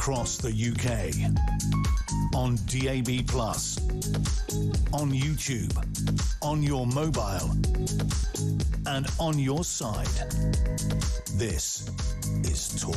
across the UK, on DAB+, on YouTube, on your mobile, and on your side. This is Talk.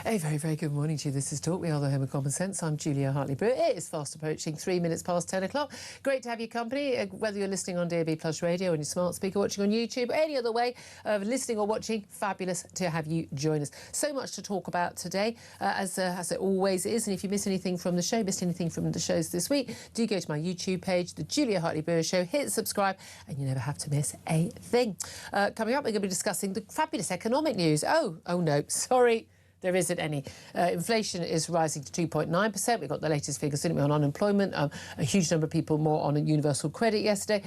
A very, very good morning to you. This is Talk. We are the home of common sense. I'm Julia Hartley-Brewer. It is fast approaching 3 minutes past 10 o'clock. Great to have your company, whether you're listening on DAB Plus Radio, on your smart speaker, watching on YouTube, or any other way of listening or watching. Fabulous to have you join us. So much to talk about today, as it always is. And if you miss anything from the show, missed anything from the shows this week, do go to my YouTube page, The Julia Hartley-Brewer Show, hit subscribe, and you never have to miss a thing. Coming up, we're going to be discussing the fabulous economic news. Oh no, sorry. There isn't any. Inflation is rising to 2.9%. We got the latest figures, didn't we, on unemployment. A huge number of people more on a universal credit yesterday.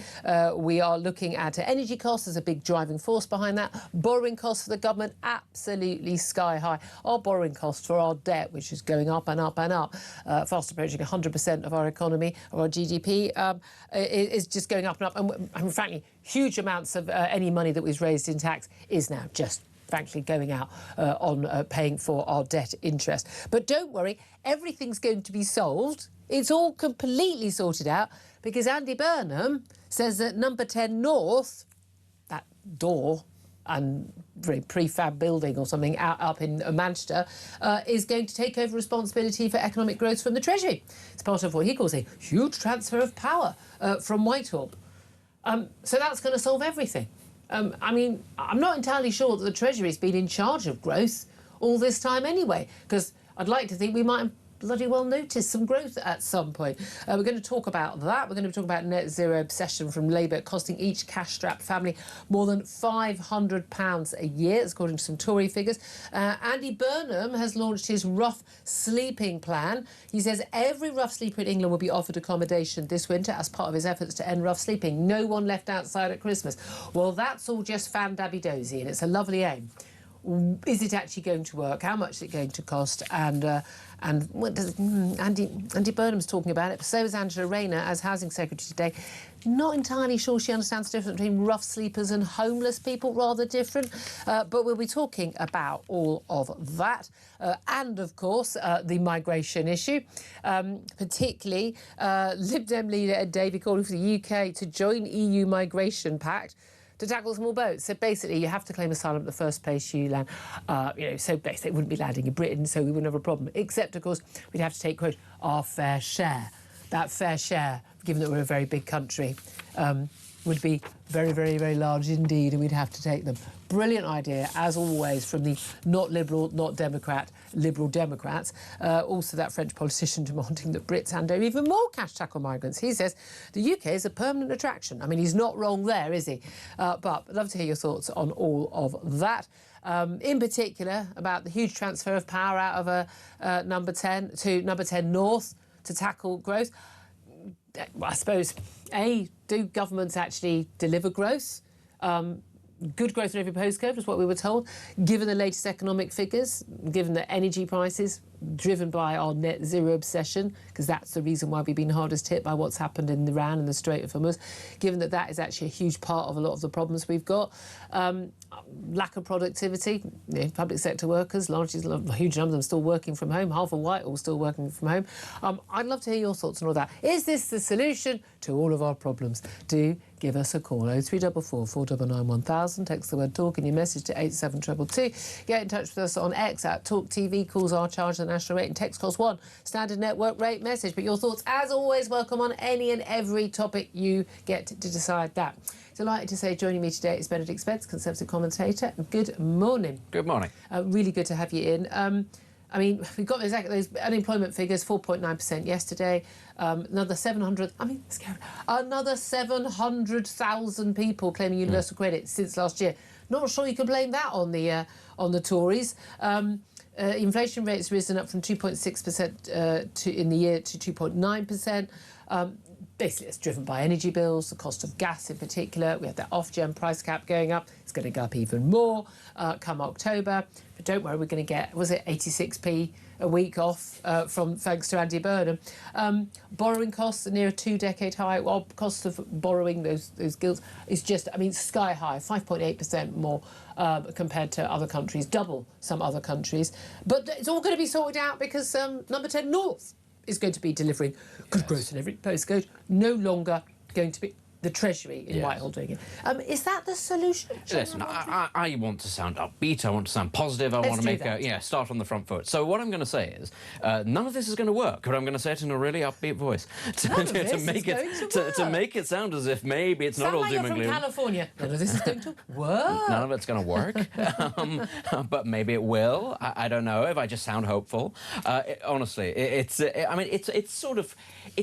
We are looking at energy costs as a big driving force behind that. Borrowing costs for the government, absolutely sky high. Our borrowing costs for our debt, which is going up and up and up, fast approaching 100% of our economy, of our GDP, is just going up and up. And frankly, huge amounts of any money that was raised in tax is now just frankly going out on paying for our debt interest. But don't worry, everything's going to be solved. It's all completely sorted out because Andy Burnham says that number 10 North, that door and prefab building or something up in Manchester, is going to take over responsibility for economic growth from the Treasury. It's part of what he calls a huge transfer of power from Whitehall. So that's going to solve everything. I mean, I'm not entirely sure that the Treasury's been in charge of growth all this time anyway, because I'd like to think we might have bloody well noticed some growth at some point. We're going to talk about that. We're going to talk about net zero obsession from Labour costing each cash-strapped family more than £500 a year, according to some Tory figures. Andy Burnham has launched his rough sleeping plan. He says every rough sleeper in England will be offered accommodation this winter as part of his efforts to end rough sleeping. No one left outside at Christmas. Well, that's all just fan-dabby-dozy, and it's a lovely aim. Is it actually going to work? How much is it going to cost? And what does Andy Burnham's talking about it. So is Angela Rayner as Housing Secretary today. Not entirely sure she understands the difference between rough sleepers and homeless people. Rather different. But we'll be talking about all of that. And, of course, the migration issue. Particularly Lib Dem leader Ed Davey calling for the UK to join EU Migration Pact to tackle small boats. So basically, you have to claim asylum at the first place you land. So basically, it wouldn't be landing in Britain, so we wouldn't have a problem. Except, of course, we'd have to take, quote, our fair share. That fair share, given that we're a very big country, would be very, very, very large indeed, and we'd have to take them. Brilliant idea, as always, from the not Liberal, not Democrat, Liberal Democrats. Also that French politician demanding that Brits hand over even more cash tackle migrants. He says the UK is a permanent attraction. I mean, he's not wrong there, is he? But I'd love to hear your thoughts on all of that. In particular, about the huge transfer of power out of number 10 to number 10 North to tackle growth. I suppose, do governments actually deliver growth? Good growth in every postcode was what we were told. Given the latest economic figures, given the energy prices driven by our net zero obsession, because that's the reason why we've been hardest hit by what's happened in Iran and the Strait of Hormuz, given that that is actually a huge part of a lot of the problems we've got. Lack of productivity, public sector workers, largely a huge number of them still working from home, half of Whitehall still working from home. I'd love to hear your thoughts on all that. Is this the solution to all of our problems? Do give us a call, 0344 499 1000. Text the word talk in your message to 87222. Get in touch with us on X at Talk TV. Calls are charged at the national rate and text cost 1. Standard network rate message. But your thoughts, as always, welcome on any and every topic. You get to decide that. Delighted to say joining me today is Benedict Spence, Conservative commentator. Good morning. Good morning. Really good to have you in. I mean, we've got those unemployment figures, 4.9% yesterday. Another 700,000 people claiming universal credit since last year. Not sure you can blame that on the Tories. Inflation rate's risen up from 2.6% in the year to 2.9%. Basically, it's driven by energy bills, the cost of gas in particular. We have that off-gen price cap going up. It's going to go up even more come October. But don't worry, we're going to get, was it 86p a week off thanks to Andy Burnham. Borrowing costs are near a 2-decade high. Well, cost of borrowing those gilts is just, I mean, sky high, 5.8% more compared to other countries, double some other countries. But it's all going to be sorted out because Number 10 North is going to be delivering good growth in every postcode, no longer going to be the Treasury in Whitehall doing it. Is that the solution? Listen, I want to sound upbeat, I want to sound positive, I want to make start on the front foot. So what I'm going to say is, none of this is going to work, but I'm going to say it in a really upbeat voice to make it sound as if maybe it's not all doom and gloom. From California. None of this is going to work. None of it's going to work, but maybe it will. I don't know if I just sound hopeful. Honestly, it's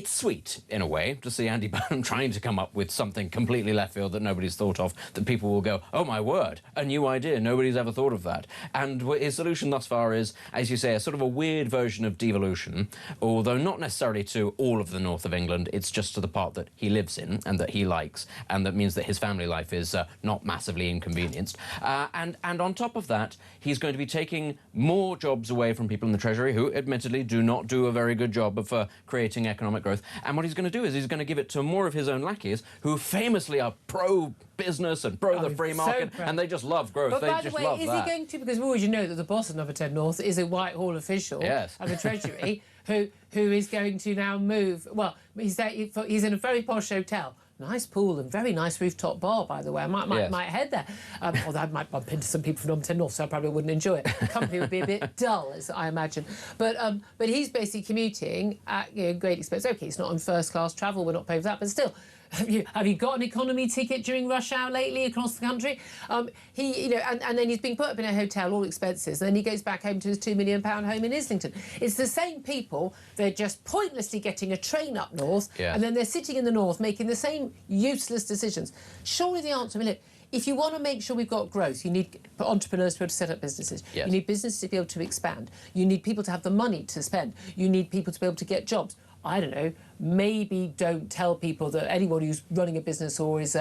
sweet in a way to see Andy Burnham trying to come up with something completely left field that nobody's thought of, that people will go, oh my word, a new idea, nobody's ever thought of that. And his solution thus far is, as you say, a sort of a weird version of devolution, although not necessarily to all of the north of England, it's just to the part that he lives in and that he likes, and that means that his family life is not massively inconvenienced. And on top of that, he's going to be taking more jobs away from people in the Treasury who, admittedly, do not do a very good job of creating economic growth. And what he's going to do is he's going to give it to more of his own lackeys, who famously are pro-business and pro the free market, and they just love growth. But they by just the way, love is that. he going to? Because we always know that the boss of Number 10 North is a Whitehall official of the Treasury who is going to now move. Well, he's in a very posh hotel. Nice pool and very nice rooftop bar, by the way. I might head there. Although I might bump into some people from Number 10 North, so I probably wouldn't enjoy it. Company would be a bit dull, as I imagine. But he's basically commuting at great expense. OK, it's not on first-class travel. We're not paying for that. But still, have you got an economy ticket during rush hour lately across the country? And then he's being put up in a hotel, all expenses, and then he goes back home to his £2 million home in Islington. It's the same people. They're just pointlessly getting a train up north, and then they're sitting in the north making the same useless decisions. Surely the answer, I mean, look, if you want to make sure we've got growth, you need entrepreneurs to be able to set up businesses. You need businesses to be able to expand. You need people to have the money to spend. You need people to be able to get jobs. I don't know, maybe don't tell people that anyone who's running a business or is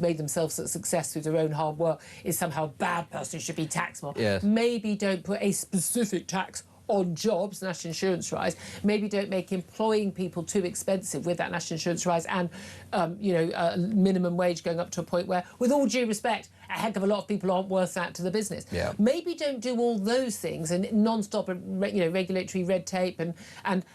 made themselves a success through their own hard work is somehow a bad person who should be taxed more. Maybe don't put a specific tax on jobs, national insurance rise. Maybe don't make employing people too expensive with that national insurance rise and, minimum wage going up to a point where, with all due respect, a heck of a lot of people aren't worth that to the business. Maybe don't do all those things and non-stop, regulatory red tape and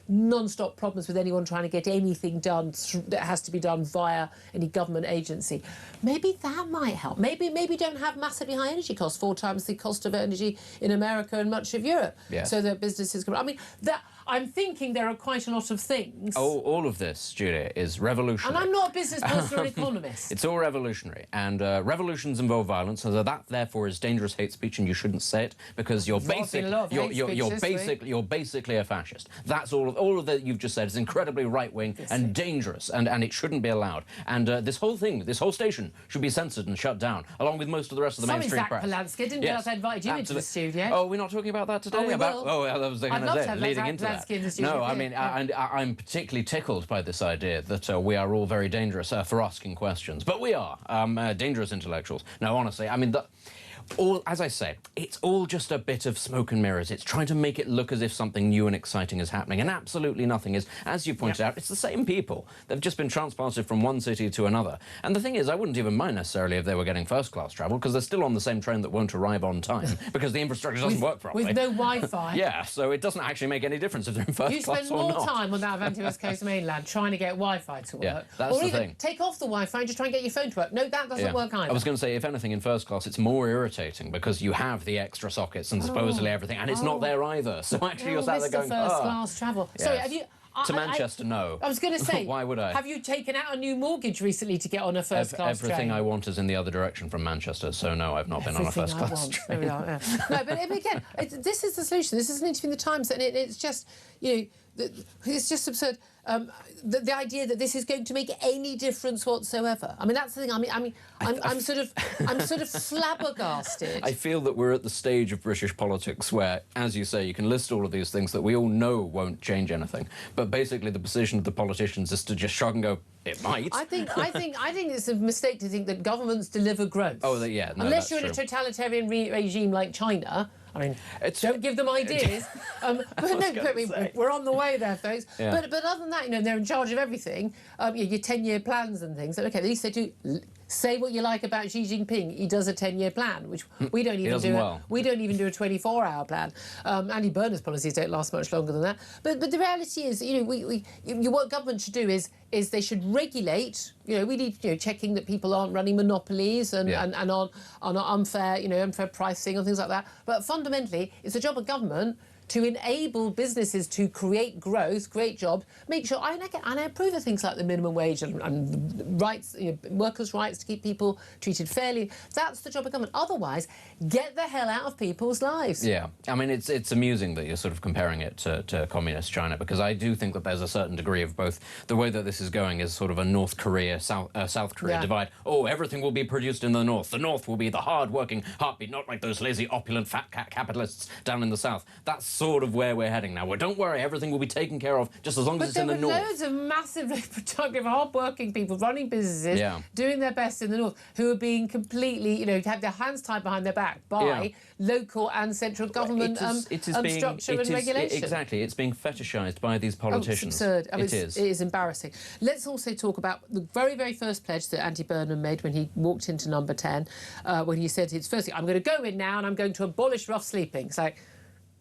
non-stop problems with anyone trying to get anything done that has to be done via any government agency. Maybe that might help. Maybe don't have massively high energy costs, 4 times the cost of energy in America and much of Europe, so that businesses can. I mean, I'm thinking there are quite a lot of things. All of this, Julia, is revolutionary. And I'm not a business person or economist. It's all revolutionary, and revolutions involve violence, so that therefore is dangerous hate speech, and you shouldn't say it because you're basically a fascist. That's all of that you've just said is incredibly right-wing and dangerous, and it shouldn't be allowed. And this whole station should be censored and shut down, along with most of the rest of the mainstream press. Polanski, didn't realize I invited you into the studio. Oh, we're not talking about that today. Oh, we will. Oh, that was going to say leading into that. No, I mean, I'm particularly tickled by this idea that we are all very dangerous for asking questions. But we are dangerous intellectuals. No, honestly, I mean, as I say, it's all just a bit of smoke and mirrors. It's trying to make it look as if something new and exciting is happening, and absolutely nothing is. As you pointed out, it's the same people. They've just been transplanted from one city to another. And the thing is, I wouldn't even mind necessarily if they were getting first-class travel, because they're still on the same train that won't arrive on time, because the infrastructure doesn't work properly. With no Wi-Fi. So it doesn't actually make any difference if they're in first class or not. You spend more time on that West Coast mainland trying to get Wi-Fi to work. That's the thing. Take off the Wi-Fi and just try and get your phone to work. No, that doesn't work either. I was going to say, if anything, in first class, it's more irritating, because you have the extra sockets and supposedly everything, and it's not there either. So actually you're sat there going, first-class travel. Yes. Sorry, have you... To Manchester, no. I was going to say, why would I? Have you taken out a new mortgage recently to get on a first-class train? Everything I want is in the other direction from Manchester, so no, I've not been on a first-class train. There we are, No, but again, this is the solution. This is an interview in the Times, and it's just, it's just absurd. The idea that this is going to make any difference whatsoever. I mean, that's the thing. I'm sort of flabbergasted. I feel that we're at the stage of British politics where, as you say, you can list all of these things that we all know won't change anything, but basically the position of the politicians is to just shrug and go, it might. I think it's a mistake to think that governments deliver growth. Oh, no, unless you're in true. a totalitarian regime like China. I mean, don't give them ideas. We're on the way there, folks. Yeah. But other than that, you know, they're in charge of everything. Your 10-year plans and things. Okay, at least they do. Say what you like about Xi Jinping. He does a 10-year plan, which we don't even do. We don't even do a 24-hour plan. Andy Burnham's policies don't last much longer than that. But the reality is, you know, what government should do is they should regulate. You know, we need, you know, checking that people aren't running monopolies and on unfair pricing and things like that. But fundamentally, it's the job of government to enable businesses to create growth, create jobs, make sure. And I approve of things like the minimum wage and rights, you know, workers' rights to keep people treated fairly. That's the job of government. Otherwise, get the hell out of people's lives. Yeah, I mean, it's amusing that you're sort of comparing it to communist China, because I do think that there's a certain degree of both. The way that this is going is sort of a North Korea, South Korea divide. Oh, everything will be produced in the North. The North will be the hard-working heartbeat, not like those lazy, opulent, fat capitalists down in the South. That's sort of where we're heading now. Well, don't worry, everything will be taken care of just as long as it's in the North. But there were loads of massively productive, hard-working people running businesses, doing their best in the North, who are being completely, you know, have their hands tied behind their back by local and central government structure and regulation. Exactly, it's being fetishised by these politicians. Oh, it's absurd. I mean, it is embarrassing. Let's also talk about the very, very first pledge that Andy Burnham made when he walked into Number 10, when he said his first thing, I'm going to go in now and I'm going to abolish rough sleeping. It's like,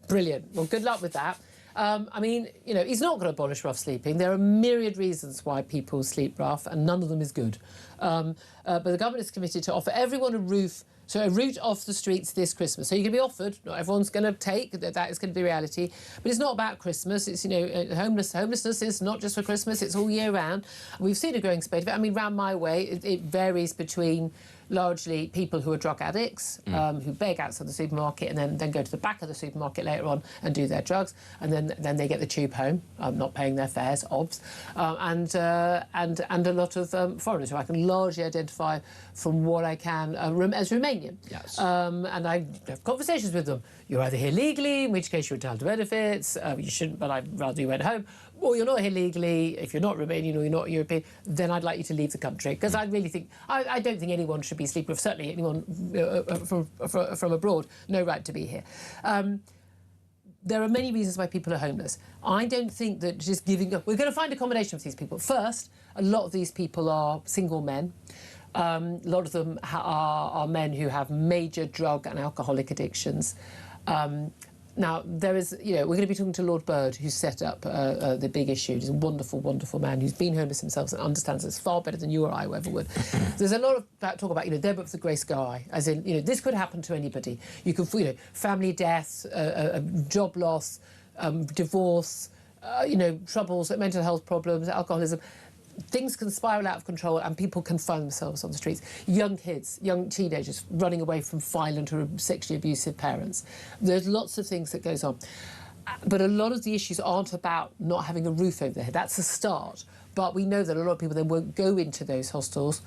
brilliant. Well, good luck with that. I mean, you know, he's not going to abolish rough sleeping. There are a myriad reasons why people sleep rough, and none of them is good. But the government is committed to offer everyone a route off the streets this Christmas. So you're going to be offered, not everyone's going to take, that is going to be reality. But it's not about Christmas. It's, you know, homelessness is not just for Christmas, it's all year round. We've seen a growing spate of it. I mean, round my way, it varies between largely people who are drug addicts, who beg outside the supermarket and then go to the back of the supermarket later on and do their drugs, and then they get the tube home, not paying their fares, obs, and a lot of foreigners who I can largely identify from what I can as Romanian. Yes. And I have conversations with them. You're either here legally, in which case you're entitled to benefits, you shouldn't, but I'd rather you went home, or you're not here legally, if you're not Romanian or you're not European, then I'd like you to leave the country. Because I really think, I don't think anyone should be sleeping, certainly anyone from abroad, no right to be here. There are many reasons why people are homeless. I don't think that just giving up... We're going to find accommodation for these people. First, a lot of these people are single men. A lot of them are men who have major drug and alcoholic addictions. Now, there is, you know, we're going to be talking to Lord Bird, who's set up the big issue. He's a wonderful, wonderful man who's been homeless himself and understands this far better than you or I ever would. There's a lot of talk about, you know, their book, The Grey Sky, as in, you know, this could happen to anybody. You can, you know, family deaths, job loss, divorce, you know, troubles, mental health problems, alcoholism. Things can spiral out of control and people can find themselves on the streets. Young kids, young teenagers running away from violent or sexually abusive parents. There's lots of things that goes on. But a lot of the issues aren't about not having a roof over their head. That's a start. But we know that a lot of people then won't go into those hostels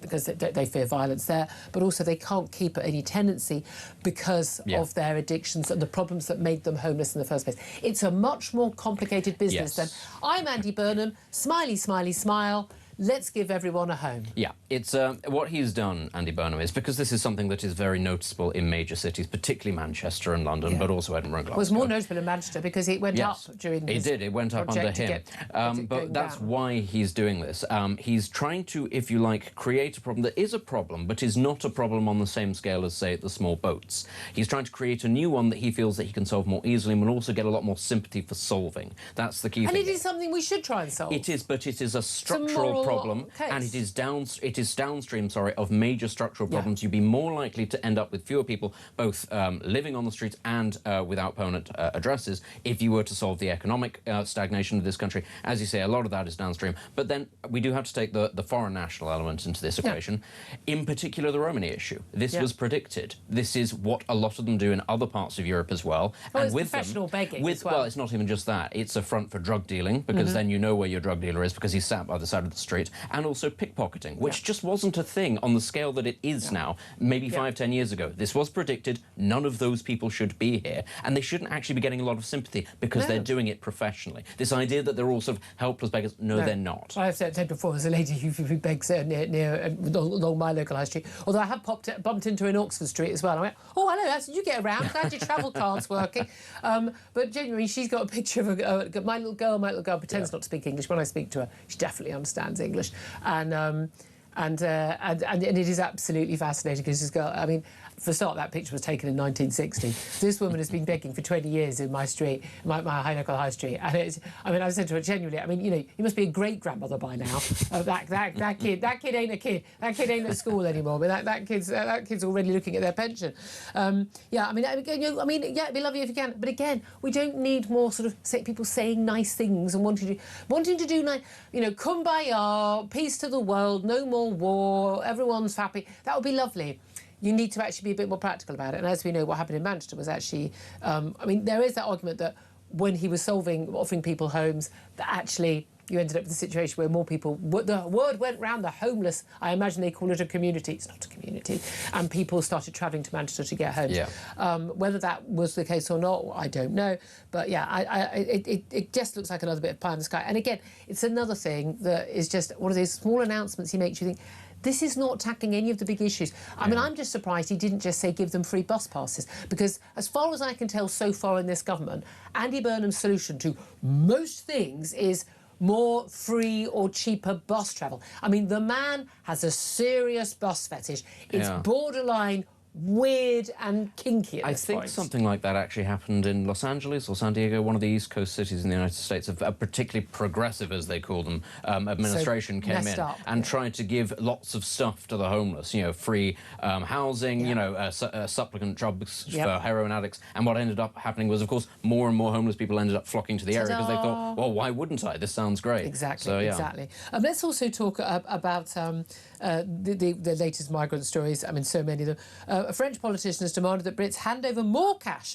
because they fear violence there, but also they can't keep any tenancy because of their addictions and the problems that made them homeless in the first place. It's a much more complicated business than, I'm Andy Burnham, smiley, smiley, smile, let's give everyone a home. Yeah, it's what he's done, Andy Burnham, is because this is something that is very noticeable in major cities, particularly Manchester and London, but also Edinburgh and Glasgow. It was more noticeable in Manchester because it went up during his project. It did, it went up under him. But that's why he's doing this. He's trying to, if you like, create a problem that is a problem, but is not a problem on the same scale as, say, the small boats. He's trying to create a new one that he feels that he can solve more easily and will also get a lot more sympathy for solving. That's the key thing. And it is something we should try and solve. It is, but it is a structural problem, and it is downstream, of major structural problems. You'd be more likely to end up with fewer people both living on the streets and without permanent addresses if you were to solve the economic stagnation of this country. As you say, a lot of that is downstream. But then we do have to take the foreign national element into this equation, in particular the Romani issue. This was predicted. This is what a lot of them do in other parts of Europe as well. Well, and it's with professional begging well, it's not even just that. It's a front for drug dealing, because then you know where your drug dealer is because he's sat by the side of the street. street, and also pickpocketing, which just wasn't a thing on the scale that it is now, maybe 5-10 years ago. This was predicted. None of those people should be here, and they shouldn't actually be getting a lot of sympathy because they're doing it professionally. This idea that they're all sort of helpless beggars, no, they're not. I've said before, there's a lady who begs along my local high street, although I have bumped into her in Oxford Street as well. I went, oh, hello, how did you get around? Glad your travel card's working. But genuinely, she's got a picture of my little girl pretends not to speak English. When I speak to her, she definitely understands English. And it is absolutely fascinating because this girl, I mean, for a start, that picture was taken in 1960. This woman has been begging for 20 years in my street, my high local high street. And I said to her genuinely, I mean, you know, you must be a great-grandmother by now. That kid ain't a kid. That kid ain't at school anymore. But that kid's already looking at their pension. It'd be lovely if you can. But again, we don't need more sort of people saying nice things and wanting to do nice, you know, kumbaya, peace to the world, no more war, everyone's happy. That would be lovely. You need to actually be a bit more practical about it. And as we know, what happened in Manchester was actually... there is that argument that when he was offering people homes, that actually you ended up with a situation where more people... The word went round, the homeless, I imagine they call it a community. It's not a community. And people started travelling to Manchester to get homes. Yeah. Whether that was the case or not, I don't know. But, yeah, it just looks like another bit of pie in the sky. And, again, it's another thing that is just one of those small announcements he makes you think... This is not tackling any of the big issues. I mean, I'm just surprised he didn't just say give them free bus passes, because as far as I can tell so far in this government, Andy Burnham's solution to most things is more free or cheaper bus travel. I mean, the man has a serious bus fetish. It's borderline weird and kinky at this point. I think something like that actually happened in Los Angeles or San Diego, one of the East Coast cities in the United States. A particularly progressive, as they call them, administration came in and tried to give lots of stuff to the homeless, you know, free housing, you know, supplement drugs for heroin addicts. And what ended up happening was, of course, more and more homeless people ended up flocking to the area because they thought, well, why wouldn't I? This sounds great. Exactly, so, exactly. Let's also talk about the latest migrant stories. I mean, so many of them. A French politician has demanded that Brits hand over more cash,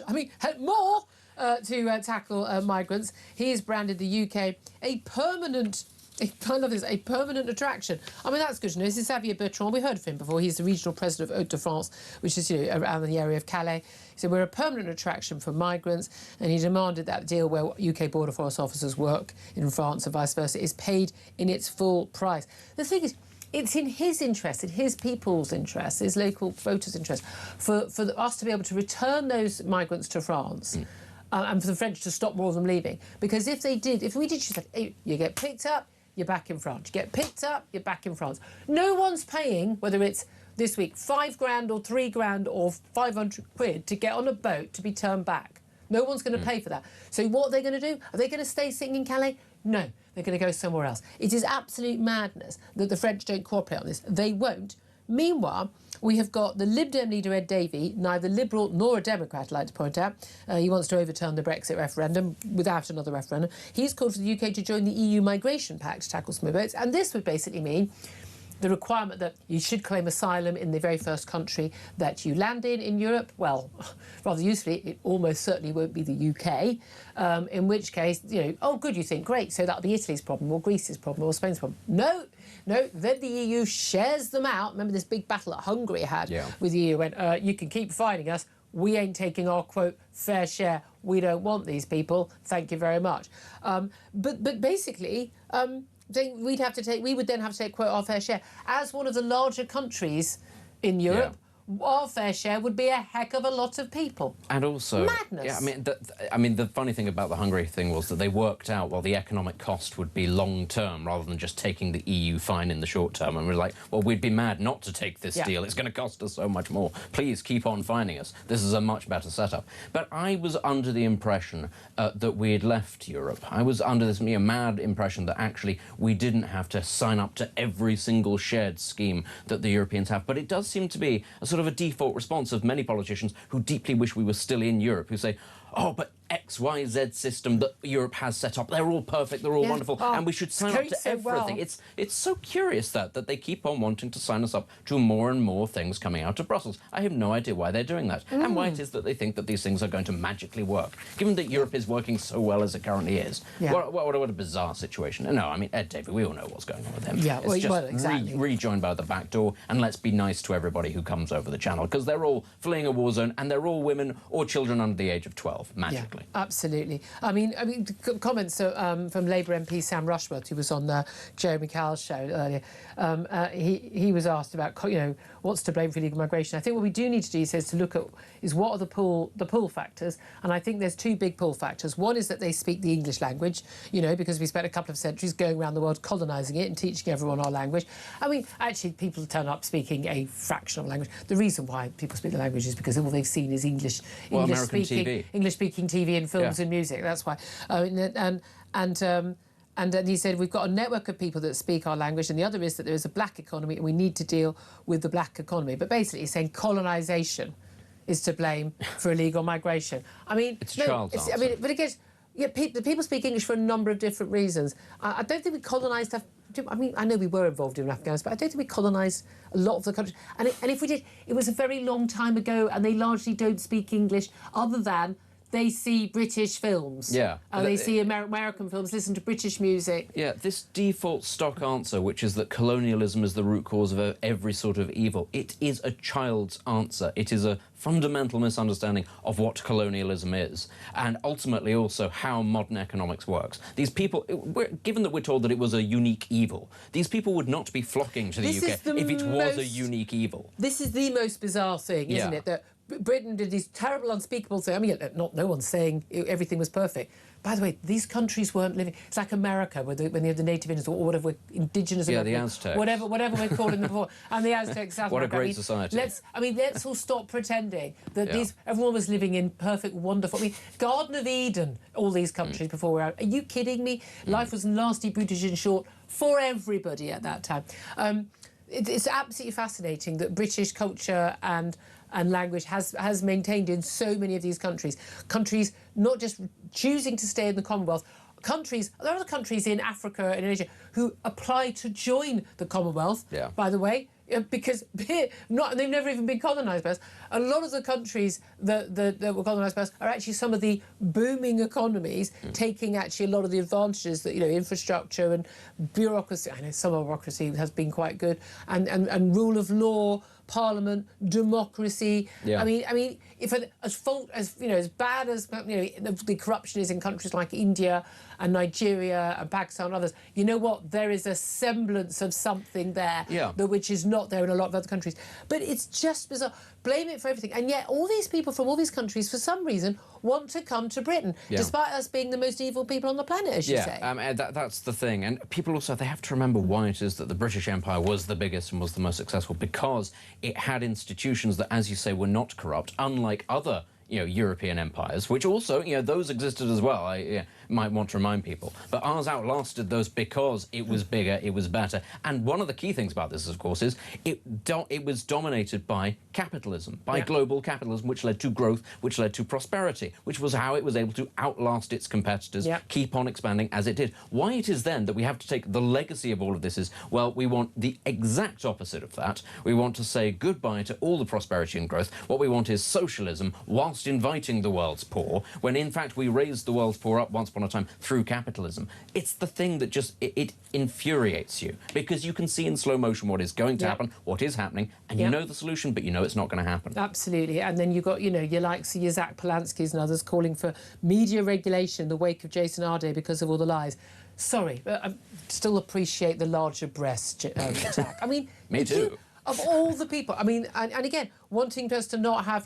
more, to tackle migrants. He has branded the UK a permanent attraction. I mean, that's good news. This is Xavier Bertrand. We heard of him before. He's the regional president of Hauts-de-France, which is, you know, around the area of Calais. So we're a permanent attraction for migrants, and he demanded that deal where UK Border Force officers work in France and vice versa is paid in its full price. The thing is, it's in his interest, in his people's interest, his local voters' interest, for us to be able to return those migrants to France and for the French to stop more of them leaving. Because if we did, you get picked up, you're back in France. You get picked up, you're back in France. No one's paying, whether it's this week, £5,000 or £3,000 or 500 quid to get on a boat to be turned back. No one's going to pay for that. So what are they going to do? Are they going to stay sitting in Calais? No, they're going to go somewhere else. It is absolute madness that the French don't cooperate on this. They won't. Meanwhile, we have got the Lib Dem leader, Ed Davey, neither Liberal nor a Democrat, I'd like to point out. He wants to overturn the Brexit referendum without another referendum. He's called for the UK to join the EU Migration Pact to tackle smuggled boats, and this would basically mean the requirement that you should claim asylum in the very first country that you land in Europe. Well, rather usefully, it almost certainly won't be the UK, in which case, you know, oh, good, you think, great, so that'll be Italy's problem or Greece's problem or Spain's problem. No, then the EU shares them out. Remember this big battle that Hungary had with the EU, went, you can keep fighting us, we ain't taking our, quote, fair share, we don't want these people, thank you very much. But basically... we would then have to take, quote, our fair share. As one of the larger countries in Europe, our fair share would be a heck of a lot of people. And also... Madness. Yeah, I mean, the funny thing about the Hungary thing was that they worked out, well, the economic cost would be long-term rather than just taking the EU fine in the short term. And we're like, well, we'd be mad not to take this deal. It's going to cost us so much more. Please keep on fining us. This is a much better setup. But I was under the impression that we had left Europe. I was under this mad impression that actually we didn't have to sign up to every single shared scheme that the Europeans have. But it does seem to be a sort of a default response of many politicians who deeply wish we were still in Europe, who say, oh, but XYZ system that Europe has set up, they're all perfect, they're all wonderful, and we should sign up to everything. Well. It's so curious that they keep on wanting to sign us up to more and more things coming out of Brussels. I have no idea why they're doing that, and why it is that they think that these things are going to magically work, given that Europe is working so well as it currently is. Yeah. What a bizarre situation. No, I mean, Ed Davey, we all know what's going on with him. Yeah, it's just exactly. rejoin by the back door, and let's be nice to everybody who comes over the channel, because they're all fleeing a war zone, and they're all women or children under the age of 12, magically. Yeah, absolutely. I mean, comments from Labour MP Sam Rushworth, who was on Jeremy Cowell's show earlier. He was asked about, what's to blame for illegal migration. I think what we do need to do, he says, to look at is what are the pull factors, and I think there's two big pull factors. One is that they speak the English language, because we spent a couple of centuries going around the world colonising it and teaching everyone our language. I mean, actually, people turn up speaking a fractional language. The reason why people speak the language is because all they've seen is English-speaking TV and films and music. That's why. And then he said, we've got a network of people that speak our language, and the other is that there is a black economy, and we need to deal with the black economy. But basically, he's saying colonisation is to blame for illegal migration. I mean, it's a child's answer. I mean, but again, people speak English for a number of different reasons. I don't think we colonised. I mean, I know we were involved in Afghanistan, but I don't think we colonised a lot of the country. And if we did, it was a very long time ago, and they largely don't speak English, other than they see British films. Yeah. They see American films, listen to British music. Yeah, this default stock answer, which is that colonialism is the root cause of every sort of evil, it is a child's answer. It is a fundamental misunderstanding of what colonialism is, and ultimately also how modern economics works. These people, given that we're told that it was a unique evil, these people would not be flocking to the UK if it was a unique evil. This is the most bizarre thing, isn't it? That Britain did these terrible, unspeakable things. I mean, no one's saying everything was perfect. By the way, these countries weren't living. It's like America, when they have the native Indians or whatever, indigenous America, the Aztecs, whatever we're calling them before, and the Aztecs. South what America. a great society! Let's all stop pretending that everyone was living in perfect, wonderful. I mean, Garden of Eden. All these countries before we're out. Are you kidding me? Life was nasty, brutish, and short for everybody at that time. It's absolutely fascinating that British culture and language has maintained in so many of these countries. Countries not just choosing to stay in the Commonwealth, there are other countries in Africa and in Asia who apply to join the Commonwealth, by the way, because they've never even been colonised by us. A lot of the countries that were colonised by us are actually some of the booming economies, taking actually a lot of the advantages that, infrastructure and bureaucracy. I know some bureaucracy has been quite good, and rule of law, parliament, democracy. I mean, if as bad as the corruption is in countries like India and Nigeria and Pakistan and others, you know what? There is a semblance of something there, which is not there in a lot of other countries. But it's just bizarre. Blame it for everything, and yet all these people from all these countries, for some reason, want to come to Britain, despite us being the most evil people on the planet, as you say. That's the thing. And people also, they have to remember why it is that the British Empire was the biggest and was the most successful, because it had institutions that, as you say, were not corrupt, unlike other European empires, which also, those existed as well. I might want to remind people. But ours outlasted those because it was bigger, it was better. And one of the key things about this, of course, is it was dominated by capitalism, by global capitalism, which led to growth, which led to prosperity, which was how it was able to outlast its competitors, keep on expanding as it did. Why it is then that we have to take the legacy of all of this is, well, we want the exact opposite of that. We want to say goodbye to all the prosperity and growth. What we want is socialism, whilst inviting the world's poor, when in fact we raised the world's poor up once upon a time through capitalism. It's the thing that just, it infuriates you, because you can see in slow motion what is going to happen, what is happening, and you know the solution, but you know it's not going to happen. Absolutely. And then you've got, your likes of your Zach Polanski's and others calling for media regulation in the wake of Jason Arde because of all the lies. Sorry, but I still appreciate the larger breast, Jack. I mean... Me too. Of all the people, I mean, and again, wanting us to not have,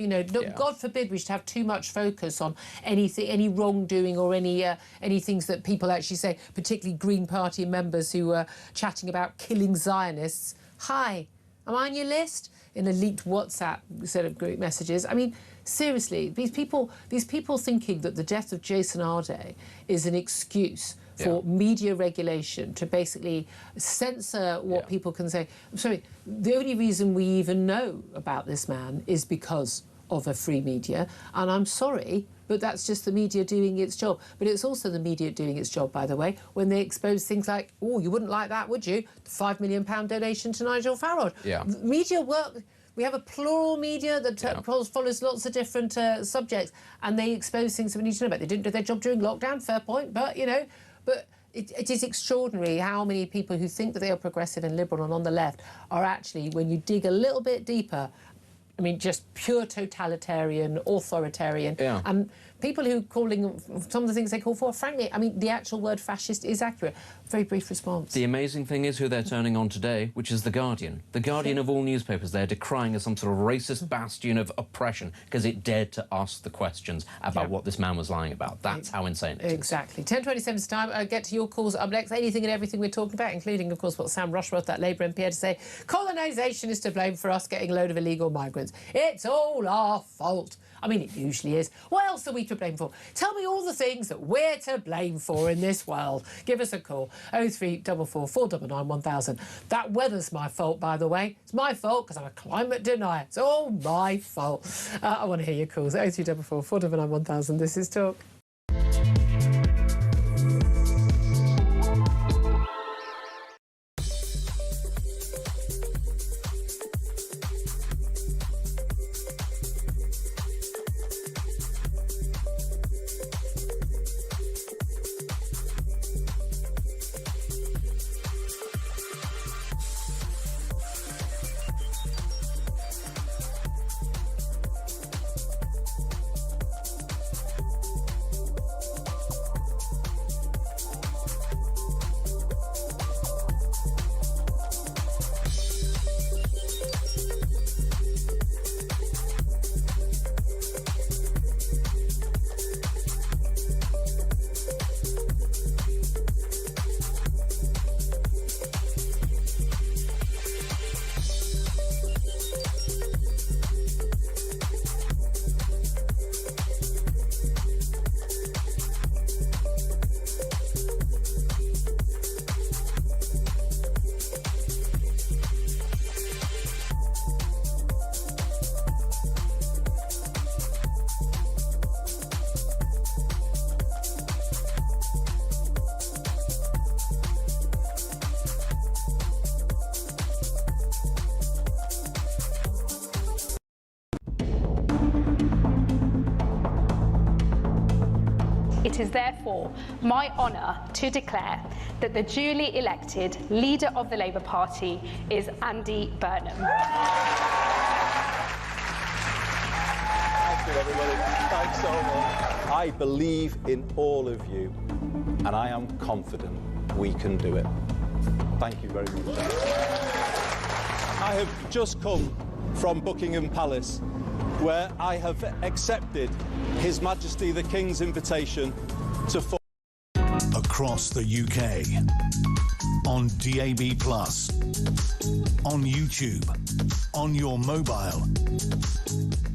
God forbid we should have too much focus on anything, any wrongdoing or any things that people actually say, particularly Green Party members who are chatting about killing Zionists. Hi, am I on your list? In a leaked WhatsApp set of group messages. I mean, seriously, these people thinking that the death of Jason Arde is an excuse for media regulation to basically censor what people can say. I'm sorry, the only reason we even know about this man is because of a free media, and I'm sorry, but that's just the media doing its job. But it's also the media doing its job, by the way, when they expose things like, oh, you wouldn't like that, would you? The £5 million donation to Nigel Farage. Yeah. Media work. We have a plural media that follows lots of different subjects, and they expose things that we need to know about. They didn't do their job during lockdown, fair point, but, you know, it is extraordinary how many people who think that they are progressive and liberal and on the left are actually, when you dig a little bit deeper, I mean, just pure totalitarian, authoritarian. Yeah. And people who calling some of the things they call for, frankly, I mean, the actual word fascist is accurate. Very brief response. The amazing thing is who they're turning on today, which is The Guardian. The Guardian of all newspapers, they're decrying as some sort of racist bastion of oppression because it dared to ask the questions about what this man was lying about. That's how insane it is. Exactly. 10:27's time. I'll get to your calls up next. Anything and everything we're talking about, including, of course, what Sam Rushworth, that Labour MP, had to say. Colonisation is to blame for us getting a load of illegal migrants. It's all our fault. I mean, it usually is. What else are we to blame for? Tell me all the things that we're to blame for in this world. Give us a call. 0344 499 1000. That weather's my fault, by the way. It's my fault because I'm a climate denier. It's all my fault. I want to hear your calls. 0344 499 1000. This is Talk. It is therefore my honour to declare that the duly elected leader of the Labour Party is Andy Burnham. Thank you, everybody. Thanks so much. I believe in all of you, and I am confident we can do it. Thank you very much. I have just come from Buckingham Palace, where I have accepted His Majesty the King's invitation to across the UK, on DAB+, on YouTube, on your mobile,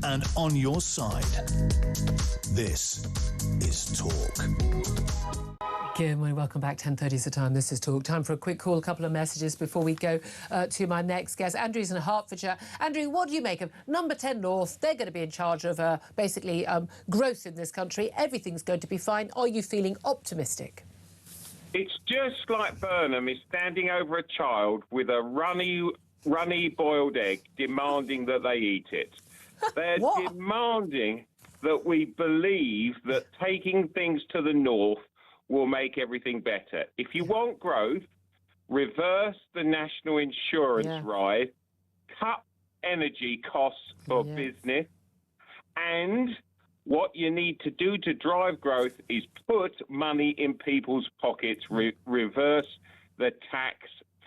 and on your side. This is Talk. Good morning, welcome back. 10:30 is the time. This is Talk. Time for a quick call, a couple of messages before we go to my next guest. Andrew's in Hertfordshire. Andrew, what do you make of Number 10 North? They're going to be in charge of basically growth in this country. Everything's going to be fine. Are you feeling optimistic? It's just like Burnham is standing over a child with a runny boiled egg, demanding that they eat it. They're demanding that we believe that taking things to the north will make everything better. If you want growth, reverse the national insurance ride, cut energy costs for business, and what you need to do to drive growth is put money in people's pockets, reverse the tax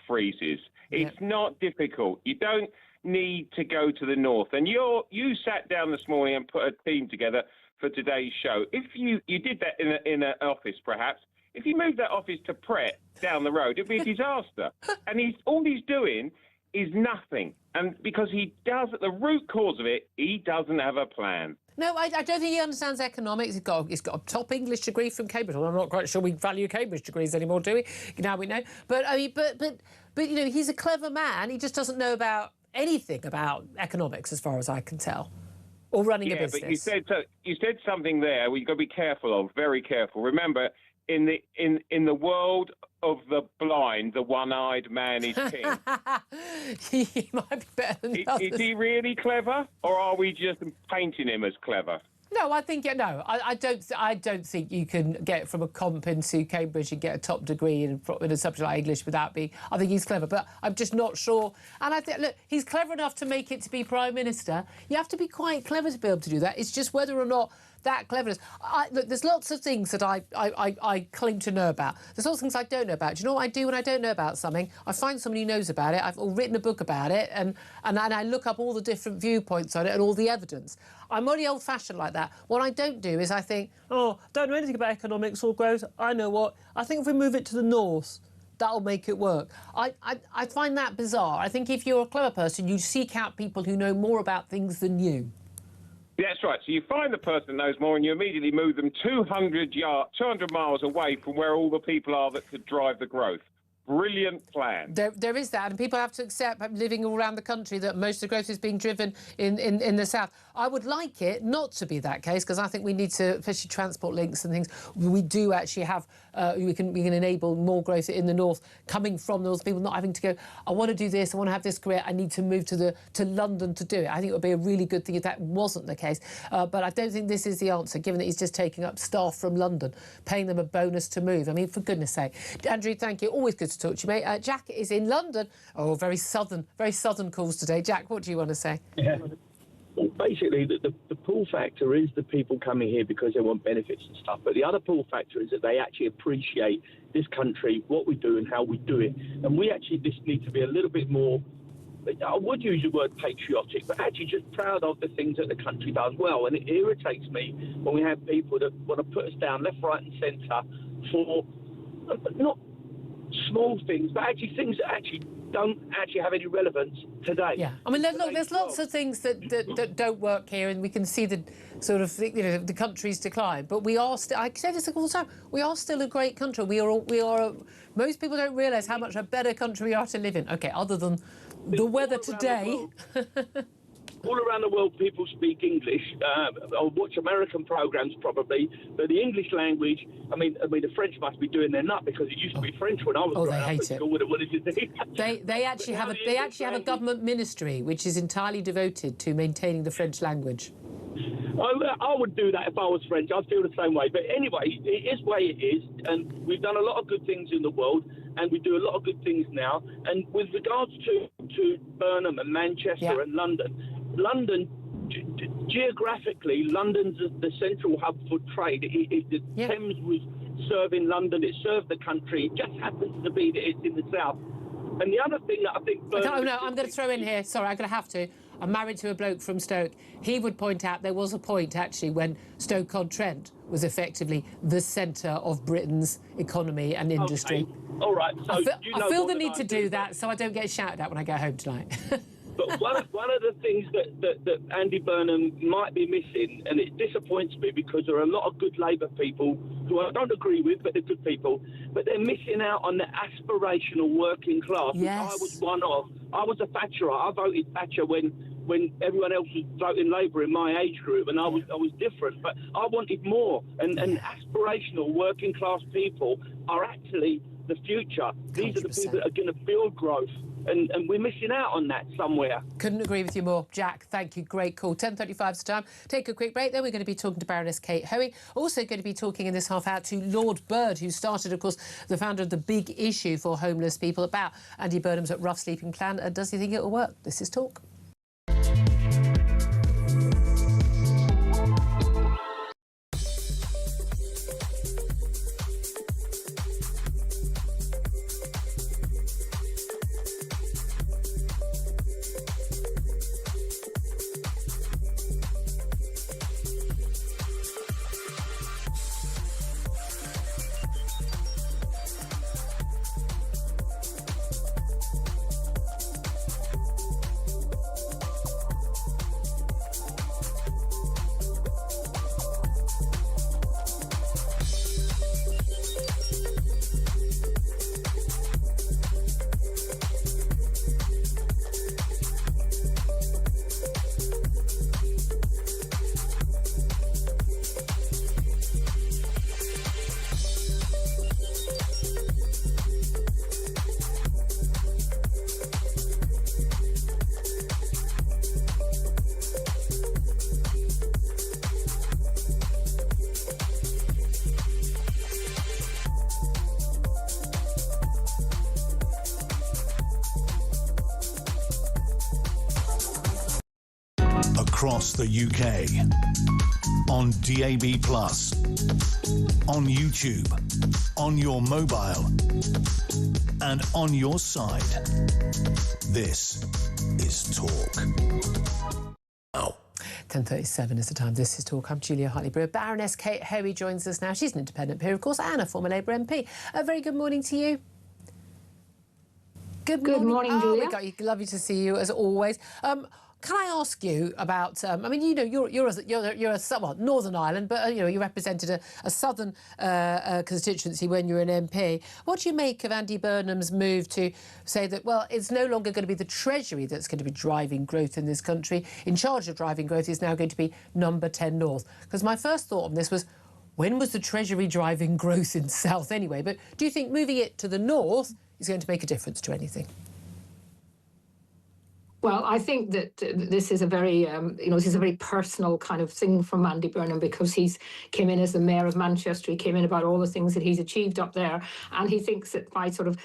freezes. It's not difficult. You don't need to go to the north. And you sat down this morning and put a team together for today's show. If you did that in an office, perhaps, if you moved that office to Pret down the road, it'd be a disaster. And all he's doing is nothing. And because he does, at the root cause of it, he doesn't have a plan. No, I don't think he understands economics. He's got a top English degree from Cambridge. Well, I'm not quite sure we value Cambridge degrees anymore, do we? Now we know. But I mean, but you know, he's a clever man. He just doesn't know about anything about economics, as far as I can tell. Or running a Yeah, business. but you said something there you've got to be careful of, very careful. Remember, in the world of the blind, the one-eyed man is king. He might be better than others. Is he really clever, or are we just painting him as clever? No, I think no. I don't think you can get from a comp into Cambridge and get a top degree in a subject like English without being. I think he's clever, but I'm just not sure. And I think, look, he's clever enough to make it to be Prime Minister. You have to be quite clever to be able to do that. It's just whether or not that cleverness. Look, there's lots of things that I claim to know about. There's lots of things I don't know about. Do you know what I do when I don't know about something? I find somebody who knows about it. I've written a book about it, and I look up all the different viewpoints on it and all the evidence. I'm only old-fashioned like that. What I don't do is I think, oh, don't know anything about economics or growth. I know what. I think if we move it to the north, that'll make it work. I find that bizarre. I think if you're a clever person, you seek out people who know more about things than you. That's right. So you find the person that knows more and you immediately move them 200 miles away from where all the people are that could drive the growth. Brilliant plan. There is that, and people have to accept, living all around the country, that most of the growth is being driven in the south. I would like it not to be that case, because I think we need to, especially transport links and things, we do actually have, we can enable more growth in the north, coming from those people not having to go, I want to do this, I want to have this career, I need to move to London to do it. I think it would be a really good thing if that wasn't the case. But I don't think this is the answer, given that he's just taking up staff from London, paying them a bonus to move. I mean, for goodness sake. Andrew, thank you. Always good to talk to you, mate. Jack is in London. Oh, very southern calls today. Jack, what do you want to say? Yeah. Well, basically, the pull factor is the people coming here because they want benefits and stuff. But the other pull factor is that they actually appreciate this country, what we do and how we do it. And we actually just need to be a little bit more, I would use the word patriotic, but actually just proud of the things that the country does well. And it irritates me when we have people that want to put us down left, right and centre for not small things, but actually things that actually don't actually have any relevance today. Yeah, I mean, there's lots of things that don't work here, and we can see the sort of the country's decline. But we are still. I say this all the time. We are still a great country. We are. Most people don't realise how much a better country we are to live in. Okay, other than the weather today. All around the world, people speak English. Or watch American programs probably, but the English language. I mean, the French must be doing their nut because it used to be French when I was growing up. They hate it. What did you think? They actually have a government ministry which is entirely devoted to maintaining the French language. I would do that if I was French. I'd feel the same way. But anyway, it is the way it is, and we've done a lot of good things in the world, and we do a lot of good things now. And with regards to Burnham and Manchester and London, geographically, London's the central hub for trade. The Thames was serving London. It served the country. It just happens to be that it's in the south. And the other thing that I think... I'm going to throw in here. Sorry, I'm going to have to. I'm married to a bloke from Stoke. He would point out there was a point, actually, when Stoke-on-Trent was effectively the centre of Britain's economy and industry. Okay. All right. So I feel the need to do that so I don't get shouted at when I go home tonight. But one of the things that Andy Burnham might be missing, and it disappoints me because there are a lot of good Labour people who I don't agree with, but they're good people, but they're missing out on the aspirational working class, which I was one of. I was a Thatcherite. I voted Thatcher when everyone else was voting Labour in my age group, and I was different. But I wanted more, and aspirational working class people are actually the future. These 100%. Are the people that are going to build growth. And we're missing out on that somewhere. Couldn't agree with you more. Jack, thank you. Great call. 10:35 is the time. Take a quick break. Then we're going to be talking to Baroness Kate Hoey. Also going to be talking in this half hour to Lord Bird, who started, of course, the founder of the Big Issue for homeless people, about Andy Burnham's rough sleeping plan. And does he think it will work? This is Talk. across the UK. On DAB+, on YouTube, on your mobile, and on your side. This is Talk. Oh. 10:37 is the time. This is Talk. I'm Julia Hartley-Brewer. Baroness Kate Hoey joins us now. She's an independent peer, of course, and a former Labour MP. A very good morning to you. Good morning, Julia. Lovely to see you as always. Can I ask you about? I mean, you know, you're a somewhat Northern Ireland, but you know, you represented a southern constituency when you were an MP. What do you make of Andy Burnham's move to say that, well, it's no longer going to be the Treasury that's going to be driving growth in this country? In charge of driving growth is now going to be Number 10 North. Because my first thought on this was, when was the Treasury driving growth in South anyway? But do you think moving it to the North is going to make a difference to anything? Well, I think that this is a very, this is a very personal kind of thing from Andy Burnham, because he's came in as the mayor of Manchester. He came in about all the things that he's achieved up there, and he thinks that by sort of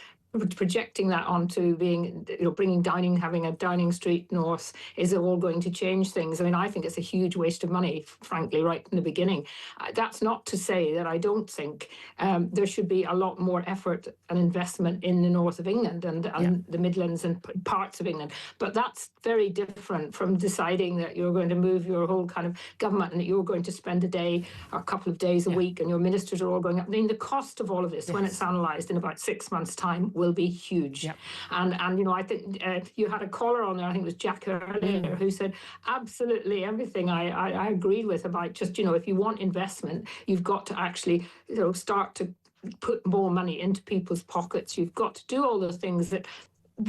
projecting that onto being, having a Downing Street North is all going to change things. I mean, I think it's a huge waste of money, frankly, right from the beginning. That's not to say that I don't think there should be a lot more effort and investment in the north of England and the Midlands and parts of England. But that's very different from deciding that you're going to move your whole kind of government and that you're going to spend a day or a couple of days a week and your ministers are all going up. I mean, the cost of all of this, when it's analysed in about 6 months' time, will be huge. And you know, I think you had a caller on there, I think it was Jack earlier, who said absolutely everything I agreed with about just, you know, if you want investment, you've got to actually, you know, start to put more money into people's pockets. You've got to do all the things that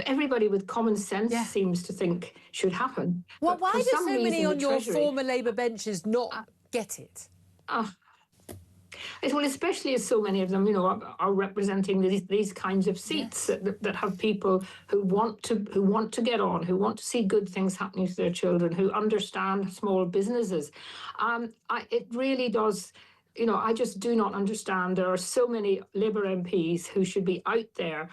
everybody with common sense seems to think should happen. Well, why do so many on your Treasury, former Labour benches not get it? Well, especially as so many of them, you know, are representing these kinds of seats that have people who want to get on, who want to see good things happening to their children, who understand small businesses. It really does. You know, I just do not understand. There are so many Labour MPs who should be out there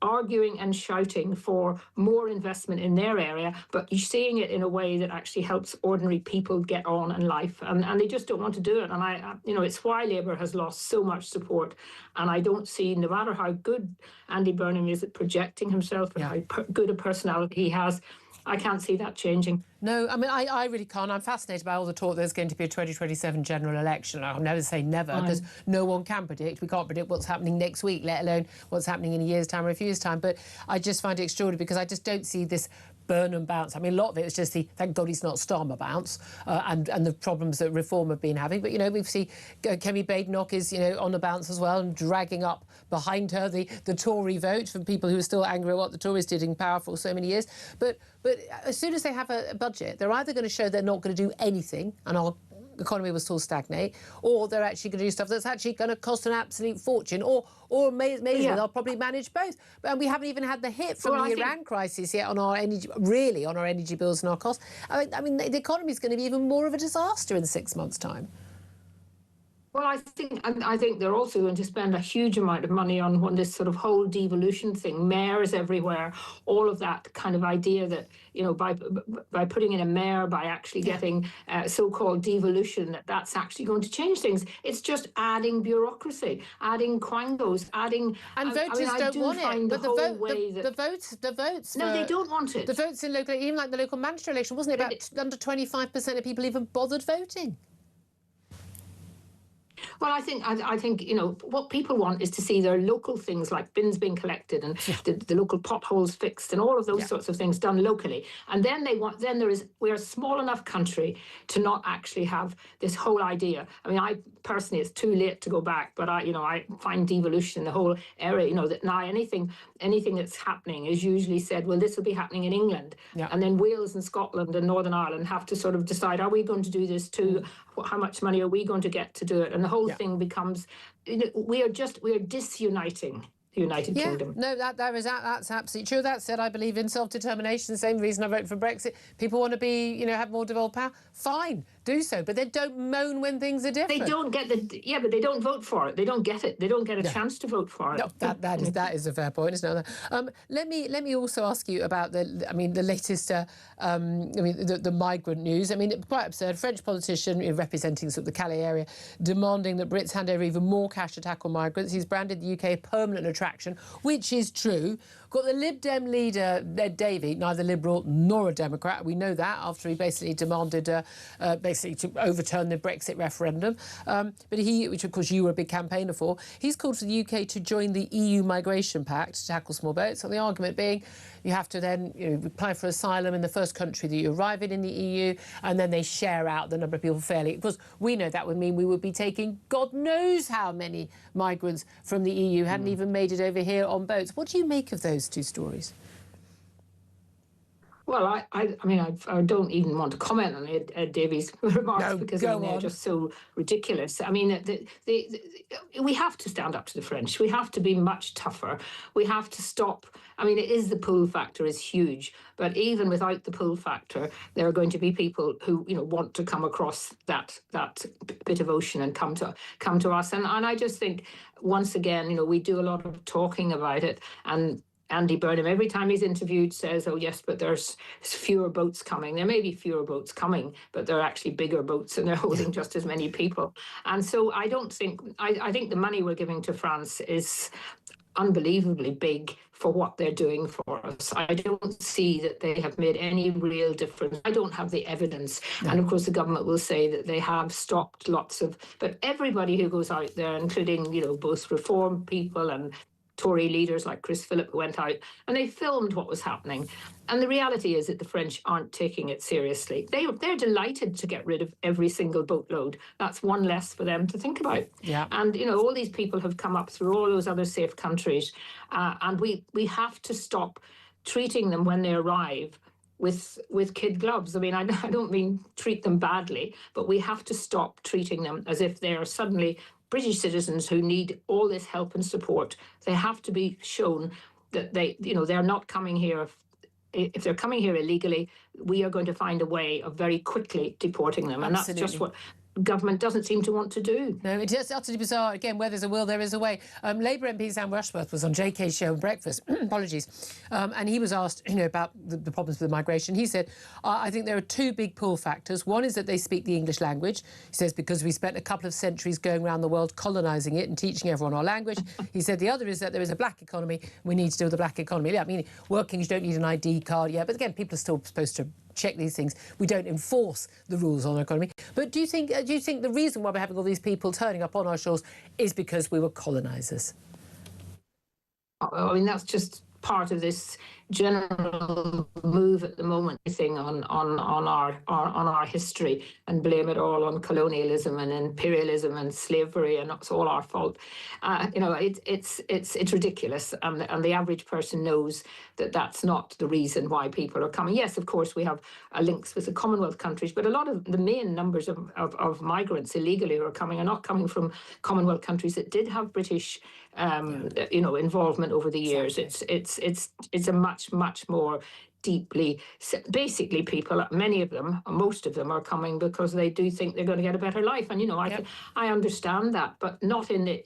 arguing and shouting for more investment in their area, but you're seeing it in a way that actually helps ordinary people get on in life, and they just don't want to do it. And you know, it's why Labour has lost so much support. And I don't see, no matter how good Andy Burnham is at projecting himself and how good a personality he has, I can't see that changing. No, I mean, I really can't. I'm fascinated by all the talk there's going to be a 2027 general election. I'll never say never, because no one can predict. We can't predict what's happening next week, let alone what's happening in a year's time or a few years' time. But I just find it extraordinary, because I just don't see this Burnham bounce. I mean, a lot of it is just the thank God he's not Starmer bounce and the problems that Reform have been having. But, you know, we've seen Kemi Badenoch is, you know, on the bounce as well and dragging up behind her the Tory vote from people who are still angry at what the Tories did in power for so many years. But as soon as they have a budget, they're either going to show they're not going to do anything and our economy will still stagnate, or they're actually going to do stuff that's actually going to cost an absolute fortune, or maybe they'll probably manage both. And we haven't even had the hit from the Iran crisis yet on our energy, really on our energy bills and our costs. I mean, the economy is going to be even more of a disaster in 6 months' time. Well, I think they're also going to spend a huge amount of money on this sort of whole devolution thing, mayors everywhere, all of that kind of idea that, you know, by putting in a mayor, by actually getting so-called devolution, that's actually going to change things. It's just adding bureaucracy, adding quangos, adding... And voters don't want it. But the votes... No, they don't want it. The votes in local, even like the local Manchester election, wasn't it about under 25% of people even bothered voting? Well, I think you know, what people want is to see their local things like bins being collected and the local potholes fixed and all of those sorts of things done locally. And then we're a small enough country to not actually have this whole idea. I mean, I personally, it's too late to go back, but I find devolution, the whole area, you know, that now anything that's happening is usually said, well, this will be happening in England. And then Wales and Scotland and Northern Ireland have to sort of decide, are we going to do this too? How much money are we going to get to do it? And the whole thing becomes, you know, we are disuniting the United Kingdom. No, that's absolutely true. That said, I believe in self-determination. The same reason I voted for Brexit. People want to be, have more devolved power. Fine, do so, but then don't moan when things are different. They don't get but they don't vote for it. They don't get it. They don't get a chance to vote for it. No, that is a fair point, isn't it? Let me also ask you about the latest the migrant news. Quite absurd. French politician representing sort of the Calais area, demanding that Brits hand over even more cash to tackle migrants. He's branded the UK a permanent attraction, which is true. Got the Lib Dem leader, Ed Davey, neither Liberal nor a Democrat. We know that after he basically demanded to overturn the Brexit referendum. But he, which of course you were a big campaigner for, he's called for the UK to join the EU Migration Pact to tackle small boats. So the argument being you have to then apply for asylum in the first country that you arrive in the EU, and then they share out the number of people fairly. Of course, we know that would mean we would be taking God knows how many migrants from the EU hadn't even made it over here on boats. What do you make of those two stories? Well, I don't even want to comment on Ed Davies' remarks because they're just so ridiculous. We have to stand up to the French. We have to be much tougher. We have to stop. The pull factor is huge, but even without the pull factor, there are going to be people who want to come across that bit of ocean and come to us. And I just think once again, we do a lot of talking about it, and Andy Burnham, every time he's interviewed, says, oh, yes, but there's fewer boats coming. There may be fewer boats coming, but they're actually bigger boats and they're holding just as many people. And so I think the money we're giving to France is unbelievably big for what they're doing for us. I don't see that they have made any real difference. I don't have the evidence. No. And of course, the government will say that they have stopped but everybody who goes out there, including, both reform people and Tory leaders like Chris Philip who went out and they filmed what was happening. And the reality is that the French aren't taking it seriously. They're delighted to get rid of every single boatload. That's one less for them to think about. Yeah. And, all these people have come up through all those other safe countries. And we have to stop treating them when they arrive with kid gloves. I don't mean treat them badly, but we have to stop treating them as if they are suddenly British citizens who need all this help and support. They have to be shown that they're not coming here. If they're coming here illegally, we are going to find a way of very quickly deporting them. Absolutely. And that's just what government doesn't seem to want to do. No, it is utterly bizarre. Again, where there's a will, there is a way. Labour MP Sam Rushworth was on JK's show on Breakfast, apologies, and he was asked, about the problems with migration. He said, I think there are two big pull factors. One is that they speak the English language. He says, because we spent a couple of centuries going around the world colonising it and teaching everyone our language. He said the other is that there is a black economy. We need to deal with the black economy. Yeah, working, you don't need an ID card. Yeah, but again, people are still supposed to check these things. We don't enforce the rules on our economy. But do you think the reason why we're having all these people turning up on our shores is because we were colonisers? That's just part of this general move at the moment, thing on our history, and blame it all on colonialism and imperialism and slavery, and it's all our fault. It's ridiculous, and the average person knows that that's not the reason why people are coming. Yes, of course, we have links with the Commonwealth countries, but a lot of the main numbers of migrants illegally who are coming are not coming from Commonwealth countries that did have British involvement over the years. Exactly. It's a much more deeply, basically people, many of them, most of them are coming because they do think they're going to get a better life. And, I understand that, but not in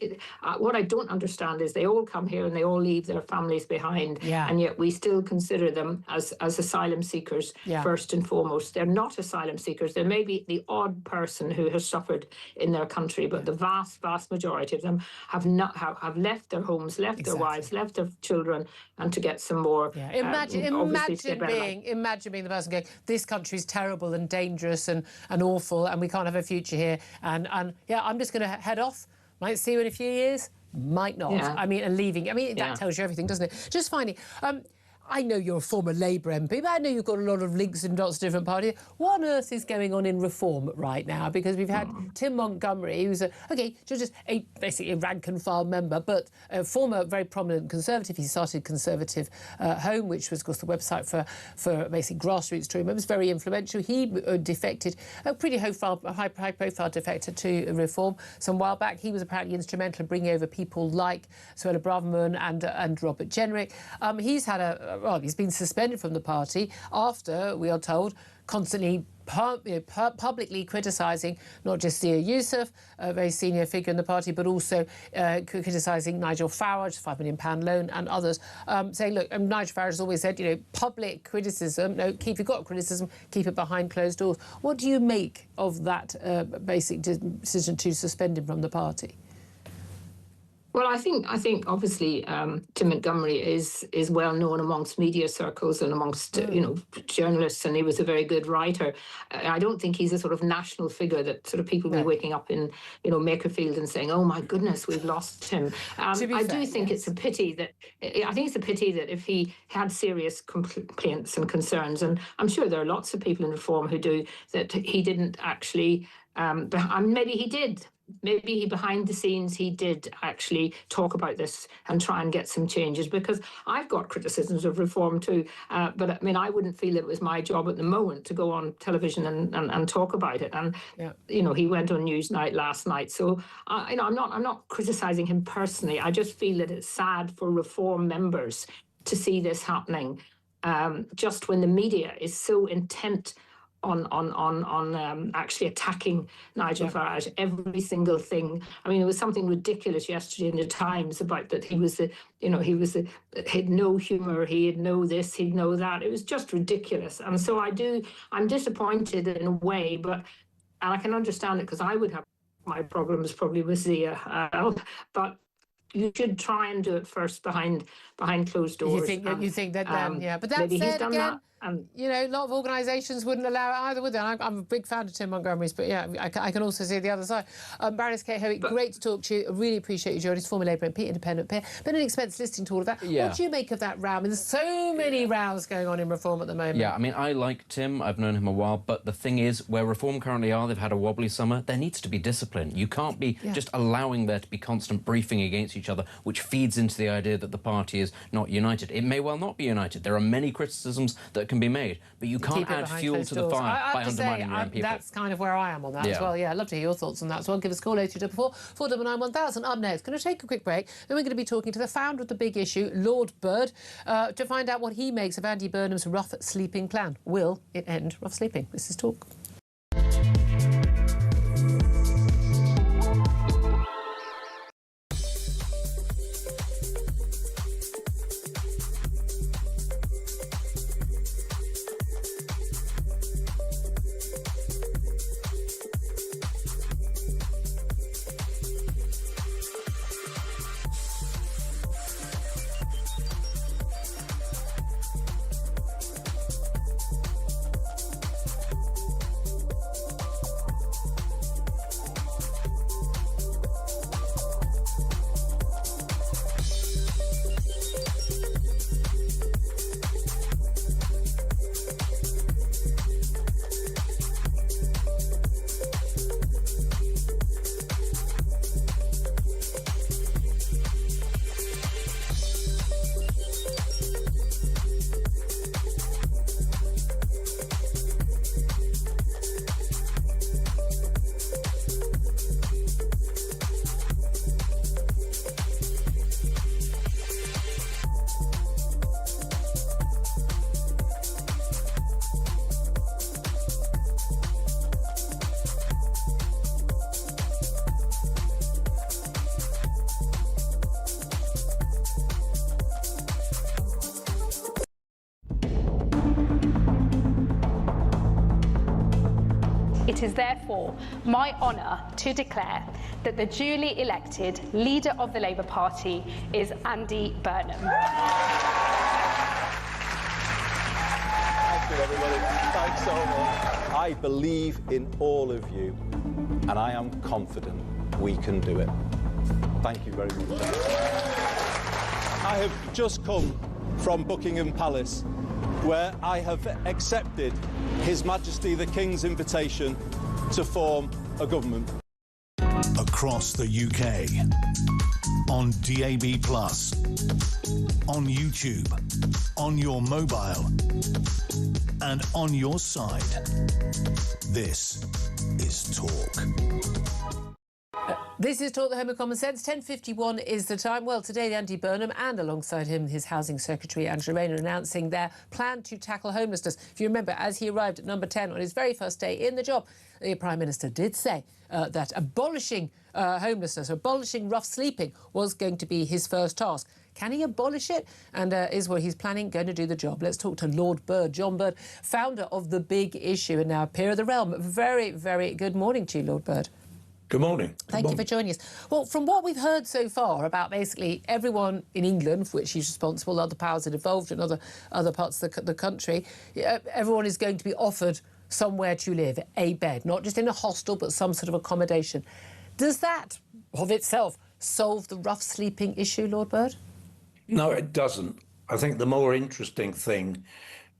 what I don't understand is they all come here and they all leave their families behind. Yeah. And yet we still consider them as asylum seekers first and foremost. They're not asylum seekers. There may be the odd person who has suffered in their country, but the vast majority of them have left their homes, left their wives, left their children, and to get some more. Yeah. Imagine being the person going, this country's terrible and dangerous and awful, and we can't have a future here. And I'm just going to head off. Might see you in a few years. Might not. Yeah. And leaving. That tells you everything, doesn't it? Just finally, I know you're a former Labour MP, but I know you've got a lot of links in lots of different parties. What on earth is going on in Reform right now? Because we've had Tim Montgomery, who's just basically a rank and file member, but a former very prominent Conservative. He started Conservative Home, which was, of course, the website for basically grassroots Tory members, very influential. He defected, a pretty high-profile defector to Reform some while back. He was apparently instrumental in bringing over people like Suella Braverman and Robert Jenrick. He's been suspended from the party after, we are told, constantly publicly criticising not just Zia Youssef, a very senior figure in the party, but also criticising Nigel Farage, £5 million loan, and others, saying, look, Nigel Farage has always said, public criticism, if you've got criticism, keep it behind closed doors. What do you make of that basic decision to suspend him from the party? Well, I think obviously Tim Montgomery is well known amongst media circles and amongst journalists, and he was a very good writer. I don't think he's a sort of national figure that sort of people be waking up in Makerfield and saying, "Oh my goodness, we've lost him." I do think it's a pity that if he had serious complaints and concerns, and I'm sure there are lots of people in Reform who do, that he didn't actually. Maybe he did. Maybe behind the scenes he did actually talk about this and try and get some changes, because I've got criticisms of Reform too, but I mean, I wouldn't feel it was my job at the moment to go on television and talk about it. And he went on Newsnight last night, so I'm not criticising him personally. I just feel that it's sad for Reform members to see this happening, just when the media is so intent on actually attacking Nigel Farage, every single thing. I mean, there was something ridiculous yesterday in the Times about that he had no humour, he had no this, he'd know that. It was just ridiculous. And so I'm disappointed in a way, and I can understand it, because I would have my problems probably with Zia, but you should try and do it first behind closed doors. You think that then, yeah. But that maybe said, he's done again, that. a lot of organisations wouldn't allow it either, would they? I'm a big fan of Tim Montgomery's, but I can also see the other side. Baroness Kate Howitt, great to talk to you. I really appreciate you joining us. Former Labour MP, independent peer. Been an expense listening to all of that. Yeah. What do you make of that row? I mean, there's so many rows going on in Reform at the moment. Yeah, I mean, I like Tim. I've known him a while, but the thing is, where Reform currently are, they've had a wobbly summer. There needs to be discipline. You can't be just allowing there to be constant briefing against each other, which feeds into the idea that the party is not united. It may well not be united. There are many criticisms that can be made, but you can't add fuel to the fire by undermining your own people. That's kind of where I am on that as well. Yeah, I'd love to hear your thoughts on that as well. Give us a call 0244 499 1000. Up next, going to take a quick break. Then we're going to be talking to the founder of the big issue, Lord Bird, to find out what he makes of Andy Burnham's rough sleeping plan. Will it end rough sleeping? This is Talk. It is therefore my honour to declare that the duly elected leader of the Labour Party is Andy Burnham. Thank you, everybody. Thanks so much. I believe in all of you, and I am confident we can do it. Thank you very much. I have just come from Buckingham Palace, where I have accepted His Majesty the King's invitation to form a government. Across the UK, on DAB+, on YouTube, on your mobile, and on your side. This is Talk. This is Talk, the Home of Common Sense. 10:51 is the time. Well, today, Andy Burnham and alongside him, his Housing Secretary, Angela Rayner, announcing their plan to tackle homelessness. If you remember, as he arrived at number 10 on his very first day in the job, the Prime Minister did say that abolishing homelessness, abolishing rough sleeping was going to be his first task. Can he abolish it? And is what he's planning going to do the job? Let's talk to Lord Bird, John Bird, founder of The Big Issue and now peer of the realm. Very, very good morning to you, Lord Bird. Good morning. Thank you for joining us. Well, from what we've heard so far about basically everyone in England, for which he's responsible, other powers that involved in other parts of the country, everyone is going to be offered somewhere to live, a bed, not just in a hostel, but some sort of accommodation. Does that, of itself, solve the rough sleeping issue, Lord Bird? No, it doesn't. I think the more interesting thing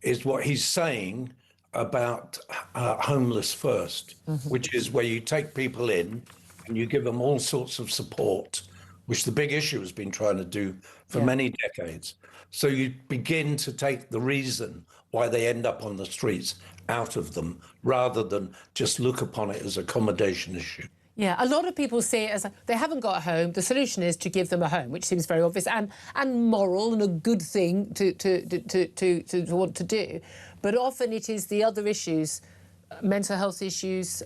is what he's saying about homeless first, which is where you take people in and you give them all sorts of support, which the Big Issue has been trying to do for many decades. So you begin to take the reason why they end up on the streets out of them, rather than just look upon it as an accommodation issue. Yeah, a lot of people see it as they haven't got a home. The solution is to give them a home, which seems very obvious and moral and a good thing to want to do. But often it is the other issues, mental health issues,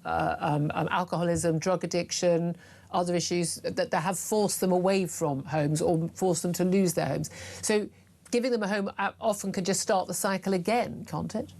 alcoholism, drug addiction, other issues that have forced them away from homes or forced them to lose their homes. So giving them a home often can just start the cycle again, can't it?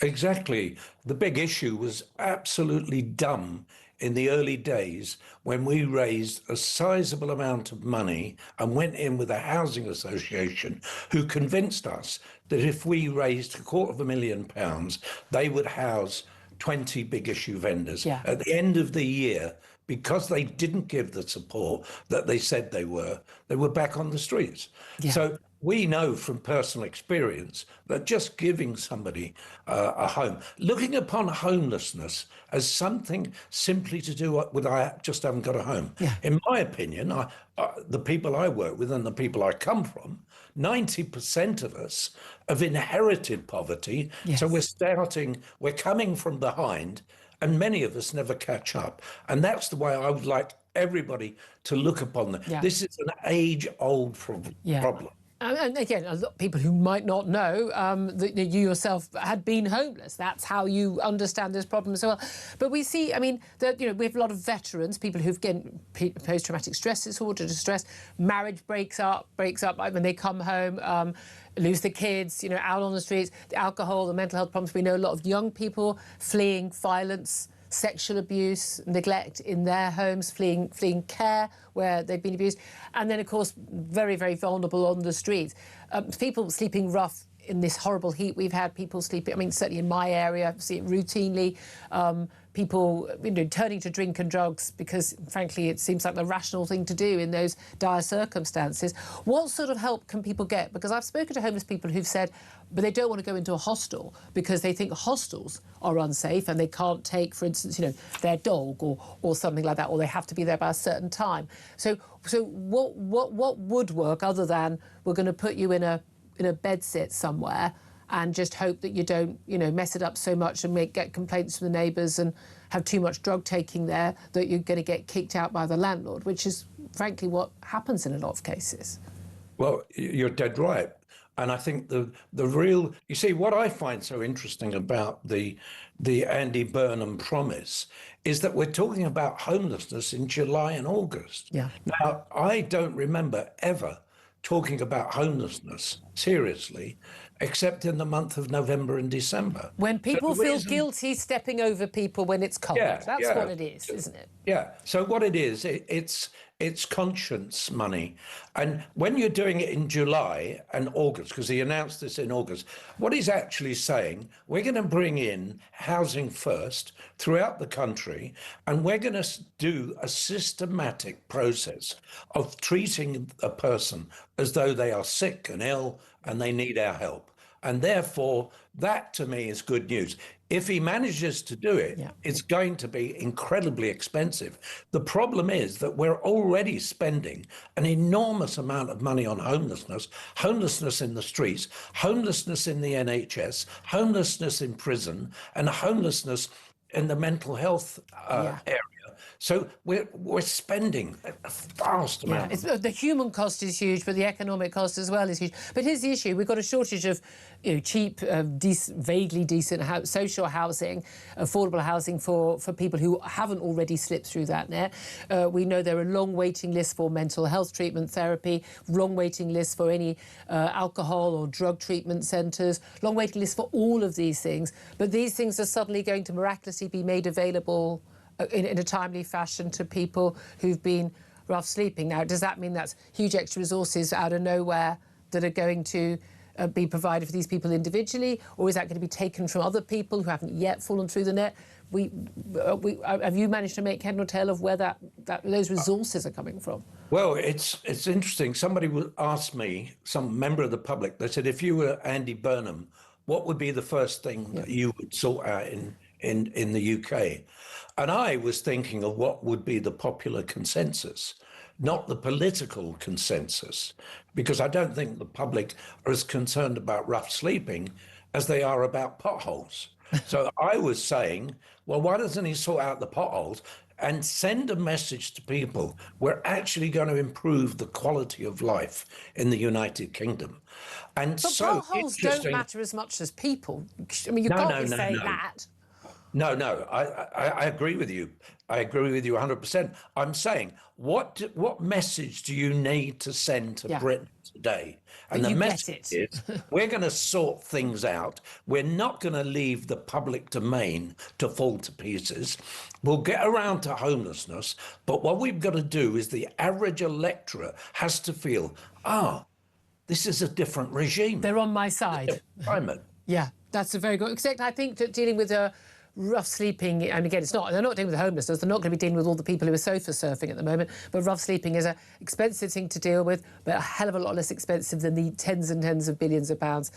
Exactly. The Big Issue was absolutely dumb in the early days when we raised a sizable amount of money and went in with a housing association who convinced us that if we raised £250,000, they would house 20 Big Issue vendors. Yeah. At the end of the year, because they didn't give the support that they said they were back on the streets. Yeah. So we know from personal experience that just giving somebody a home, looking upon homelessness as something simply to do with I just haven't got a home. Yeah. In my opinion, the people I work with and the people I come from, 90% of us have inherited poverty. Yes. So we're coming from behind, and many of us never catch up. And that's the way I would like everybody to look upon them. Yeah. This is an age-old problem. And again, a lot of people who might not know that you yourself had been homeless. That's how you understand this problem as well. But we see, I mean, that we have a lot of veterans, people who've getting post-traumatic stress disorder, distress, marriage breaks up when they come home, lose the kids, out on the streets, the alcohol, the mental health problems. We know a lot of young people fleeing violence, sexual abuse, neglect in their homes, fleeing care where they've been abused. And then, of course, very, very vulnerable on the streets. People sleeping rough in this horrible heat we've had, people sleeping, I mean, certainly in my area, I see it routinely. People turning to drink and drugs because, frankly, it seems like the rational thing to do in those dire circumstances. What sort of help can people get? Because I've spoken to homeless people who've said, but they don't want to go into a hostel because they think hostels are unsafe and they can't take, for instance, their dog or something like that, or they have to be there by a certain time. So what would work other than we're going to put you in a bedsit somewhere and just hope that you don't, mess it up so much and get complaints from the neighbours and have too much drug taking there that you're going to get kicked out by the landlord, which is, frankly, what happens in a lot of cases. Well, you're dead right. And I think the real, you see, what I find so interesting about the Andy Burnham promise is that we're talking about homelessness in July and August. Yeah. Now, I don't remember ever talking about homelessness seriously, except in the month of November and December. When people feel guilty stepping over people when it's cold. That's what it is, isn't it? Yeah. So what it is, it's it's conscience money. And when you're doing it in July and August, because he announced this in August, what he's actually saying, we're going to bring in housing first throughout the country, and we're going to do a systematic process of treating a person as though they are sick and ill and they need our help. And therefore, that to me is good news. If he manages to do it, it's going to be incredibly expensive. The problem is that we're already spending an enormous amount of money on homelessness in the streets, homelessness in the NHS, homelessness in prison, and homelessness in the mental health area. So we're spending a vast amount. The human cost is huge, but the economic cost as well is huge. But here's the issue: we've got a shortage of, cheap, vaguely decent social housing, affordable housing for people who haven't already slipped through that net. We know there are long waiting lists for mental health treatment therapy, long waiting lists for any alcohol or drug treatment centres, long waiting lists for all of these things. But these things are suddenly going to miraculously be made available in a timely fashion to people who've been rough sleeping. Now, does that mean that's huge extra resources out of nowhere that are going to be provided for these people individually, or is that going to be taken from other people who haven't yet fallen through the net? Have you managed to make head or tail of where those resources are coming from? Well, it's interesting. Somebody asked me, some member of the public, they said, if you were Andy Burnham, what would be the first thing that you would sort out in the UK? And I was thinking of what would be the popular consensus, not the political consensus, because I don't think the public are as concerned about rough sleeping as they are about potholes. So I was saying, well, why doesn't he sort out the potholes and send a message to people? We're actually going to improve the quality of life in the United Kingdom. And but so potholes don't matter as much as people. I mean, you can't be saying that. No, I agree with you. I agree with you 100%. I'm saying, what message do you need to send to Britain today? And the message is, we're going to sort things out. We're not going to leave the public domain to fall to pieces. We'll get around to homelessness. But what we've got to do is the average electorate has to feel, this is a different regime. They're on my side. Climate. Yeah, that's a very good. Except I think that dealing with rough sleeping, and again, they're not dealing with homelessness, they're not going to be dealing with all the people who are sofa surfing at the moment, but rough sleeping is an expensive thing to deal with, but a hell of a lot less expensive than the tens and tens of billions of pounds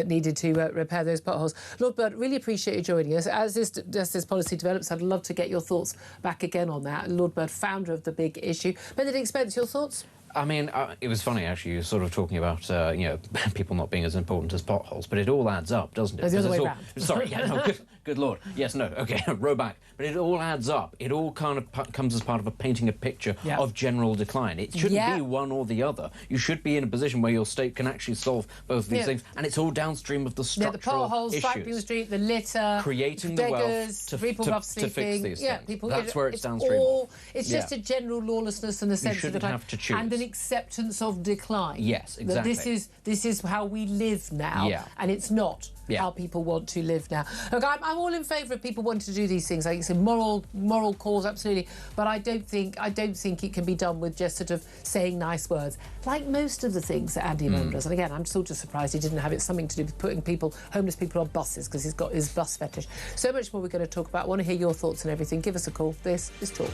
needed to repair those potholes. Lord Bird, really appreciate you joining us. As this policy develops, I'd love to get your thoughts back again on that. Lord Bird, founder of The Big Issue. Benedict Spence, your thoughts? I mean, it was funny, actually, you're sort of talking about, people not being as important as potholes, but it all adds up, doesn't it? The other way around. Sorry, good Lord. Yes, no, OK, row back. But it all adds up. It all kind of comes as part of painting a picture of general decline. It shouldn't be one or the other. You should be in a position where your state can actually solve both of these things, and it's all downstream of the structural the potholes, issues. Frank Beale Street, the litter, creating beggars, the wealth to fix these things. People, that's where it's downstream. It's just a general lawlessness and the sense of decline, have to choose. and an acceptance of decline. Yes, exactly. That this is how we live now, and it's not how people want to live now. Look, I'm all in favour of people wanting to do these things. I think it's a moral cause, absolutely, but I don't think it can be done with just sort of saying nice words, like most of the things that Andy Burnham does. And again, I'm still just surprised he didn't have it something to do with putting homeless people on buses, because he's got his bus fetish. So much more we're going to talk about. I want to hear your thoughts and everything. Give us a call. This is Talk.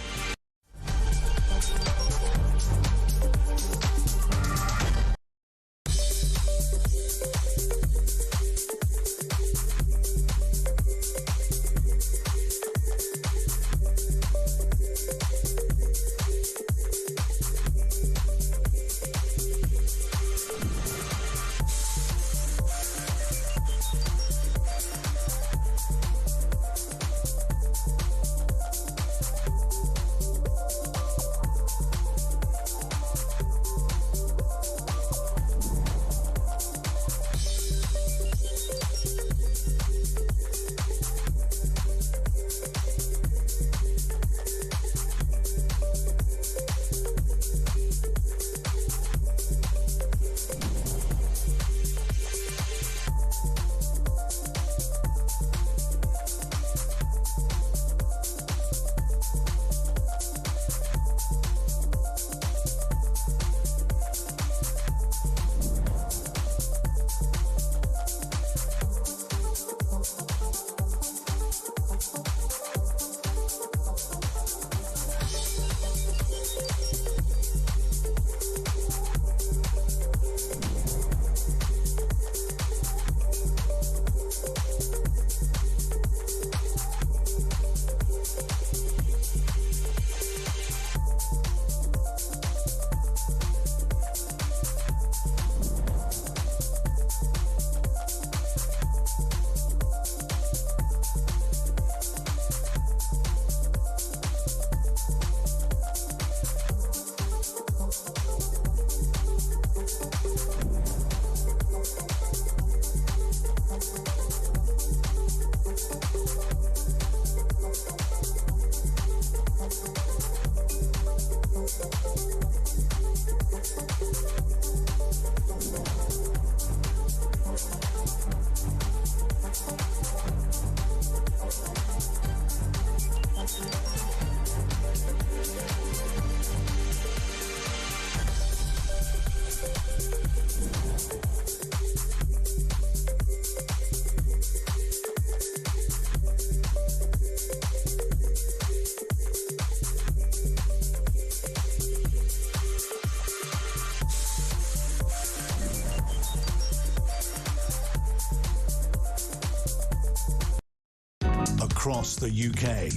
across the UK.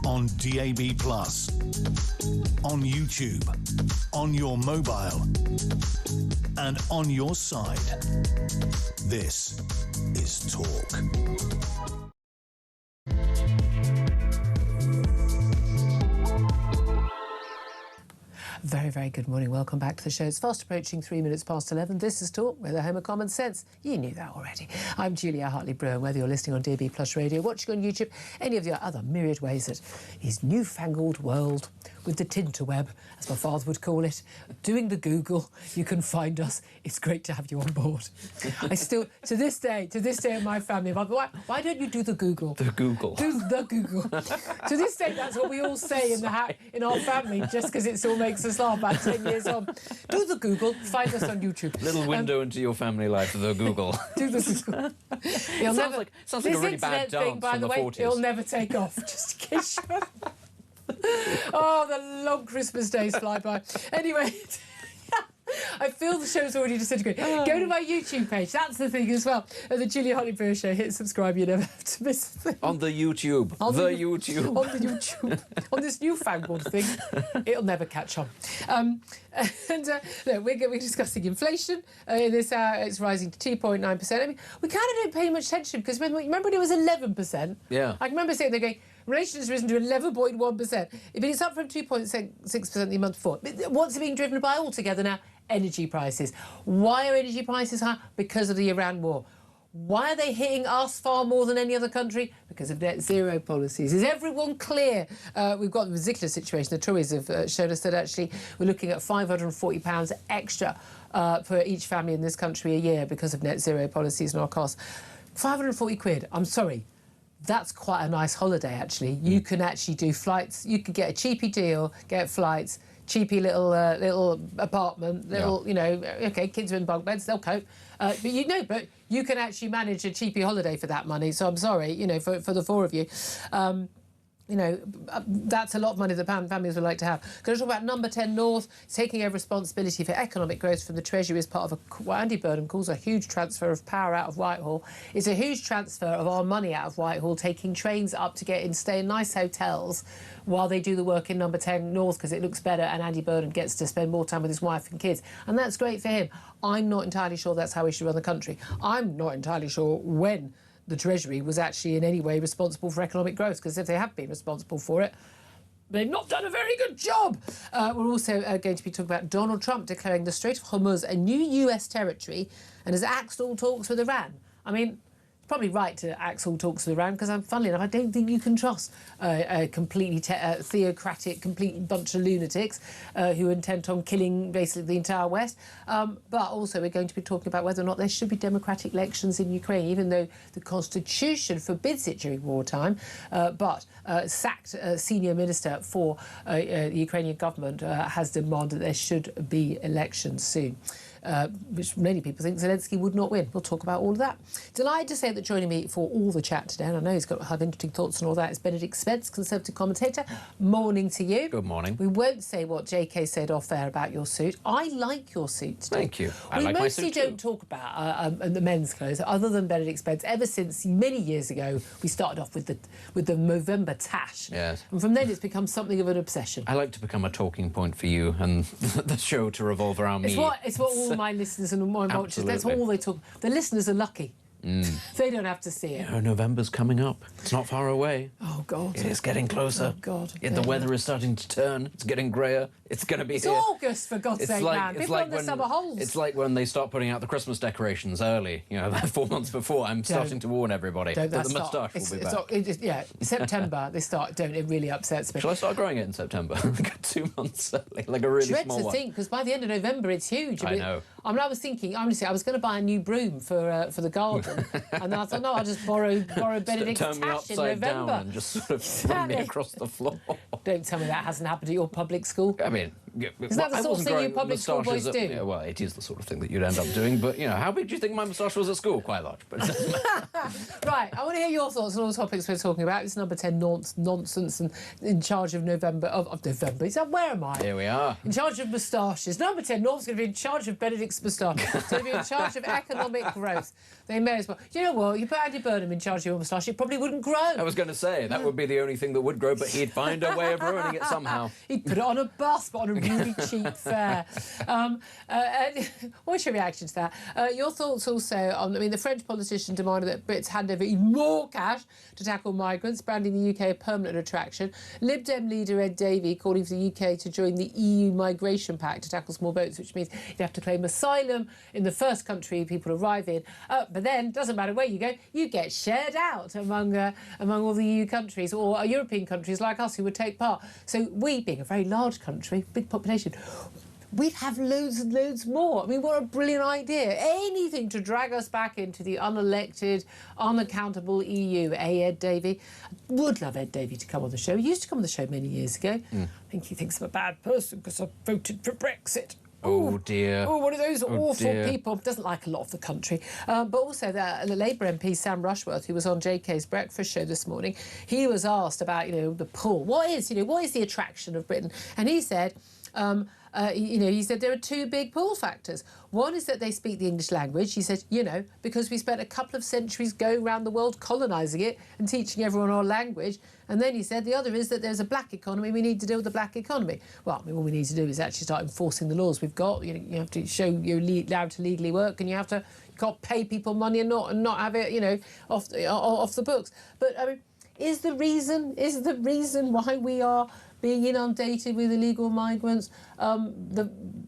On DAB+, on YouTube, on your mobile, and on your side. This is Talk. Very, very good morning. Welcome back to the show. It's fast approaching 3 minutes past 11. This is Talk, we're the home of common sense. You knew that already. I'm Julia Hartley-Brewer. Whether you're listening on DAB Plus Radio, watching on YouTube, any of the other myriad ways that his newfangled world with the tinterweb, as my father would call it, doing the Google, you can find us. It's great to have you on board. I still, to this day in my family, why don't you do the Google? The Google. Do the Google. To this day, that's what we all say in our family, just because it still makes us laugh about 10 years on. Do the Google, find us on YouTube. Little window into your family life, the Google. Do the Google. Sounds like a really bad dance thing, by from the the way, 40s. it'll never take off, just in case you... Oh, the long Christmas days fly by. Anyway... I feel the show's already disintegrated. Go to my YouTube page. That's the thing as well. The Julia Hartley-Brewer Show. Hit subscribe. You never have to miss a thing. On the YouTube. On the YouTube. On this newfangled thing. It'll never catch on. Look, we're discussing inflation. In this hour, it's rising to 2.9%. I mean, we kind of don't pay much attention because remember when it was 11%? Yeah. I remember saying they're going... Inflation has risen to 11.1%, but it's up from 2.6% the month before. What's it being driven by altogether now? Energy prices. Why are energy prices high? Because of the Iran war. Why are they hitting us far more than any other country? Because of net zero policies. Is everyone clear? We've got the ridiculous situation. The Tories have shown us that actually we're looking at £540 extra for each family in this country a year because of net zero policies and our costs. 540 quid. I'm sorry. That's quite a nice holiday, actually. You can actually do flights. You could get a cheapy deal, get flights, cheapy little apartment, okay, kids are in bunk beds, they'll cope. But you can actually manage a cheapy holiday for that money. So I'm sorry, for the four of you. That's a lot of money that families would like to have. Going to talk about Number 10 North taking over responsibility for economic growth from the Treasury as part of what Andy Burnham calls a huge transfer of power out of Whitehall. It's a huge transfer of our money out of Whitehall, taking trains up to stay in nice hotels while they do the work in Number 10 North because it looks better and Andy Burnham gets to spend more time with his wife and kids. And that's great for him. I'm not entirely sure that's how we should run the country. I'm not entirely sure when the Treasury was actually in any way responsible for economic growth, because if they have been responsible for it, they've not done a very good job. We're also going to be talking about Donald Trump declaring the Strait of Hormuz a new US territory and has axed all talks with Iran. I mean, probably right to axe all talks with Iran, because funnily enough, I don't think you can trust a completely theocratic, complete bunch of lunatics who are intent on killing basically the entire West. But also we're going to be talking about whether or not there should be democratic elections in Ukraine, even though the Constitution forbids it during wartime. But sacked senior minister for the Ukrainian government has demanded that there should be elections soon. Which many people think Zelensky would not win. We'll talk about all of that. Delighted to say that joining me for all the chat today, and I know he's got to have interesting thoughts on all that, is Benedict Spence, Conservative commentator. Morning to you. Good morning. We won't say what JK said off air about your suit. I like your suit today. Thank you. We like mostly my suit don't talk about the men's clothes, other than Benedict Spence. Ever since many years ago, we started off with the Movember tash. Yes. And from then it's become something of an obsession. I like to become a talking point for you and the show to revolve around me. It's what all my listeners and my watchers, that's all they talk. The listeners are lucky. They don't have to see it. November's coming up. It's not far away. Oh, God. It is getting closer. Oh, God. Yeah, the weather is starting to turn. It's getting greyer. It's going to be here. August, for God's sake, man. People on the summer holes. It's like when they start putting out the Christmas decorations early, 4 months before. I'm starting to warn everybody that the moustache will be back. September, they start, it really upsets me. Shall I start growing it in September? 2 months early, like a really small one. Dread to think, because by the end of November, it's huge. I know. I was thinking, honestly, I was going to buy a new broom for the garden, and then I thought, no, I'll just borrow Benedict's turn me tash in upside November. down and just sort of run me across the floor. Don't tell me that hasn't happened at your public school. I mean, Isn't that the sort of thing you public school boys do? Yeah, well, it is the sort of thing that you'd end up doing, but, you know, how big do you think my moustache was at school? Quite large. But Right, I want to hear your thoughts on all the topics we're talking about. It's number 10 nonsense and in charge of November. Is that, where am I? Here we are. In charge of moustaches. Number 10, Norm's going to be in charge of Benedict's moustache. He's going to be in charge of economic growth. They may as well. You know what? You put Andy Burnham in charge of your moustache, it probably wouldn't grow. I was going to say, that would be the only thing that would grow, but he'd find a way of ruining it somehow. He'd put it on a bus, but on a really cheap fare. What's your reaction to that? Your thoughts also on, I mean, the French politician demanded that Brits hand over even more cash to tackle migrants, branding the UK a permanent attraction. Lib Dem leader Ed Davey calling for the UK to join the EU Migration Pact to tackle small boats, which means you have to claim asylum in the first country people arrive in. But then, doesn't matter where you go, you get shared out among all the EU countries or European countries like us who would take part. So we, being a very large country, big population, we'd have loads and loads more. I mean, what a brilliant idea. Anything to drag us back into the unelected, unaccountable EU. Ed Davey? Would love Ed Davey to come on the show. He used to come on the show many years ago. I think he thinks I'm a bad person because I voted for Brexit. Oh, dear. Oh, one of those awful people. Doesn't like a lot of the country. But also the Labour MP, Sam Rushworth, who was on JK's breakfast show this morning, he was asked about, you know, the pull. What is the attraction of Britain? And he said... he said there are two big pull factors. One is that they speak the English language. He said, you know, because we spent a couple of centuries going around the world colonising it and teaching everyone our language. And then he said the other is that there's a black economy. We need to deal with the black economy. Well, I mean, all we need to do is actually start enforcing the laws we've got. You know, you have to show you're allowed to legally work, and you can't pay people money and not have it, you know, off the books. But I mean, is the reason why we are being inundated with illegal migrants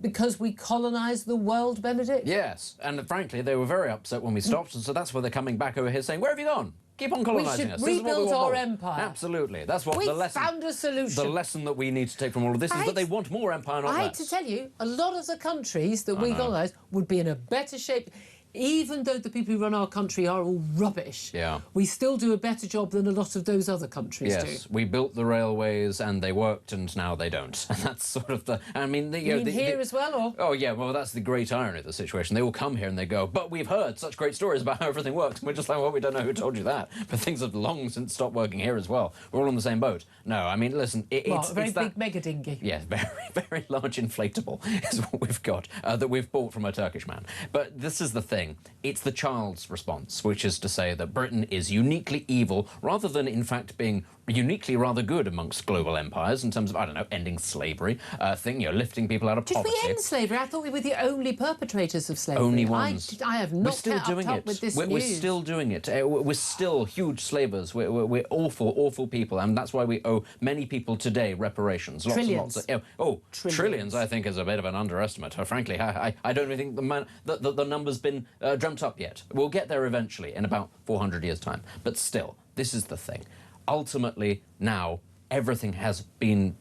because we colonised the world, Benedict? Yes, and frankly, they were very upset when we stopped, and so that's why they're coming back over here saying, where have you gone? Keep on colonising us. We should rebuild our empire. Absolutely. That's what the lesson... We found a solution. The lesson that we need to take from all of this is that they want more empire, not less. I hate to tell you, a lot of the countries that we colonised would be in a better shape. Even though the people who run our country are all rubbish, we still do a better job than a lot of those other countries do. Yes, we built the railways and they worked, and now they don't. And that's sort of the... I mean... here as well, or...? Oh, yeah, well, that's the great irony of the situation. They all come here and they go, but we've heard such great stories about how everything works. And we're just like, well, we don't know who told you that. But things have long since stopped working here as well. We're all on the same boat. No, I mean, listen, it's a very big mega dinghy. Yes, very, very large inflatable is what we've got, that we've bought from a Turkish man. But this is the thing. It's the child's response, which is to say that Britain is uniquely evil, rather than, in fact, being uniquely rather good amongst global empires in terms of, I don't know, ending slavery, lifting people out of poverty. Did we end slavery? I thought we were the only perpetrators of slavery. Only ones. I have not kept up with this news. We're still doing it. We're still huge slavers. We're awful, awful people, and that's why we owe many people today reparations. Trillions. And lots of... Trillions, I think, is a bit of an underestimate. Frankly, I don't really think the number's been dreamt up yet. We'll get there eventually, in about 400 years' time. But still, this is the thing. Ultimately, now, everything has been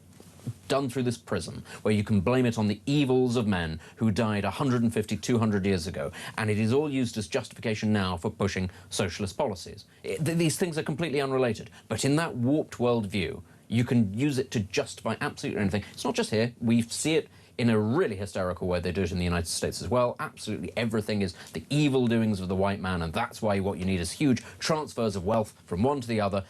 done through this prism, where you can blame it on the evils of men who died 150, 200 years ago, and it is all used as justification now for pushing socialist policies. These things are completely unrelated, but in that warped worldview, you can use it to justify absolutely anything. It's not just here. We see it in a really hysterical way. They do it in the United States as well. Absolutely everything is the evil doings of the white man, and that's why what you need is huge transfers of wealth from one to the other,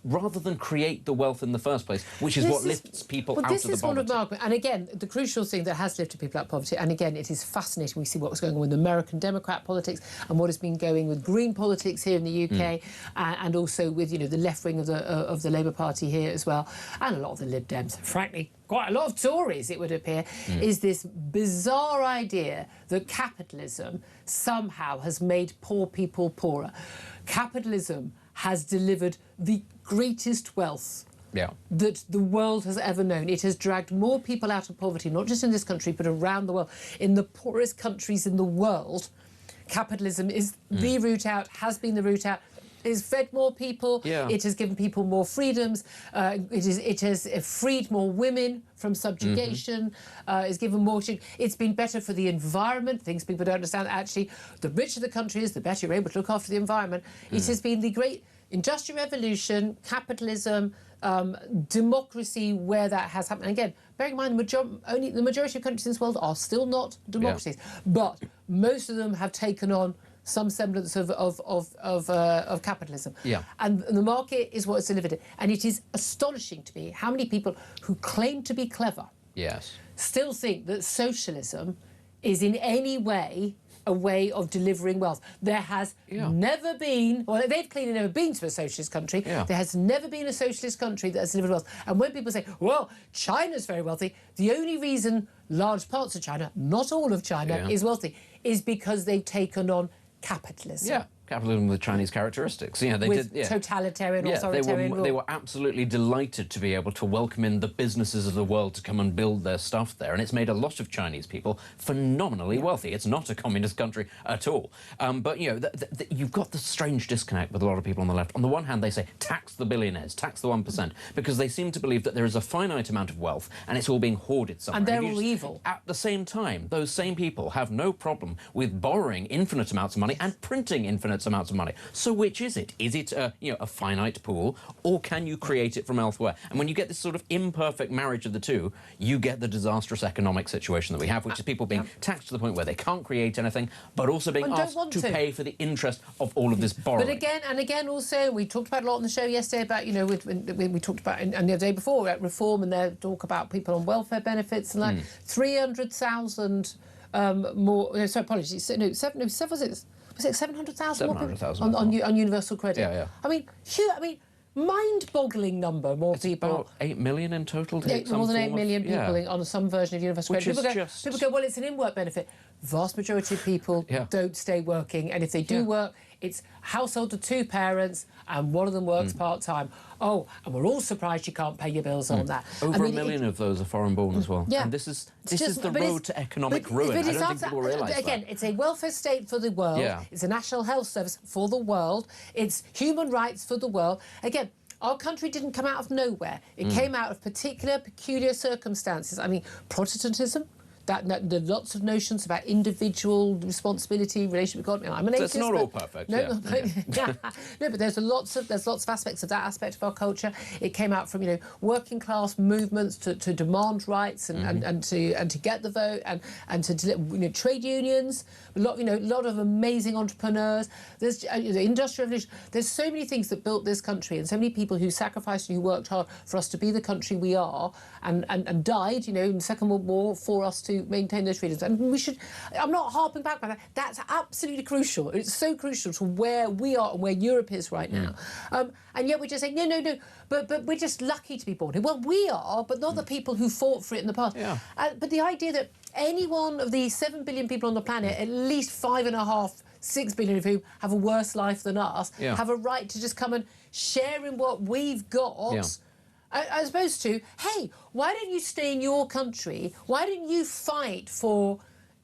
rather than create the wealth in the first place, which is what lifts people out of the poverty. This is one of Margaret, and again, the crucial thing that has lifted people out of poverty, and again, it is fascinating. We see what was going on with American Democrat politics and what has been going with Green politics here in the UK, and also with, you know, the left wing of the Labour Party here as well, and a lot of the Lib Dems, frankly. Quite a lot of Tories, it would appear, is this bizarre idea that capitalism somehow has made poor people poorer. Capitalism has delivered the greatest wealth that the world has ever known. It has dragged more people out of poverty, not just in this country, but around the world. In the poorest countries in the world, capitalism is the route out, has been the route out. It has fed more people. It has given people more freedoms. It has freed more women from subjugation. It's given more... It's been better for the environment. Things people don't understand. Actually, the richer the country is, the better you're able to look after the environment. It has been the great Industrial Revolution, capitalism, democracy, where that has happened. And again, bearing in mind only the majority of countries in this world are still not democracies, but most of them have taken on some semblance of capitalism. Yeah. And the market is what it's delivered it. And it is astonishing to me how many people who claim to be clever still think that socialism is in any way a way of delivering wealth. There has never been, well, they've clearly never been to a socialist country. There has never been a socialist country that has delivered wealth. And when people say, well, China's very wealthy, the only reason large parts of China, not all of China, is wealthy is because they've taken on capitalism. Yeah, capitalism with Chinese characteristics. Yeah, they with did. Totalitarian, authoritarian rule. They were absolutely delighted to be able to welcome in the businesses of the world to come and build their stuff there, and it's made a lot of Chinese people phenomenally wealthy. It's not a communist country at all. But you know, you've got the strange disconnect with a lot of people on the left. On the one hand, they say tax the billionaires, tax the 1%, because they seem to believe that there is a finite amount of wealth and it's all being hoarded somewhere. And they're all evil. At the same time, those same people have no problem with borrowing infinite amounts of money and printing infinite amounts of money. So which is it? Is it a finite pool, or can you create it from elsewhere? And when you get this sort of imperfect marriage of the two, you get the disastrous economic situation that we have, which is people being taxed to the point where they can't create anything, but also being asked to pay for the interest of all of this borrowing. But again, also, we talked about a lot on the show yesterday about, when we talked about, and the day before, about reform and their talk about people on welfare benefits and like 300,000 more. No, sorry, apologies. No, was it 700,000 more people on universal credit? Yeah. I mean, mind-boggling number more people. About 8 million in total. More than 8 million people on some version of universal credit. People go, well, it's an in-work benefit. Vast majority of people don't stay working, and if they do work, it's household of 2 parents, and one of them works part-time. Oh, and we're all surprised you can't pay your bills on that. Over 1 million of those are foreign-born as well. And this is the road to economic ruin. I don't think people realise that. Again, it's a welfare state for the world. It's a national health service for the world. It's human rights for the world. Again, our country didn't come out of nowhere. It came out of peculiar circumstances. I mean, Protestantism. There are lots of notions about individual responsibility, relationship with God. I'm an atheist. So it's not all perfect. No, but there's lots of aspects of that aspect of our culture. It came out from working class movements to demand rights and to get the vote and to trade unions. A lot of amazing entrepreneurs. There's the Industrial Revolution. There's so many things that built this country, and so many people who sacrificed and who worked hard for us to be the country we are, and died, in the Second World War for us to maintain those freedoms. And we should, I'm not harping back by that, that's absolutely crucial. It's so crucial to where we are and where Europe is right now. And yet we just say, no, but we're just lucky to be born here. Well, we are, but not the people who fought for it in the past. But the idea that any one of the 7 billion people on the planet, at least 5.5, 6 billion of whom have a worse life than us, have a right to just come and share in what we've got, as opposed to, hey, why don't you stay in your country? Why don't you fight for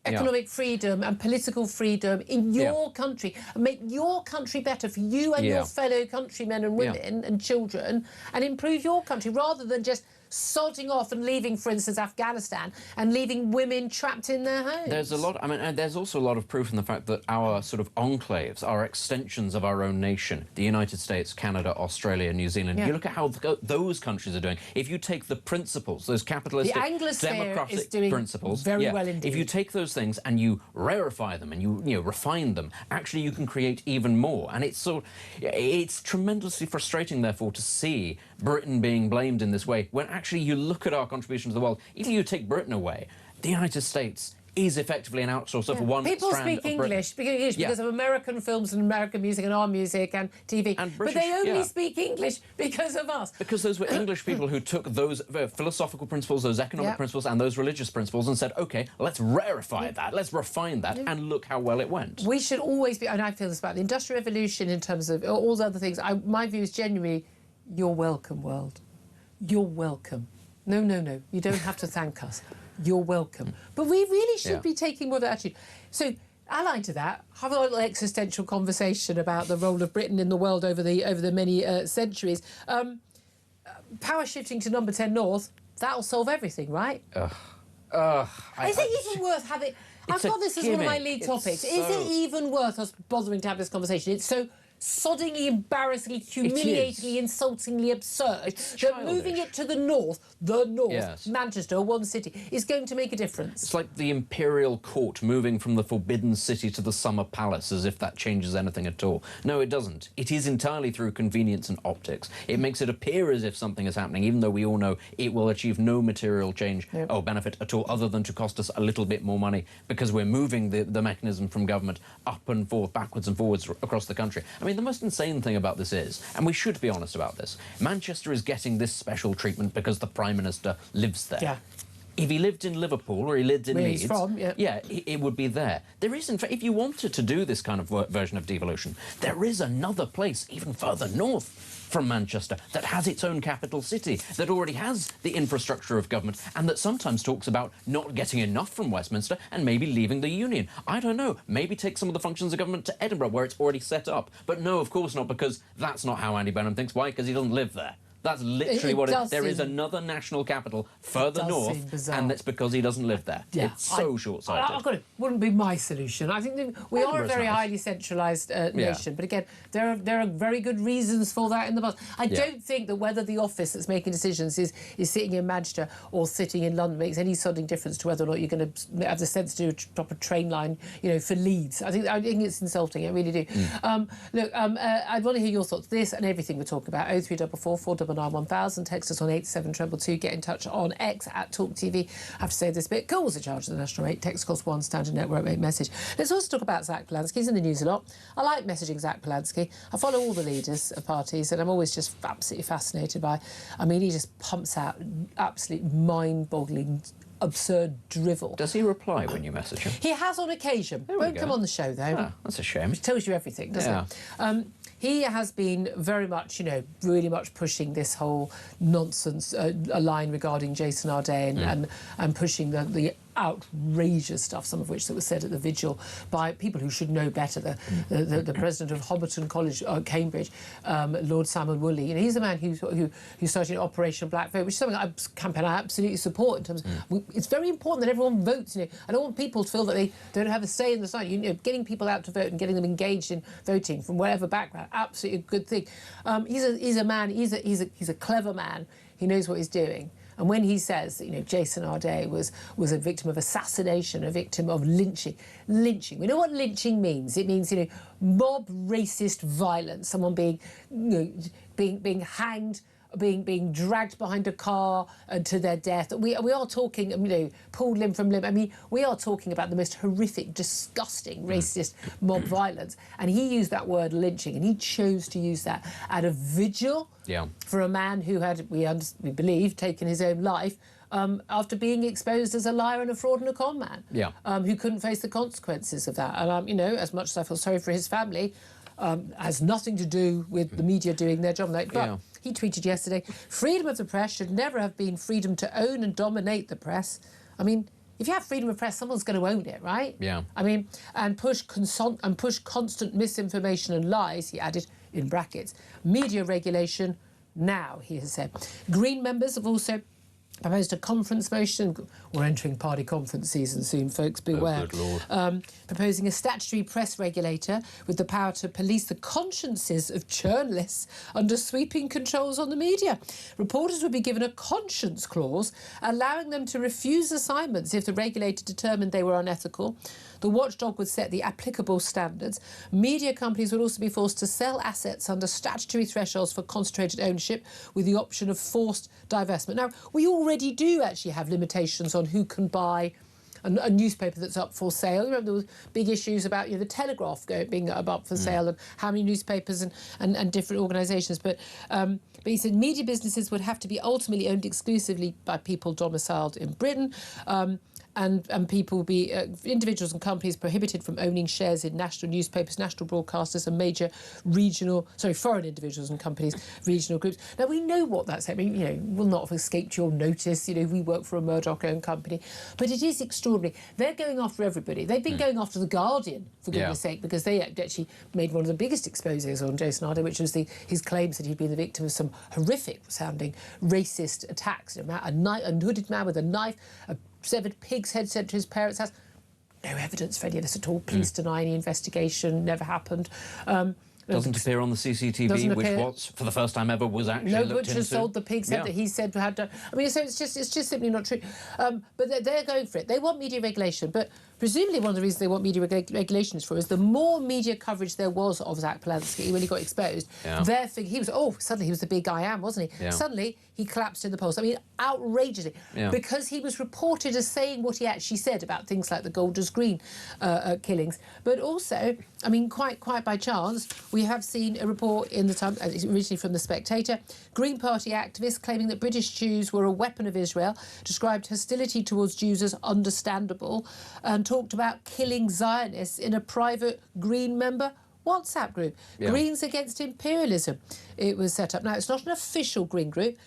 economic freedom and political freedom in your country and make your country better for you and your fellow countrymen and women and children, and improve your country rather than just sodding off and leaving, for instance, Afghanistan and leaving women trapped in their homes. There's a lot, and there's also a lot of proof in the fact that our sort of enclaves are extensions of our own nation. The United States, Canada, Australia, New Zealand. You look at how those countries are doing. If you take the principles, those capitalistic, democratic principles, very well indeed. If you take those things and you rarefy them and you refine them, actually you can create even more. And it's tremendously frustrating, therefore, to see Britain being blamed in this way when actually you look at our contribution to the world. If you take Britain away, the United States is effectively an outsource of one People strand speak English because of American films and American music and our music and TV. And British, but they only speak English because of us. Because those were English people who took those philosophical principles, those economic principles and those religious principles and said, OK, let's rarefy that, let's refine that, and look how well it went. We should always be, and I feel this about the Industrial Revolution in terms of all the other things. My view is genuinely, you're welcome, world. You're welcome. No, you don't have to thank us. You're welcome. But we really should be taking more of that attitude. So, allied to that, have a little existential conversation about the role of Britain in the world over the many centuries. Power shifting to number 10 North, that'll solve everything, right? Is it even worth having... I've got this as one of my lead topics. Is it even worth us bothering to have this conversation? It's so soddingly, embarrassingly, humiliatingly, insultingly absurd that moving it to the north, Yes. Manchester, one city, is going to make a difference. It's like the imperial court moving from the Forbidden City to the Summer Palace, as if that changes anything at all. No, it doesn't. It is entirely through convenience and optics. It makes it appear as if something is happening, even though we all know it will achieve no material change or benefit at all, other than to cost us a little bit more money, because we're moving the mechanism from government up and forth, backwards and forwards across the country. I mean, the most insane thing about this is, and we should be honest about this, Manchester is getting this special treatment because the Prime Minister lives there. Yeah. If he lived in Liverpool or he lived in Leeds, it would be there. There is, in fact, if you wanted to do this kind of version of devolution, there is another place even further north from Manchester that has its own capital city, that already has the infrastructure of government, and that sometimes talks about not getting enough from Westminster and maybe leaving the Union. I don't know, maybe take some of the functions of government to Edinburgh, where it's already set up. But no, of course not, because that's not how Andy Burnham thinks. Why? Because he doesn't live there. That's literally what it is. There is another national capital further north, and that's because he doesn't live there. Yeah. It's so short-sighted. I've got it. Wouldn't be my solution. I think we are a very highly centralised nation, but again, there are very good reasons for that in the past. I don't think that whether the office that's making decisions is sitting in Manchester or sitting in London makes any sodding difference to whether or not you're going to have the sense to do a proper train line, for Leeds. I think it's insulting. I really do. Look, I'd want to hear your thoughts. This and everything we're talking about. 0344 499 1000. Text us on 87222. Get in touch on X at Talk TV. I have to say this bit. Calls are charged at the national rate. Text costs £1. Standard network rate message. Let's also talk about Zach Polanski. He's in the news a lot. I like messaging Zach Polanski. I follow all the leaders of parties, and I'm always just absolutely fascinated by. I mean, he just pumps out absolute mind-boggling, absurd drivel. Does he reply when you message him? He has on occasion. Won't come on the show though. Ah, that's a shame. Which tells you everything, doesn't it? He has been very much, really much pushing this whole nonsense, a line regarding Jason Arde and pushing the outrageous stuff, some of which that was said at the vigil by people who should know better. The president of Hobbiton College, Cambridge, Lord Salmon Woolley. He's the man who started Operation Black Vote, which is something I absolutely support in terms of, it's very important that everyone votes. I don't want people to feel that they don't have a say in the side. Getting people out to vote and getting them engaged in voting from whatever background, absolutely a good thing. He's a man. He's a clever man. He knows what he's doing. And when he says that, Jason Arde was a victim of assassination, a victim of lynching. We know what lynching means. It means, mob racist violence, someone being hanged, being dragged behind a car to their death. We are talking, pulled limb from limb. I mean, we are talking about the most horrific, disgusting, racist mob violence. And he used that word lynching, and he chose to use that at a vigil for a man who had, we believe, taken his own life after being exposed as a liar and a fraud and a con man, who couldn't face the consequences of that. And, as much as I feel sorry for his family, has nothing to do with the media doing their job. But he tweeted yesterday, freedom of the press should never have been freedom to own and dominate the press. I mean, if you have freedom of press, someone's going to own it, right? Yeah. I mean, and push constant misinformation and lies, he added, in brackets. Media regulation now, he has said. Green members have also proposed a conference motion. We're entering party conference season soon, folks, beware. Oh, good Lord. Proposing a statutory press regulator with the power to police the consciences of journalists under sweeping controls on the media. Reporters would be given a conscience clause, allowing them to refuse assignments if the regulator determined they were unethical. The watchdog would set the applicable standards. Media companies would also be forced to sell assets under statutory thresholds for concentrated ownership with the option of forced divestment. Now, we already do actually have limitations on who can buy a newspaper that's up for sale. Remember there was big issues about the Telegraph being up for sale and how many newspapers and different organisations. But he said media businesses would have to be ultimately owned exclusively by people domiciled in Britain. And people will be, individuals and companies prohibited from owning shares in national newspapers, national broadcasters and major foreign individuals and companies, regional groups. Now, we know what that's saying. I mean, will not have escaped your notice. We work for a Murdoch-owned company. But it is extraordinary. They're going after everybody. They've been going after The Guardian, for goodness sake, because they actually made one of the biggest exposés on Jason Arde, which was his claims that he'd been the victim of some horrific-sounding racist attacks. A hooded man with a knife, a severed pig's head sent to his parents' house. No evidence for any of this at all. Police deny any investigation, never happened. Doesn't appear on the CCTV, which was, for the first time ever, was actually No looked butcher into. sold the pig, said that he said had done. I mean, so it's just simply not true. But they're going for it. They want media regulation, but presumably one of the reasons they want media regulations for is the more media coverage there was of Zach Polanski when he got exposed, suddenly he was the big I am, wasn't he? Yeah. Suddenly he collapsed in the polls. I mean, outrageously, because he was reported as saying what he actually said about things like the Golders Green killings. But also, I mean, quite by chance, we have seen a report in the Times, originally from The Spectator, Green Party activists claiming that British Jews were a weapon of Israel, described hostility towards Jews as understandable, and talked about killing Zionists in a private Green member WhatsApp group. Greens Against Imperialism. It was set up. Now, it's not an official Green group.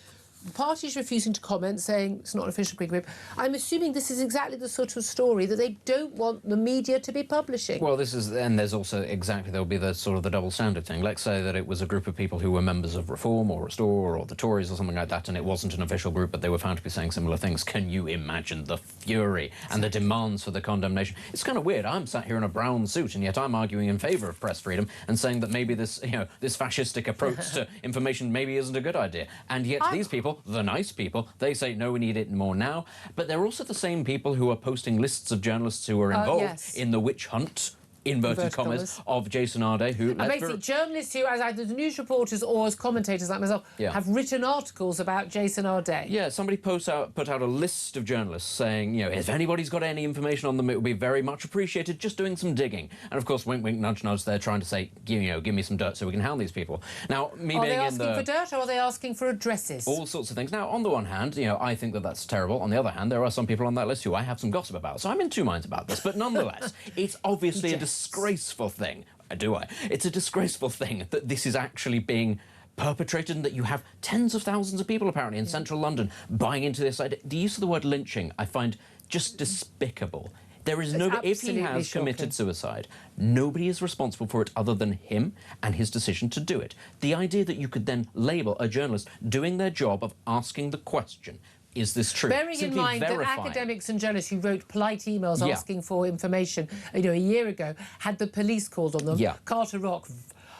The party's refusing to comment, saying it's not an official Green group. I'm assuming this is exactly the sort of story that they don't want the media to be publishing. Well, this is, and there's also there'll be the sort of the double standard thing. Let's say that it was a group of people who were members of Reform or Restore or the Tories or something like that, and it wasn't an official group, but they were found to be saying similar things. Can you imagine the fury and the demands for the condemnation? It's kind of weird. I'm sat here in a brown suit, and yet I'm arguing in favour of press freedom and saying that maybe this, this fascistic approach to information maybe isn't a good idea. And yet these people, the nice people, they say, no, we need it more now. But they're also the same people who are posting lists of journalists who are involved in the witch hunt, inverted commas, of Jason Arde, who... And basically, journalists who, as either news reporters or as commentators like myself, have written articles about Jason Arde. Yeah, somebody put out a list of journalists saying, if anybody's got any information on them, it would be very much appreciated, just doing some digging. And, of course, wink, wink, nudge, nudge, they're trying to say, give me some dirt so we can hound these people. Now, Are they asking for dirt or are they asking for addresses? All sorts of things. Now, on the one hand, I think that that's terrible. On the other hand, there are some people on that list who I have some gossip about. So I'm in two minds about this. But nonetheless, it's obviously a disgraceful thing. It's a disgraceful thing that this is actually being perpetrated and that you have tens of thousands of people apparently in central London buying into this idea. The use of the word lynching I find just despicable. There is nobody, if he has committed suicide, nobody is responsible for it other than him and his decision to do it. The idea that you could then label a journalist doing their job of asking the question, is this true? Bearing in mind that academics and journalists who wrote polite emails asking for information, a year ago, had the police called on them. Carter Rock.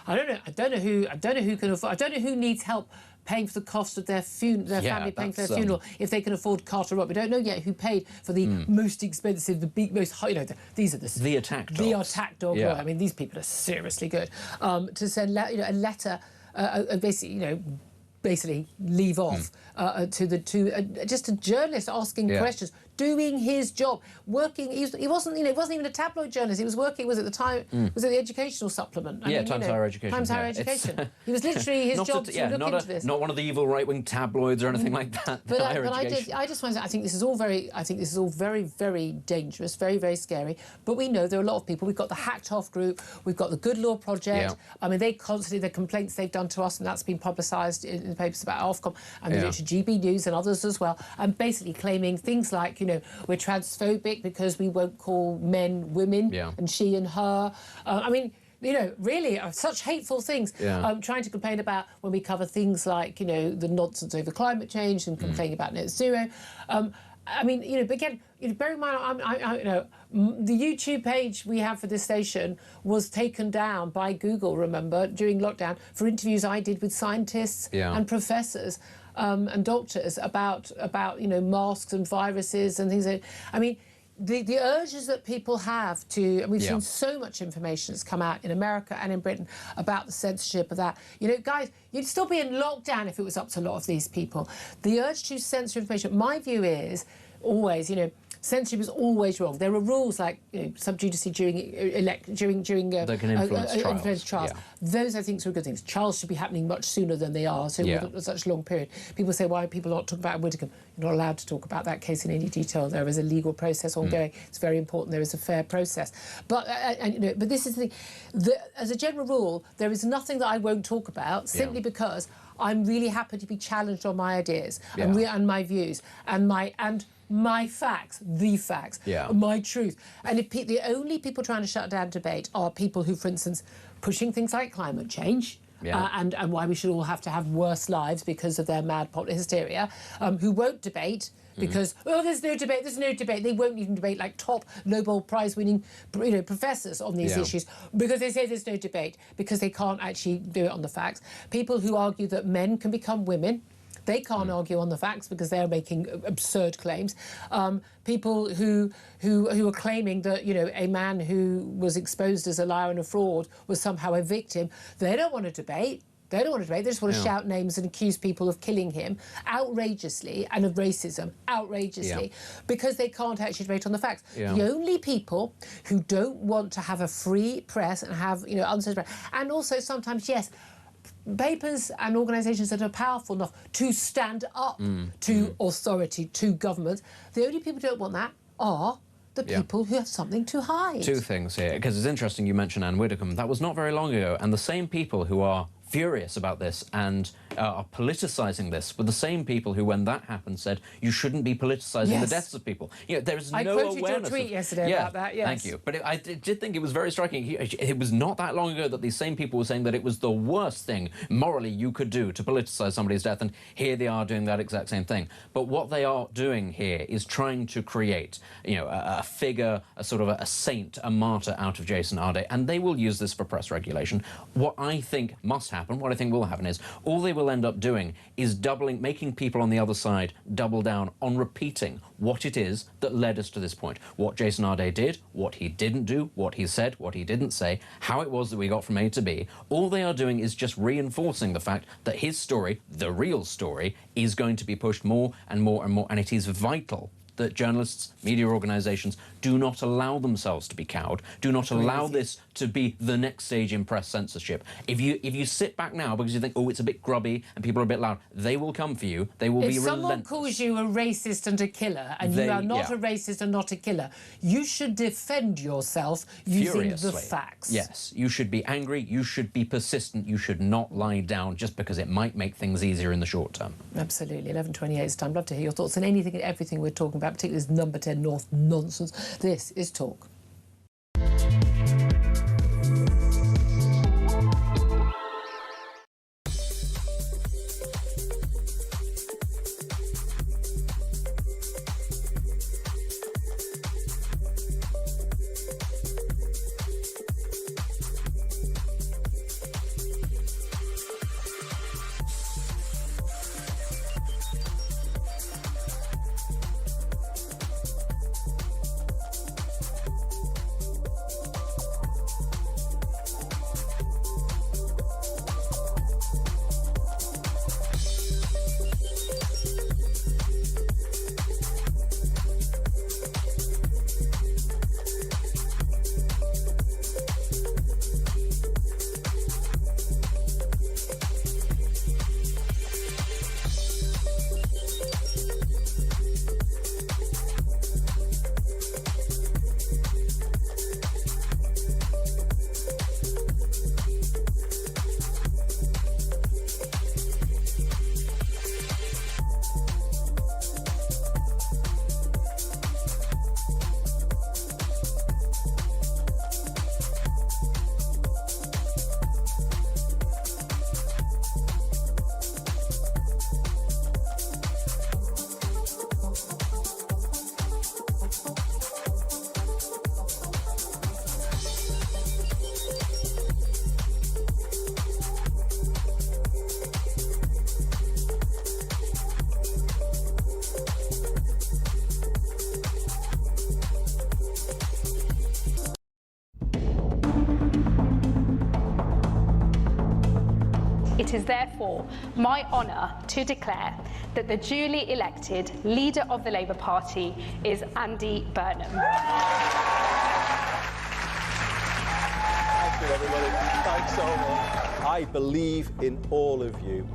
I don't know who can afford. I don't know who needs help paying for the cost of their family paying for their funeral if they can afford Carter Rock. We don't know yet who paid for the most expensive, the the attack dogs. The attack dog. I mean, these people are seriously good. To send a letter, basically leave off just a journalist asking questions, doing his job, working. He wasn't even a tabloid journalist. He was working. Was at the time. Was it the educational supplement? Times Higher Education. Times Higher Education. He was literally his job to look into this. Not one of the evil right-wing tabloids or anything like that. But I just find that I think this is all very, very dangerous, very, very scary. But we know there are a lot of people. We've got the Hacked Off group. We've got the Good Law Project. I mean, they constantly the complaints they've done to us, and that's been publicised in the papers about Ofcom and the GB News and others as well, and basically claiming things like, we're transphobic because we won't call men women and she and her. I mean, really such hateful things. Trying to complain about when we cover things like, the nonsense over climate change and complaining about net zero. I mean, but again, bear in mind, the YouTube page we have for this station was taken down by Google, remember, during lockdown for interviews I did with scientists and professors and doctors about masks and viruses and things. I mean, the urges that people have to, and we've seen so much information that's come out in America and in Britain about the censorship of that. Guys, you'd still be in lockdown if it was up to a lot of these people. The urge to censor information, my view is always, censorship is always wrong. There are rules like sub judice during that can influence trials. Those I think are good things. Trials should be happening much sooner than they are, so with such a long period. People say, why are people not talking about Widdicombe? You're not allowed to talk about that case in any detail. There is a legal process ongoing. It's very important there is a fair process. But but this is the thing. As a general rule, there is nothing that I won't talk about simply because I'm really happy to be challenged on my ideas and my views and my facts, my truth. And if the only people trying to shut down debate are people who, for instance, pushing things like climate change and why we should all have to have worse lives because of their mad hysteria, who won't debate because, there's no debate. They won't even debate like top Nobel Prize-winning, professors on these issues because they say there's no debate, because they can't actually do it on the facts. People who argue that men can become women, they can't argue on the facts because they're making absurd claims. People who are claiming that, a man who was exposed as a liar and a fraud was somehow a victim, they don't want to debate. They don't want to debate. They just want to shout names and accuse people of killing him outrageously and of racism outrageously because they can't actually debate on the facts. The only people who don't want to have a free press and have, uncensored press, and also sometimes, papers and organisations that are powerful enough to stand up to authority, to government, the only people who don't want that are the people who have something to hide. Two things here, because it's interesting you mentioned Anne Widdecombe. That was not very long ago, and the same people who are furious about this and are politicising this were the same people who, when that happened, said you shouldn't be politicising the deaths of people. There is no awareness. I quoted your tweet yesterday about that, Thank you. But I did think it was very striking. It was not that long ago that these same people were saying that it was the worst thing morally you could do to politicise somebody's death, and here they are doing that exact same thing. But what they are doing here is trying to create, a figure, a sort of a saint, a martyr out of Jason Arde, and they will use this for press regulation. What I think must happen, what I think will happen is all they will end up doing is making people on the other side double down on repeating what it is that led us to this point. What Jason Arde did, what he didn't do, what he said, what he didn't say, how it was that we got from A to B. All they are doing is just reinforcing the fact that his story, the real story, is going to be pushed more and more and more, and it is vital that journalists, media organisations do not allow themselves to be cowed, do not allow this to be the next stage in press censorship. If you sit back now because you think, it's a bit grubby and people are a bit loud, they will come for you. They will be relentless. If someone calls you a racist and a killer, and you are not a racist and not a killer, you should defend yourself using the facts. Yes, you should be angry, you should be persistent, you should not lie down just because it might make things easier in the short term. Absolutely. 11:28 time. Love to hear your thoughts on anything and everything we're talking about, particularly this number 10 North nonsense. This is Talk. It is therefore my honour to declare that the duly elected leader of the Labour Party is Andy Burnham. Thank you, everybody. Thanks so much. I believe in all of you,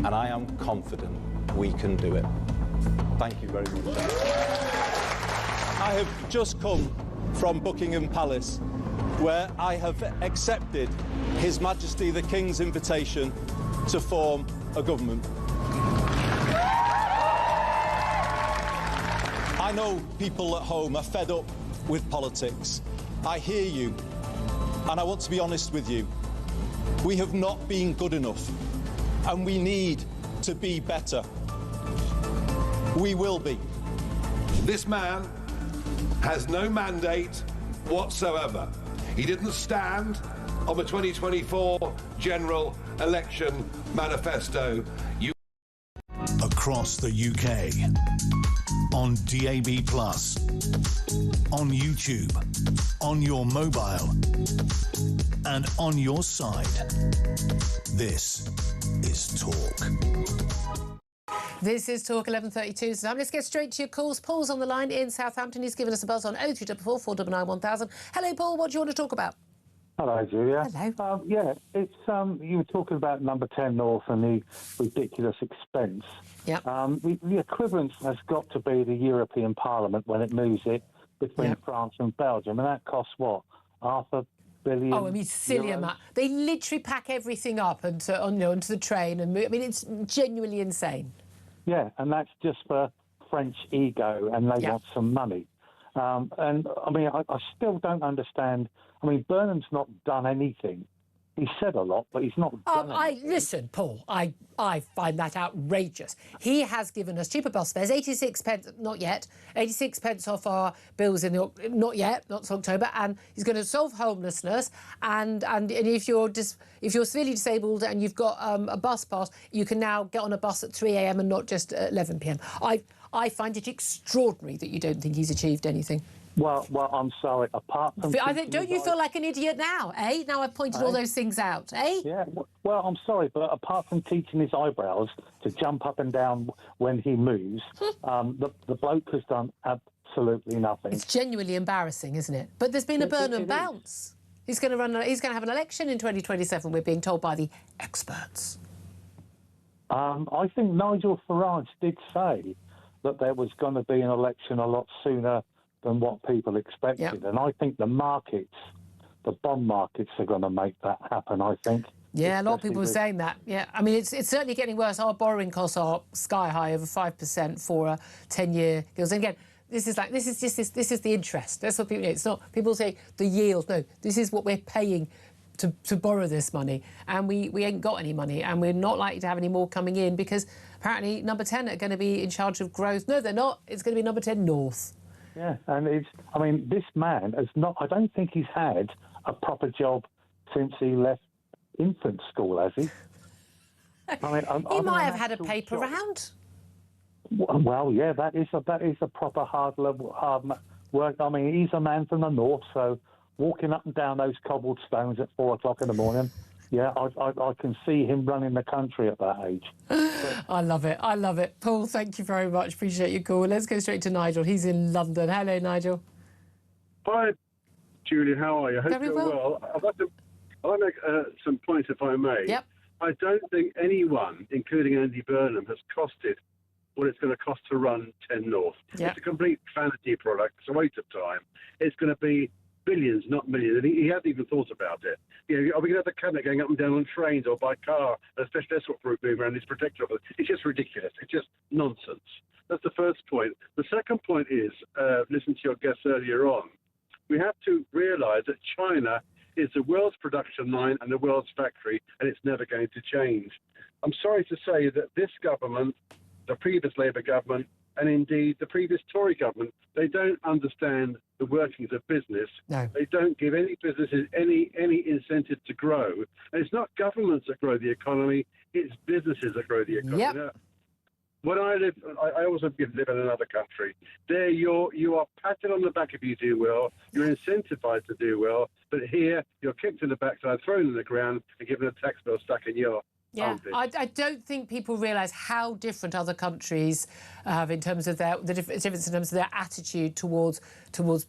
and I am confident we can do it. Thank you very much. I have just come from Buckingham Palace, where I have accepted His Majesty the King's invitation to form a government. I know people at home are fed up with politics. I hear you, and I want to be honest with you. We have not been good enough, and we need to be better. We will be. This man has no mandate whatsoever. He didn't stand on the 2024 general election manifesto. Across the UK, on DAB+, on YouTube, on your mobile, and on your side. This is Talk. This is Talk 11:32. So let's get straight to your calls. Paul's on the line in Southampton. He's given us a buzz on 0344 499 1000. Hello, Paul. What do you want to talk about? Hello, Julia. Hello. Yeah, it's you were talking about number 10 North and the ridiculous expense. Yep. The equivalence has got to be the European Parliament when it moves it between France and Belgium, and that costs what, $500 million? Oh, I mean, silly amount. They literally pack everything up onto the train and move. I mean, it's genuinely insane. Yeah, and that's just for French ego, and they want some money. And I mean, I still don't understand. I mean, Burnham's not done anything. He said a lot, but he's not done anything. Listen, Paul, I find that outrageous. He has given us cheaper bus fares, 86 pence, not yet, 86 pence off our bills not yet, not till October, and he's going to solve homelessness. And if you're severely disabled and you've got a bus pass, you can now get on a bus at 3 a.m. and not just at 11 p.m. I find it extraordinary that you don't think he's achieved anything. Well, I'm sorry. Apart from, don't you feel like an idiot now, eh? Now I've pointed all those things out, eh? Yeah. Well, I'm sorry, but apart from teaching his eyebrows to jump up and down when he moves, the bloke has done absolutely nothing. It's genuinely embarrassing, isn't it? But there's been a Burnham bounce. He's going to have an election in 2027. We're being told by the experts. I think Nigel Farage did say that there was going to be an election a lot sooner than what people expected. And I think the markets, the bond markets, are going to make that happen, I think. Yeah, a lot of people are saying that. Yeah, I mean, it's certainly getting worse. Our borrowing costs are sky high, over 5% for a 10-year deals. And again, this is the interest. That's what people. It's not. People say the yield. No, this is what we're paying to borrow this money, and we ain't got any money, and we're not likely to have any more coming in because apparently number 10 are going to be in charge of growth. No, they're not. It's going to be number 10 North. Yeah, and I mean, this man has not. I don't think he's had a proper job since he left infant school, has he? I mean, he might have had a paper round. Well, yeah, that is a proper hard work. I mean, he's a man from the north, so walking up and down those cobbled stones at 4 o'clock in the morning. Yeah, I can see him running the country at that age. I love it. I love it. Paul, thank you very much. Appreciate your call. Let's go straight to Nigel. He's in London. Hello, Nigel. Hi, Julia. How are you? I hope you're well. I'd like to make some points, if I may. Yep. I don't think anyone, including Andy Burnham, has costed what it's going to cost to run 10 North. Yep. It's a complete vanity product. It's a waste of time. It's going to be billions, not millions. And he hasn't even thought about it. You know, are we going to have the cabinet going up and down on trains or by car, a special escort group moving around these protector officers? It's just ridiculous. It's just nonsense. That's the first point. The second point is, listen to your guests earlier on, we have to realise that China is the world's production line and the world's factory, and it's never going to change. I'm sorry to say that this government, the previous Labour government, and indeed the previous Tory government, they don't understand the workings of business. No. They don't give any businesses any incentive to grow. And it's not governments that grow the economy, it's businesses that grow the economy. Yep. Now, when I also live in another country. There you are patted on the back if you do well, you're incentivized to do well, but here you're kicked in the backside, thrown in the ground, and given a tax bill stuck in your I don't think people realise how different other countries have in terms of the difference in terms of their attitude towards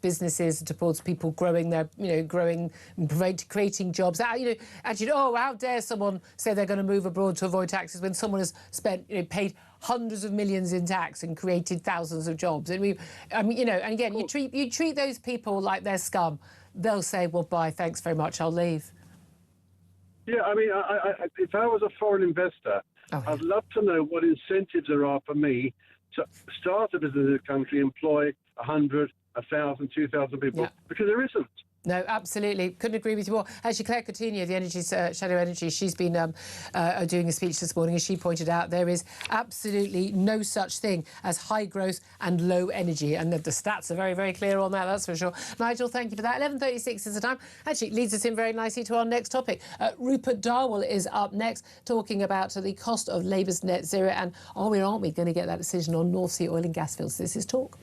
businesses, towards people growing and creating jobs. How dare someone say they're going to move abroad to avoid taxes when someone has paid hundreds of millions in tax and created thousands of jobs. And again, you treat those people like they're scum. They'll say, well, bye, thanks very much, I'll leave. Yeah, I mean, if I was a foreign investor, I'd love to know what incentives there are for me to start a business in the country, employ 100, 1,000, 2,000 people, because there isn't. No, absolutely. Couldn't agree with you more. Actually, Claire Coutinho, the energy, Shadow Energy, she's been doing a speech this morning. As she pointed out, there is absolutely no such thing as high growth and low energy. And the stats are very, very clear on that, that's for sure. Nigel, thank you for that. 11:36 is the time. Actually, it leads us in very nicely to our next topic. Rupert Darwell is up next, talking about the cost of Labour's net zero. And are we or aren't we going to get that decision on North Sea oil and gas fields? This is Talk.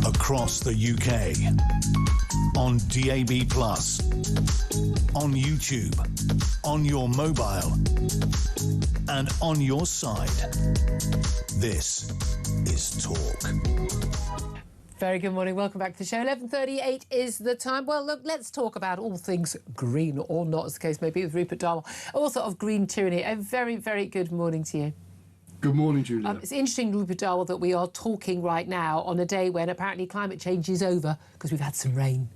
Across the UK, on DAB+, on YouTube, on your mobile, and on your side. This is Talk. Very good morning. Welcome back to the show. 11:38 is the time. Well, look, let's talk about all things green or not, as the case may be, with Rupert Darwell, author of Green Tyranny. A very, very good morning to you. Good morning, Julia. It's interesting, Rupert Darwell, that we are talking right now on a day when apparently climate change is over because we've had some rain.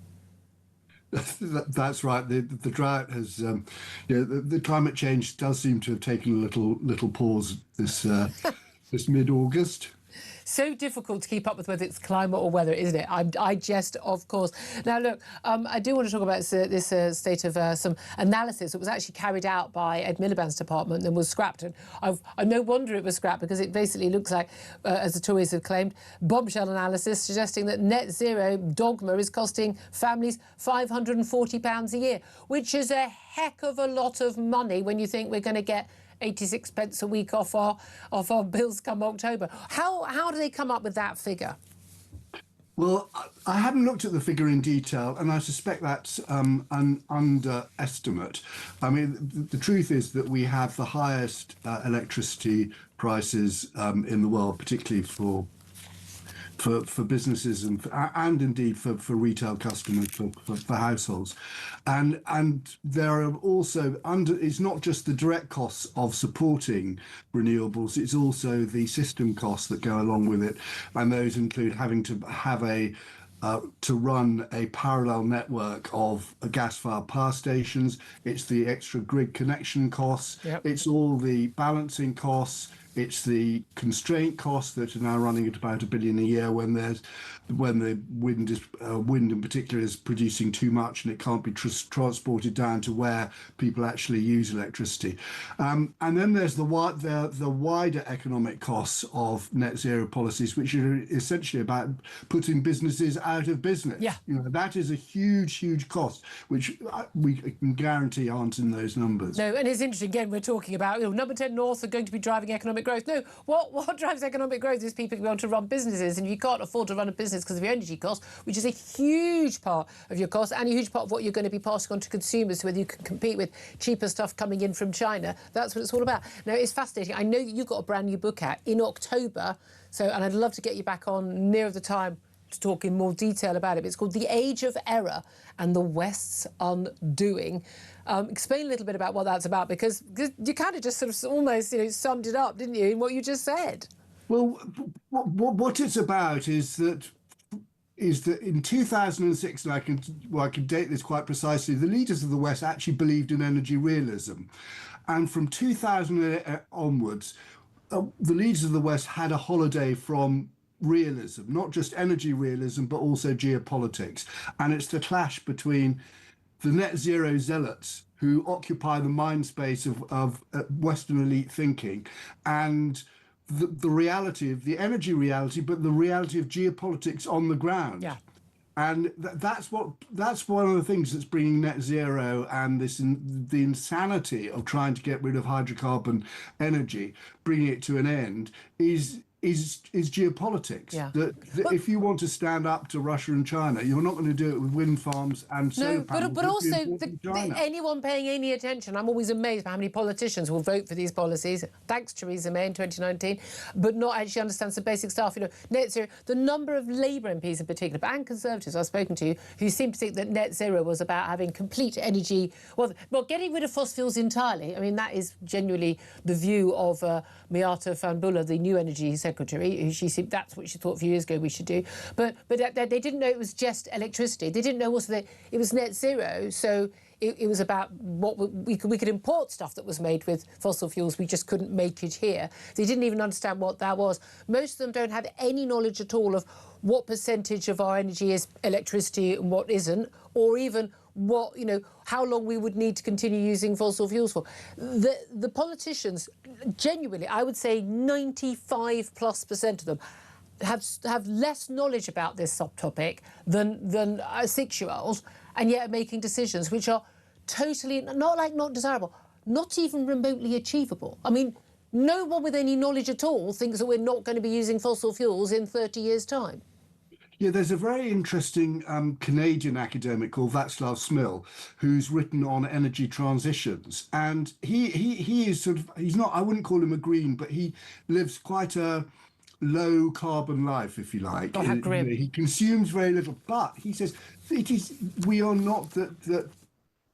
That's right. The drought has, the climate change does seem to have taken a little pause this this mid-August. So difficult to keep up with whether it's climate or weather, isn't it? I jest, of course. Now, look, I do want to talk about this state of some analysis that was actually carried out by Ed Miliband's department and was scrapped. And no wonder it was scrapped, because it basically looks like, as the Tories have claimed, bombshell analysis suggesting that net zero dogma is costing families £540 a year, which is a heck of a lot of money when you think we're going to get 86 pence a week off our bills come October. How do they come up with that figure? Well, I haven't looked at the figure in detail, and I suspect that's an underestimate. I mean, the truth is that we have the highest electricity prices in the world, particularly for businesses and indeed for retail customers, for households, and there are also it's not just the direct costs of supporting renewables, it's also the system costs that go along with it, and those include having to have to run a parallel network of gas-fired power stations. It's the extra grid connection costs. Yep. It's all the balancing costs. It's the constraint costs that are now running at about £1 billion a year when the wind in particular is producing too much and it can't be transported down to where people actually use electricity. And then there's the wider economic costs of net zero policies, which are essentially about putting businesses out of business. Yeah. That is a huge cost, which we can guarantee aren't in those numbers. No, and it's interesting, again, we're talking about, number 10 North are going to be driving economic growth. No, what drives economic growth is people being able to run businesses, and if you can't afford to run a business because of your energy costs, which is a huge part of your costs and a huge part of what you're going to be passing on to consumers, whether you can compete with cheaper stuff coming in from China. That's what it's all about. Now, it's fascinating. I know you've got a brand new book out in October, and I'd love to get you back on near the time to talk in more detail about it. It's called The Age of Error and the West's Undoing. Explain a little bit about what that's about, because you kind of just sort of almost summed it up, didn't you, in what you just said? Well, what it's about is that in 2006, and I can date this quite precisely, the leaders of the West actually believed in energy realism. And from 2000 onwards, the leaders of the West had a holiday from realism, not just energy realism, but also geopolitics. And it's the clash between the net zero zealots who occupy the mind space of Western elite thinking and the reality of the energy reality, but the reality of geopolitics on the ground. Yeah. And that's one of the things that's bringing net zero and the insanity of trying to get rid of hydrocarbon energy, bringing it to an end, is geopolitics. Yeah. That if you want to stand up to Russia and China, you're not going to do it with wind farms and solar panels. But also anyone paying any attention, I'm always amazed by how many politicians will vote for these policies, thanks Theresa May in 2019, but not actually understand some basic stuff. You know, net zero, the number of Labour MPs in particular, but and Conservatives I've spoken to, who seem to think that net zero was about having complete energy, well, getting rid of fossil fuels entirely. I mean, that is genuinely the view of Miata Fanbula, the new energy secretary, who that's what she thought a few years ago we should do. But they didn't know it was just electricity. They didn't know also that it was net zero. So it was about what we could import stuff that was made with fossil fuels. We just couldn't make it here. They didn't even understand what that was. Most of them don't have any knowledge at all of what percentage of our energy is electricity and what isn't, or even what, you know, how long we would need to continue using fossil fuels for. The politicians, genuinely, I would say 95+% of them have less knowledge about this subtopic than a 6-year-old, and yet are making decisions which are totally not desirable, not even remotely achievable. I mean, no one with any knowledge at all thinks that we're not going to be using fossil fuels in 30 years' time. Yeah, there's a very interesting Canadian academic called Václav Smil, who's written on energy transitions, and he is he's not, I wouldn't call him a green, but he lives quite a low carbon life, if you like. Oh, how grim. He consumes very little, but he says we are not that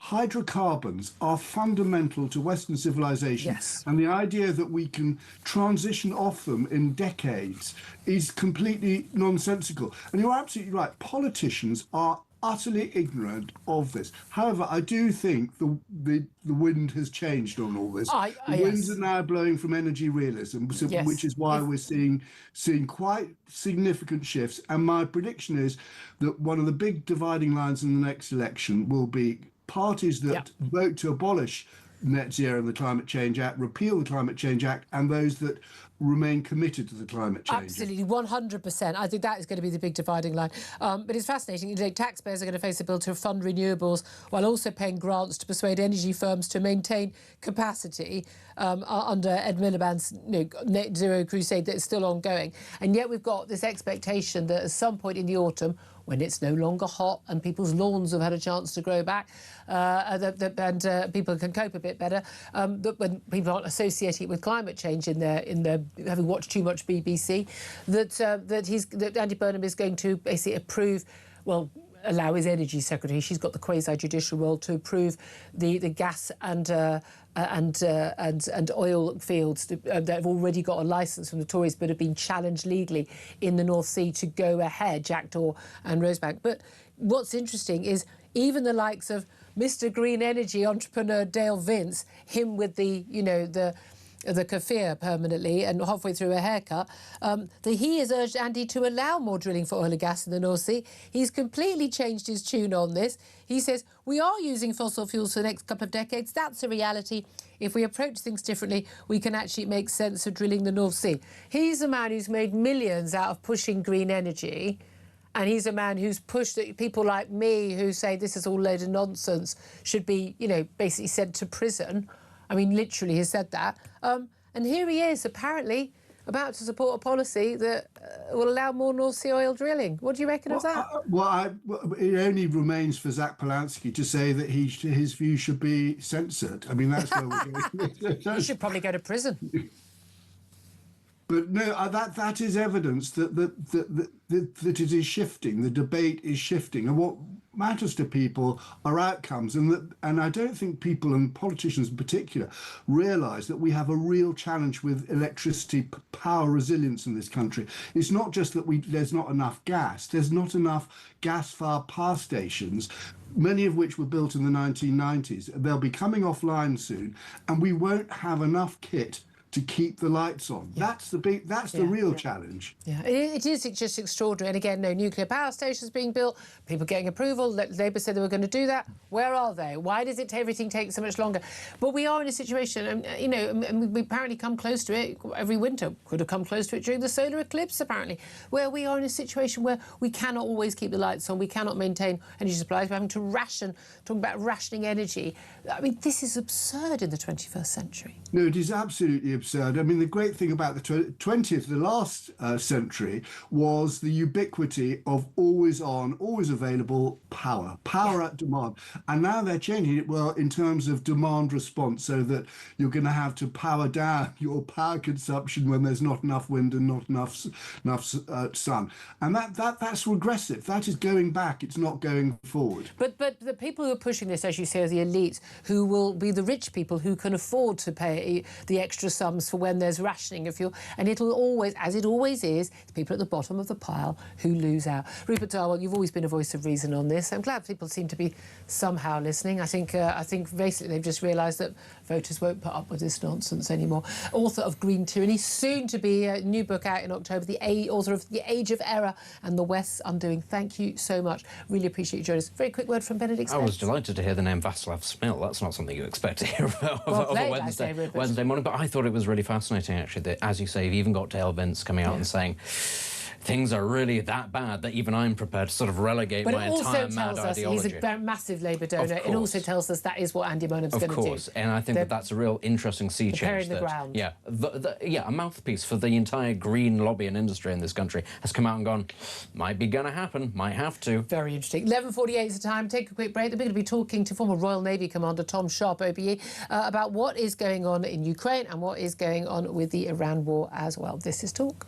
hydrocarbons are fundamental to Western civilization. Yes. And the idea that we can transition off them in decades is completely nonsensical. And you're absolutely right. Politicians are utterly ignorant of this. However, I do think the wind has changed on all this. The winds are now blowing from energy realism, which is why we're seeing quite significant shifts. And my prediction is that one of the big dividing lines in the next election will be parties that vote to abolish net zero and the Climate Change Act, repeal the Climate Change Act, and those that remain committed to the climate change. Absolutely, 100%. I think that is going to be the big dividing line. But it's fascinating. You know, taxpayers are going to face a bill to fund renewables while also paying grants to persuade energy firms to maintain capacity under Ed Miliband's net zero crusade that is still ongoing. And yet we've got this expectation that at some point in the autumn, when it's no longer hot and people's lawns have had a chance to grow back, and people can cope a bit better, that when people aren't associating it with climate change in their having watched too much BBC, that Andy Burnham is going to basically approve, allow his energy secretary, she's got the quasi-judicial role, to approve the gas and oil fields that have already got a licence from the Tories but have been challenged legally in the North Sea to go ahead, Jackdaw and Rosebank. But what's interesting is even the likes of Mr. Green Energy entrepreneur Dale Vince, him with the kafir permanently and halfway through a haircut, that he has urged Andy to allow more drilling for oil and gas in the North Sea. He's completely changed his tune on this. He says, we are using fossil fuels for the next couple of decades. That's a reality. If we approach things differently, we can actually make sense of drilling the North Sea. He's a man who's made millions out of pushing green energy. And he's a man who's pushed people like me who say this is all a load of nonsense, should be, basically sent to prison. I mean, literally has said that. And here he is, apparently, about to support a policy that will allow more North Sea oil drilling. What do you reckon of that? It only remains for Zach Polanski to say that his view should be censored. I mean, that's where we're going. He should probably go to prison. But no, that is evidence that it is shifting. The debate is shifting, and what matters to people are outcomes. And I don't think people, and politicians in particular, realise that we have a real challenge with electricity power resilience in this country. It's not just that there's not enough gas. There's not enough gas-fired power stations, many of which were built in the 1990s. They'll be coming offline soon, and we won't have enough kit to keep the lights on. That's the real challenge. Yeah, it is just extraordinary. And again, no nuclear power stations being built, people getting approval. Labour said they were going to do that. Where are they? Why does everything take so much longer? But we are in a situation, and we apparently come close to it every winter. Could have come close to it during the solar eclipse, apparently, where we are in a situation where we cannot always keep the lights on. We cannot maintain energy supplies. We're having to ration, talking about rationing energy. I mean, this is absurd in the 21st century. No, it is absolutely absurd. I mean, the great thing about the 20th, the last century, was the ubiquity of always on, always available power at demand. And now they're changing it, well, in terms of demand response, so that you're going to have to power down your power consumption when there's not enough wind and not enough sun. And that's regressive. That is going back. It's not going forward. But the people who are pushing this, as you say, are the elites, who will be the rich people who can afford to pay the extra sums for when there's rationing of fuel. And it'll always, as it always is, it's people at the bottom of the pile who lose out. Rupert Darwell, you've always been a voice of reason on this. I'm glad people seem to be somehow listening. I think basically they've just realised that voters won't put up with this nonsense anymore. Author of Green Tyranny, soon to be a new book out in October, author of The Age of Error and The West's Undoing. Thank you so much. Really appreciate you joining us. Very quick word from Benedict. I was delighted to hear the name Václav Smil. That's not something you expect to hear of a Wednesday morning, but I thought it was really fascinating, actually, that, as you say, you've even got Dale Vince coming out and saying things are really that bad that even I'm prepared to sort of relegate my entire mad ideology. He's a massive Labour donor. It also tells us that is what Andy Burnham's going to do. Of course, and I think that's a real interesting sea change. The ground. Yeah, a mouthpiece for the entire green lobby and industry in this country has come out and gone, might be going to happen, might have to. Very interesting. 11:48 is the time. Take a quick break. We're going to be talking to former Royal Navy Commander Tom Sharp, OBE, about what is going on in Ukraine and what is going on with the Iran war as well. This is Talk.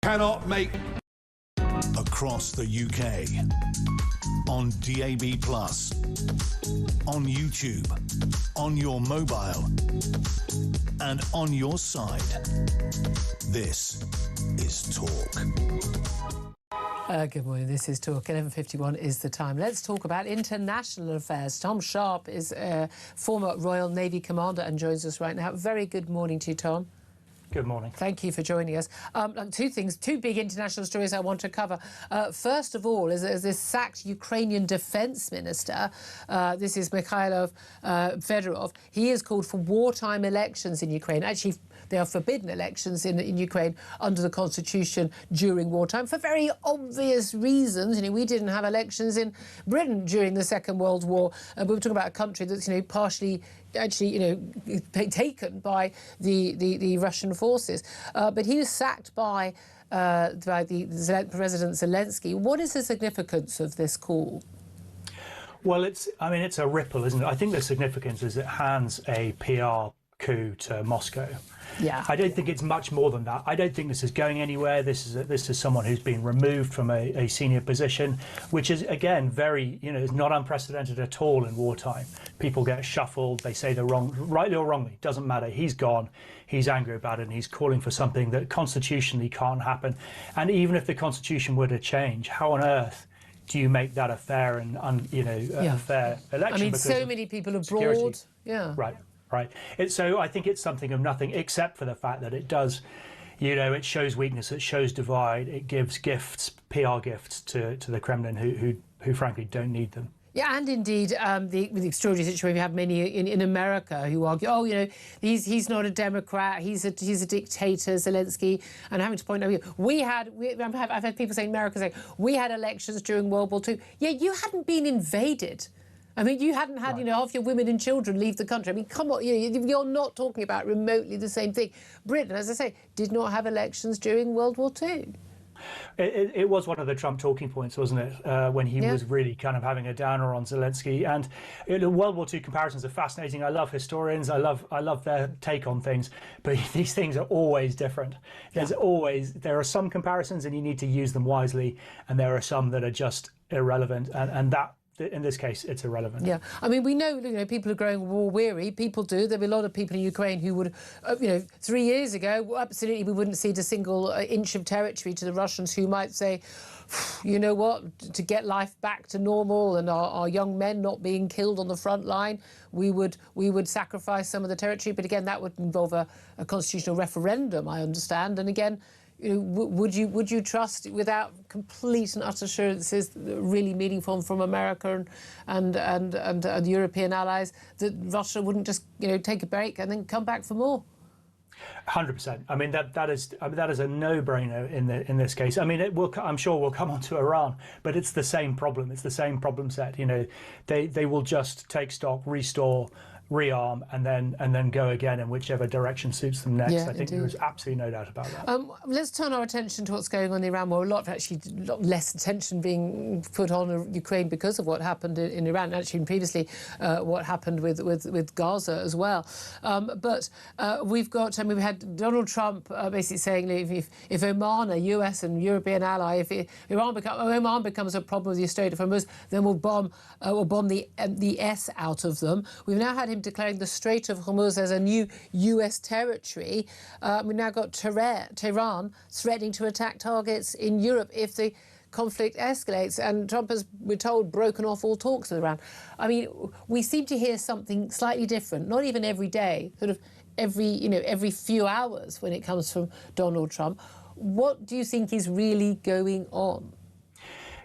Cannot make across the UK on DAB+, on YouTube, on your mobile, and on your side. This is Talk. Good morning, this is Talk. 11:51 is the time. Let's talk about international affairs. Tom Sharp is a former Royal Navy Commander and joins us right now. Very good morning to you, Tom. Good morning. Thank you for joining us. Two big international stories I want to cover. First of all, is this sacked Ukrainian defence minister. This is Mikhailo Fedorov. He has called for wartime elections in Ukraine. Actually, they are forbidden elections in Ukraine under the constitution during wartime for very obvious reasons. We didn't have elections in Britain during the Second World War. We were talking about a country that's partially taken by the Russian forces. But he was sacked by President Zelensky. What is the significance of this call? Well, it's a ripple, isn't it? I think the significance is it hands a PR coup to Moscow. Yeah. I don't think it's much more than that. I don't think this is going anywhere. This is someone who's been removed from a senior position, which is, again, very, is not unprecedented at all in wartime. People get shuffled. They say they're wrong, rightly or wrongly. Doesn't matter. He's gone. He's angry about it, and he's calling for something that constitutionally can't happen. And even if the constitution were to change, how on earth do you make that a fair and a fair election? I mean, so many people abroad. Security. Yeah. Right. So I think it's something of nothing, except for the fact that it does, it shows weakness, it shows divide, it gives gifts, PR gifts to the Kremlin who frankly don't need them. Yeah, and indeed, the extraordinary situation we have many in America who argue, he's not a Democrat, he's a dictator, Zelensky, and having to point out, I've had people saying, America saying, we had elections during World War II. Yeah, you hadn't been invaded. I mean, you hadn't had, half your women and children leave the country. I mean, come on, you're not talking about remotely the same thing. Britain, as I say, did not have elections during World War II. It was one of the Trump talking points, wasn't it, when he was really kind of having a downer on Zelensky. And World War II comparisons are fascinating. I love historians. I love their take on things. But these things are always different. There are some comparisons and you need to use them wisely. And there are some that are just irrelevant. And that, in this case, it's irrelevant. Yeah, I mean, we know, people are growing war weary. People do. There'll be a lot of people in Ukraine who would, 3 years ago, absolutely, we wouldn't cede a single inch of territory to the Russians, who might say, you know what, to get life back to normal and our young men not being killed on the front line, we would sacrifice some of the territory. But again, that would involve a constitutional referendum, I understand. And again, would you trust, without complete and utter assurances, really meaningful from America and European allies, that Russia wouldn't just take a break and then come back for more? 100%. I mean that is a no-brainer in this case. I mean, I'm sure we'll come on to Iran, but it's the same problem. It's the same problem set. They will just take stock, restore, rearm, and then go again in whichever direction suits them next. I think there's absolutely no doubt about that. Let's turn our attention to what's going on in Iran. Well, a lot less attention being put on Ukraine because of what happened in Iran, actually previously what happened with Gaza as well. But we've had Donald Trump basically saying if Oman, a US and European ally, if Oman becomes a problem with the Strait of Hormuz, then we'll bomb the S out of them. We've now had him declaring the Strait of Hormuz as a new US territory. We've now got Tehran threatening to attack targets in Europe if the conflict escalates, and Trump has, we're told, broken off all talks with Iran. I mean, we seem to hear something slightly different, not even every day, sort of every few hours when it comes from Donald Trump. What do you think is really going on?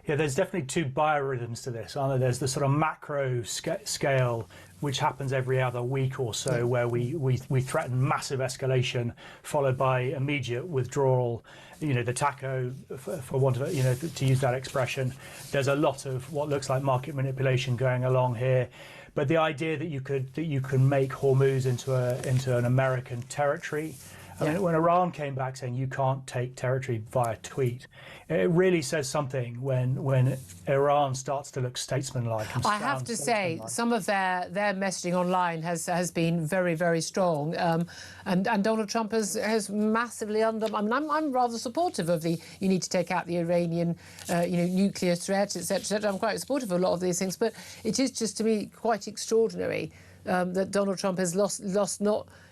Yeah, there's definitely two biorhythms to this, aren't there? There's the sort of macro scale, which happens every other week or so, where we threaten massive escalation, followed by immediate withdrawal. The taco, for want of to use that expression. There's a lot of what looks like market manipulation going along here, but the idea that you can make Hormuz into an American territory. I mean, when Iran came back saying you can't take territory via tweet, it really says something when Iran starts to look statesmanlike. I have to say, some of their messaging online has been very, very strong, and Donald Trump has massively I'm rather supportive of you need to take out the Iranian nuclear threat, etc. I'm quite supportive of a lot of these things, but it is just, to me, quite extraordinary that Donald Trump has lost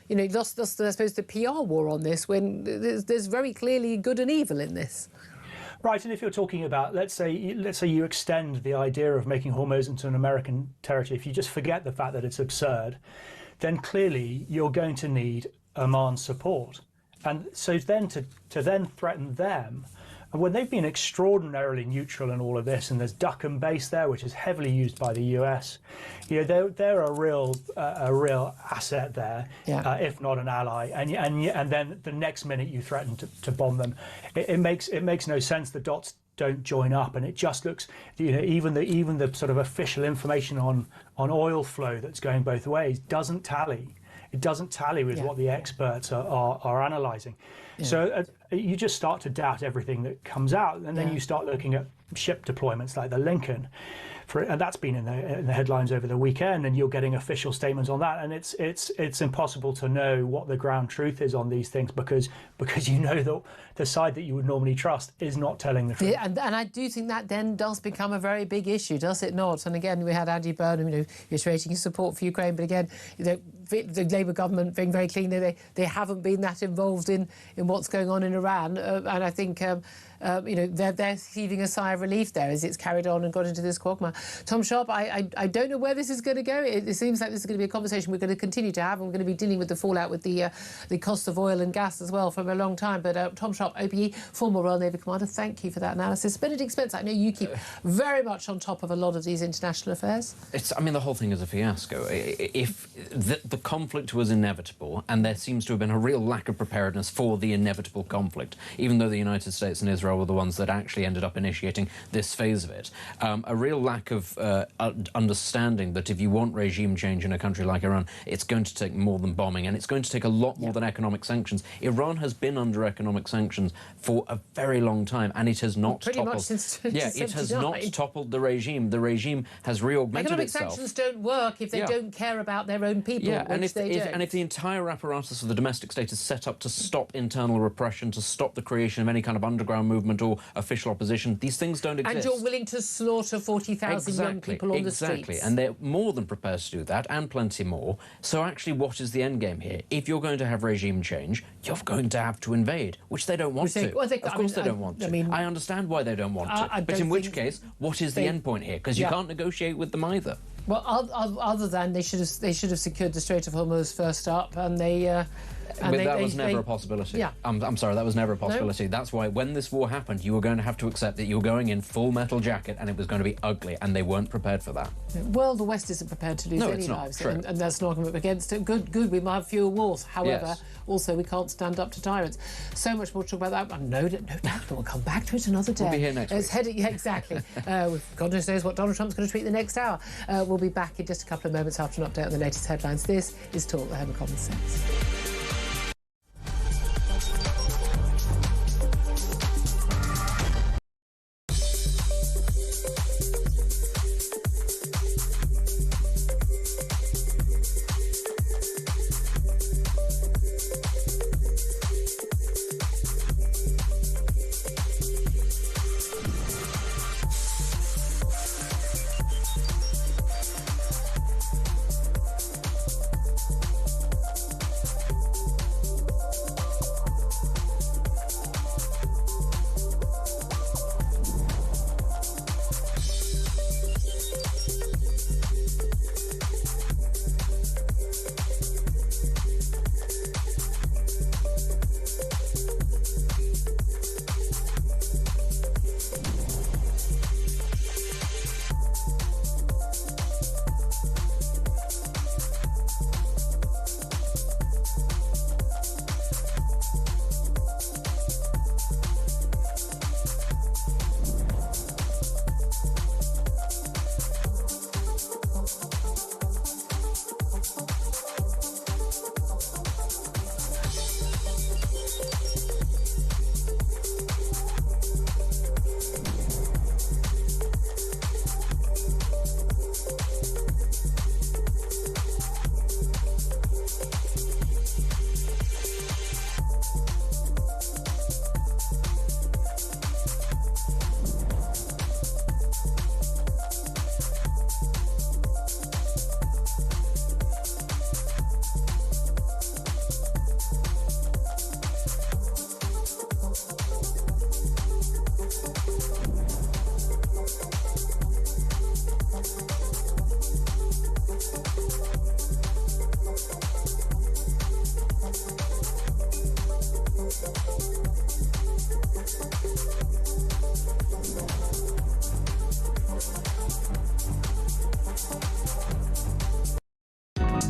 I suppose, the PR war on this, when there's very clearly good and evil in this. Right, and if you're talking about, let's say you extend the idea of making Hormuz into an American territory, if you just forget the fact that it's absurd, then clearly you're going to need Oman's support. And so then to then threaten them, and when they've been extraordinarily neutral in all of this, and there's Duqm base there, which is heavily used by the US, they're a real asset there, if not an ally. And then the next minute you threaten to bomb them, it makes no sense. The dots don't join up, and it just looks, even the sort of official information on oil flow that's going both ways doesn't tally. It doesn't tally with what the experts are analysing. So you just start to doubt everything that comes out, and then you start looking at ship deployments like the Lincoln. And that's been in the headlines over the weekend, and you're getting official statements on that. And it's impossible to know what the ground truth is on these things because you know that the side that you would normally trust is not telling the truth. Yeah, and I do think that then does become a very big issue, does it not? And again, we had Andy Burnham, reiterating his support for Ukraine, but again, the Labour government being very clean, they haven't been that involved in what's going on in Iran, and I think. They're heaving a sigh of relief there as it's carried on and got into this quagmire. Tom Sharp, I don't know where this is going to go. It seems like this is going to be a conversation we're going to continue to have, and we're going to be dealing with the fallout with the cost of oil and gas as well for a long time. But Tom Sharp, OBE, former Royal Navy Commander, thank you for that analysis. Benedict Spencer, I know you keep very much on top of a lot of these international affairs. The whole thing is a fiasco. If the conflict was inevitable, and there seems to have been a real lack of preparedness for the inevitable conflict, even though the United States and Israel were the ones that actually ended up initiating this phase of it. A real lack of understanding that if you want regime change in a country like Iran, it's going to take more than bombing, and it's going to take a lot more than economic sanctions. Iran has been under economic sanctions for a very long time, and it has not pretty much since it has not toppled the regime. The regime has reaugmented itself. Economic sanctions don't work if they don't care about their own people, and if the entire apparatus of the domestic state is set up to stop internal repression, to stop the creation of any kind of underground movement or official opposition, these things don't exist. And you're willing to slaughter 40,000 young people on the streets. Exactly, and they're more than prepared to do that, and plenty more. So actually, what is the end game here? If you're going to have regime change, you're going to have to invade, which they don't want to. Of course they don't want to. I understand why they don't want to. But in which case, what is the end point here? Because you can't negotiate with them either. Well, other than they should have secured the Strait of Hormuz first up, and they... that was never a possibility. Yeah. I'm sorry, that was never a possibility. No? That's why when this war happened, you were going to have to accept that you were going in full metal jacket and it was going to be ugly, and they weren't prepared for that. Well, the West isn't prepared to lose any lives, and that's an argument against it. Good, we might have fewer wars. However, also we can't stand up to tyrants. So much more to talk about that. No doubt we'll come back to it another day. We'll be here next week. Exactly. God knows what Donald Trump's going to tweet the next hour. We'll be back in just a couple of moments after an update on the latest headlines. This is Talk, the Home of Common Sense.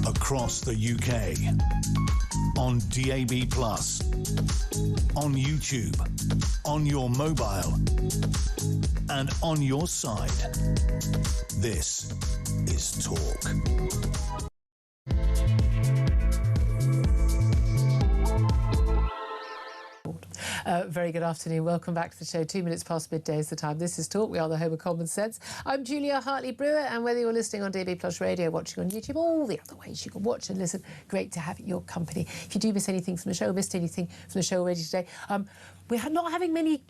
Across the UK, on DAB+, on YouTube, on your mobile, and on your side. This is Talk. Very good afternoon. Welcome back to the show. 2 minutes past midday is the time. This is Talk. We are the home of common sense. I'm Julia Hartley-Brewer, and whether you're listening on DAB Plus Radio, watching on YouTube, all the other ways you can watch and listen, great to have your company. If you do miss anything from the show, missed anything from the show already today, we're not having many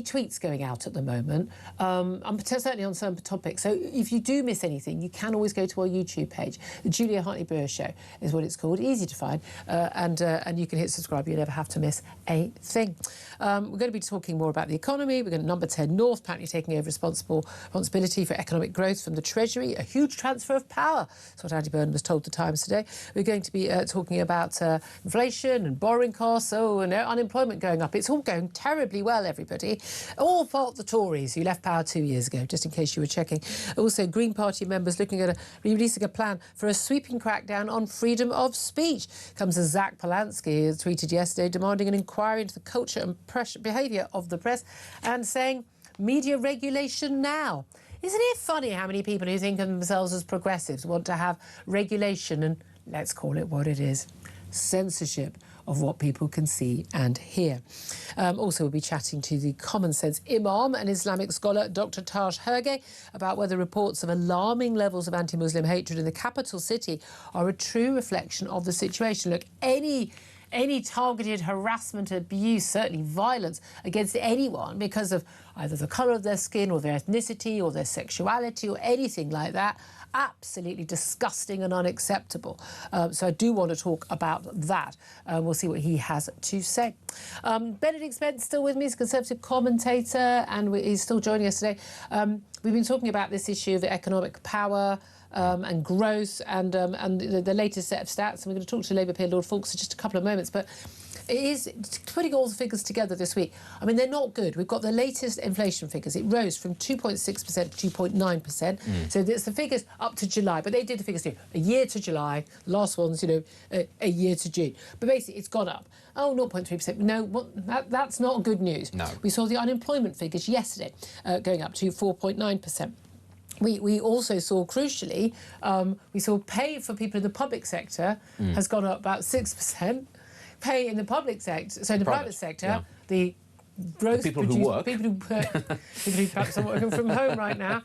tweets going out at the moment, certainly on some topics. So if you do miss anything, you can always go to our YouTube page. The Julia Hartley-Brewer Show is what it's called. Easy to find, and you can hit subscribe. You never have to miss a thing. We're going to be talking more about the economy. We're going to number 10 North, apparently taking over responsibility for economic growth from the Treasury. A huge transfer of power. That's what Andy Burnham was told the Times today. We're going to be talking about inflation and borrowing costs. And unemployment going up. It's all going terribly well, everybody. All fault the Tories who left power 2 years ago, just in case you were checking. Also, Green Party members looking at releasing a plan for a sweeping crackdown on freedom of speech. Comes as Zach Polanski tweeted yesterday demanding an inquiry into the culture and behaviour of the press and saying media regulation now. Isn't it funny how many people who think of themselves as progressives want to have regulation and, let's call it what it is, censorship of what people can see and hear. Also, we'll be chatting to the common sense imam and Islamic scholar Dr. Taj Hergé about whether reports of alarming levels of anti-Muslim hatred in the capital city are a true reflection of the situation. Look, any targeted harassment, abuse, certainly violence against anyone because of either the colour of their skin or their ethnicity or their sexuality or anything like that, absolutely disgusting and unacceptable. So I do want to talk about that. We'll see what he has to say. Benedict Spence still with me, he's a Conservative commentator, and he's still joining us today. We've been talking about this issue of economic power and growth and the latest set of stats. And we're going to talk to Labour peer Lord Fawkes in just a couple of moments. But it is putting all the figures together this week. I mean, they're not good. We've got the latest inflation figures. It rose from 2.6% to 2.9%. So that's the figures up to July. But they did the figures too. A year to July. Last one's, a year to June. But basically, it's gone up. Oh, 0.3%. No, that's not good news. No. We saw the unemployment figures yesterday going up to 4.9%. We also saw, crucially, we saw pay for people in the public sector has gone up about 6%. Pay in the public sector, so in the private sector, the gross people who work, people who perhaps are working from home right now,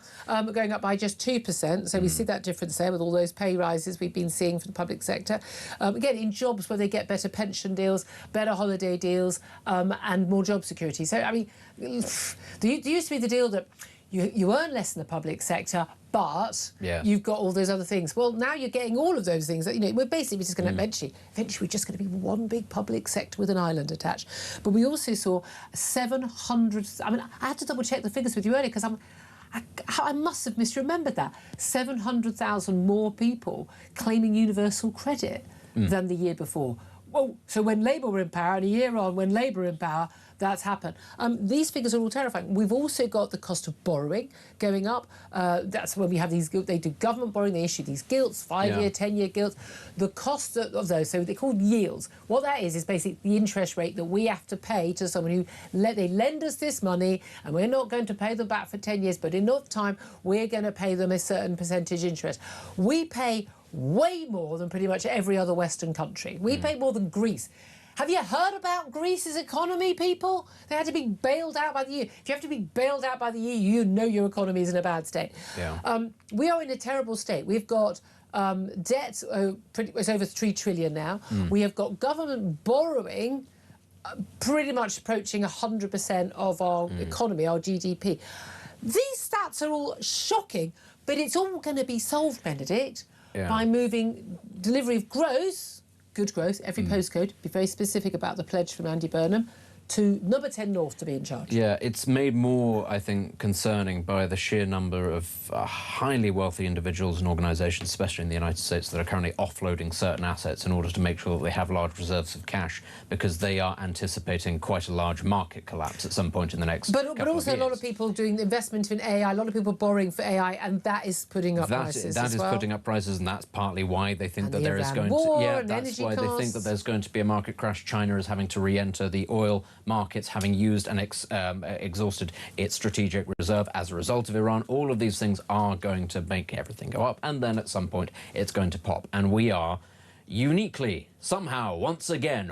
going up by just 2%. So we see that difference there with all those pay rises we've been seeing for the public sector. Again, in jobs where they get better pension deals, better holiday deals, and more job security. So, I mean, there used to be the deal that you earn less in the public sector, but you've got all those other things. Well, now you're getting all of those things. We're basically just going to eventually we're just going to be one big public sector with an island attached. But we also saw 700. I mean, I had to double check the figures with you earlier because I must have misremembered that. 700,000 more people claiming universal credit than the year before. Well, so when Labour were in power, and a year on, when Labour were in power, that's happened. These figures are all terrifying. We've also got the cost of borrowing going up. That's when we have these, they do government borrowing, they issue these gilts, 5-year, 10-year gilts. The cost of those, so they're called yields. What that is basically the interest rate that we have to pay to someone who, they lend us this money and we're not going to pay them back for 10 years, but enough time we're going to pay them a certain percentage interest. We pay way more than pretty much every other Western country. We pay more than Greece. Have you heard about Greece's economy, people? They had to be bailed out by the EU. If you have to be bailed out by the EU, you know your economy is in a bad state. Yeah. We are in a terrible state. We've got debt, it's over 3 trillion now. We have got government borrowing pretty much approaching 100% of our economy, our GDP. These stats are all shocking, but it's all going to be solved, Benedict, by moving delivery of growth, good growth, every postcode, be very specific about the pledge from Andy Burnham, to number 10 North to be in charge. Yeah, it's made more, I think, concerning by the sheer number of highly wealthy individuals and organisations, especially in the United States, that are currently offloading certain assets in order to make sure that they have large reserves of cash, because they are anticipating quite a large market collapse at some point in the next couple of years. But also a lot of people doing investment in AI, a lot of people borrowing for AI, and that is putting up prices as well. That is putting up prices, and that's partly why they think that there is going to... Yeah, that's why they think that there's going to be a market crash. China is having to re-enter the oil markets, having used and exhausted its strategic reserve as a result of Iran. All of these things are going to make everything go up, and then at some point it's going to pop. And we are uniquely Somehow, once again,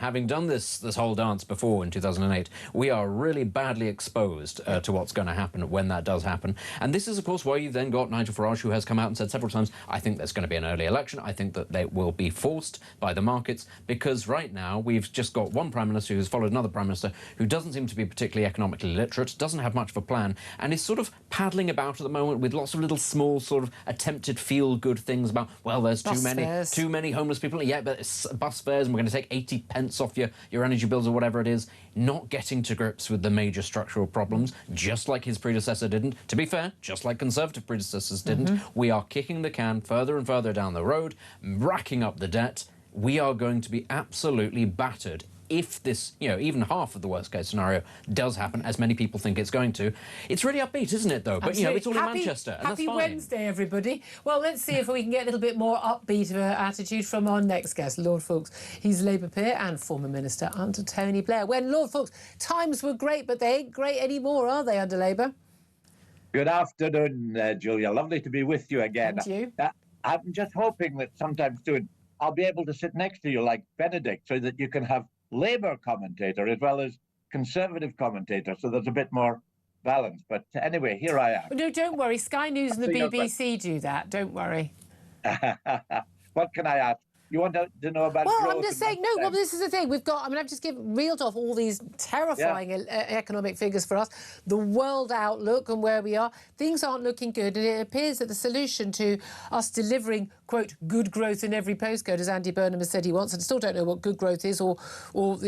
having done this whole dance before in 2008, we are really badly exposed to what's going to happen when that does happen. And this is, of course, why you've then got Nigel Farage, who has come out and said several times, I think there's going to be an early election. I think that they will be forced by the markets, because right now we've just got one Prime Minister who's followed another Prime Minister who doesn't seem to be particularly economically literate, doesn't have much of a plan, and is sort of paddling about at the moment with lots of little small sort of attempted feel-good things about, well, there's too many homeless people. Yeah, but it's bus fares and we're going to take 80 pence off your energy bills or whatever it is. Not getting to grips with the major structural problems, just like his predecessor didn't. To be fair, just like Conservative predecessors didn't. We are kicking the can further and further down the road, racking up the debt. We are going to be absolutely battered if this, even half of the worst case scenario does happen, as many people think it's going to. It's really upbeat, isn't it, though? But, it's all in Manchester, and that's fine. Happy Wednesday, everybody. Well, let's see if we can get a little bit more upbeat of an attitude from our next guest, Lord Fawkes. He's Labour peer and former minister under Tony Blair. When, Lord Fawkes, times were great, but they ain't great anymore, are they, under Labour? Good afternoon, Julia. Lovely to be with you again. And you. I'm just hoping that sometime soon I'll be able to sit next to you like Benedict, so that you can have Labour commentator as well as Conservative commentator, so there's a bit more balance. But anyway, here I am. No, don't worry. Sky News and the BBC do that. Don't worry. What can I ask? You want to know about Well, growth? I'm just saying, no, well, this is the thing. We've got, I've just reeled off all these terrifying economic figures for us, the world outlook and where we are. Things aren't looking good, and it appears that the solution to us delivering, quote, good growth in every postcode, as Andy Burnham has said he wants, and still don't know what good growth is or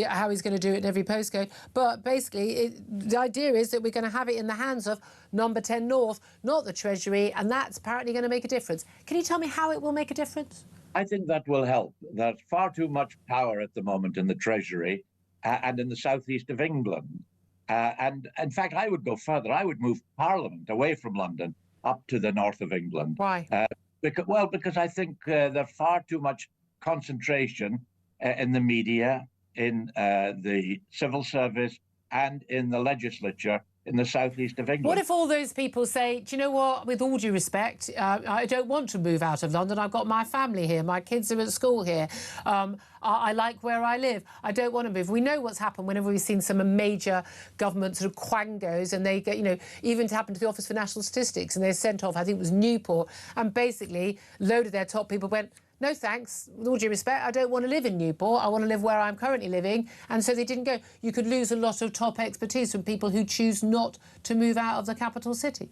how he's going to do it in every postcode. But basically, the idea is that we're going to have it in the hands of Number 10 North, not the Treasury, and that's apparently going to make a difference. Can you tell me how it will make a difference? I think that will help. There's far too much power at the moment in the Treasury and in the southeast of England. And in fact, I would go further. I would move Parliament away from London up to the north of England. Why? Because I think there's far too much concentration in the media, in the civil service, and in the legislature in the southeast of England. What if all those people say, do you know what, with all due respect, I don't want to move out of London. I've got my family here. My kids are at school here. I like where I live. I don't want to move. We know what's happened whenever we've seen some major government sort of quangos, and they get, even to happen to the Office for National Statistics, and they're sent off, I think it was Newport, and basically a load of their top people went, no thanks, with all due respect, I don't want to live in Newport, I want to live where I'm currently living, and so they didn't go. You could lose a lot of top expertise from people who choose not to move out of the capital city.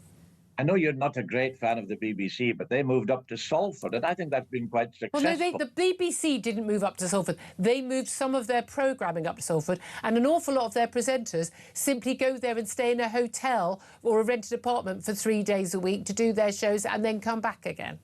I know you're not a great fan of the BBC, but they moved up to Salford, and I think that's been quite successful. Well, no, the BBC didn't move up to Salford. They moved some of their programming up to Salford, and an awful lot of their presenters simply go there and stay in a hotel or a rented apartment for 3 days a week to do their shows and then come back again.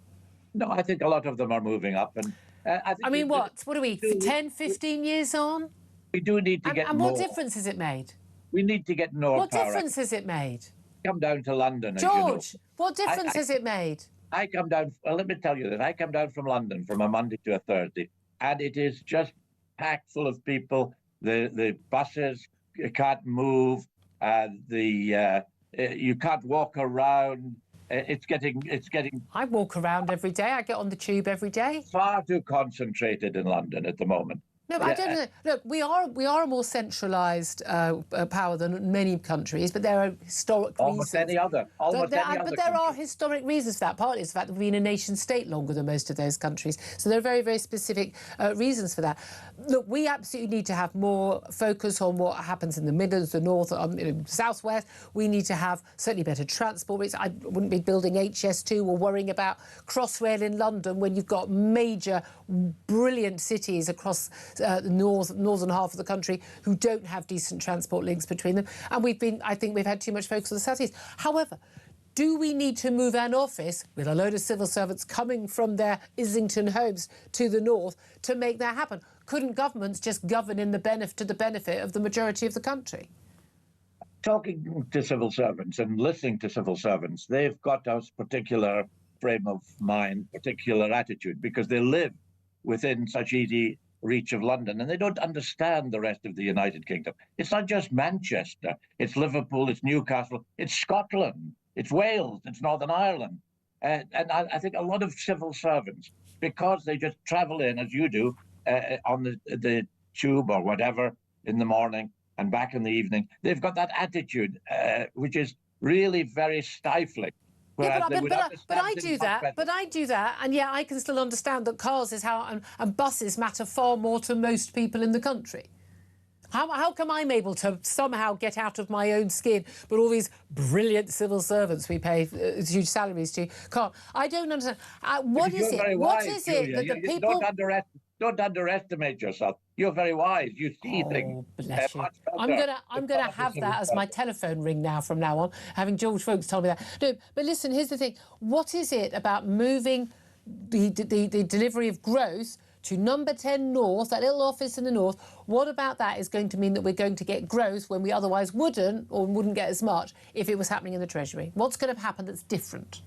No, I think a lot of them are moving up. And I mean, what are we, 10, 15 years on? We do need to get more. And what difference has it made? We need to get more What power. difference has it made? Come down to London, George, as you know. what difference has it made? I come down, well, let me tell you that I come down from London from a Monday to a Thursday, and it is just packed full of people. The buses can't move, you can't walk around. It's getting. I walk around every day. I get on the tube every day. Far too concentrated in London at the moment. No, but I don't know. Look, we are a more centralised power than many countries, but there are historic reasons. Almost any other But there are historic reasons for that. Partly it's the fact that we've been a nation state longer than most of those countries. So there are very, very specific reasons for that. Look, we absolutely need to have more focus on what happens in the Midlands, the North, Southwest. We need to have certainly better transport routes. I wouldn't be building HS2 or worrying about Crossrail in London when you've got major, brilliant cities across the northern half of the country who don't have decent transport links between them. And I think we've had too much focus on the southeast. However, do we need to move an office with a load of civil servants coming from their Islington homes to the north to make that happen? Couldn't governments just govern to the benefit of the majority of the country? Talking to civil servants and listening to civil servants, they've got a particular frame of mind, particular attitude, because they live within such easy reach of London, and they don't understand the rest of the United Kingdom. It's not just Manchester, it's Liverpool, it's Newcastle, it's Scotland, it's Wales, it's Northern Ireland. And I think a lot of civil servants because they just travel in, as you do, on the tube or whatever in the morning and back in the evening. They've got that attitude, which is really very stifling. Yeah, but I do that, and yet I can still understand that cars is how and buses matter far more to most people in the country. How come I'm able to somehow get out of my own skin, but all these brilliant civil servants we pay huge salaries to can't? I don't understand. What is it? What is it that the people? Don't underestimate yourself. You're very wise. You see things. Bless you. I'm gonna have that as my telephone ring now from now on. Having George Folks told me that. No, but listen. Here's the thing. What is it about moving the delivery of growth to number 10 North, that little office in the North? What about that is going to mean that we're going to get growth when we otherwise wouldn't, or wouldn't get as much if it was happening in the Treasury? What's going to happen that's different?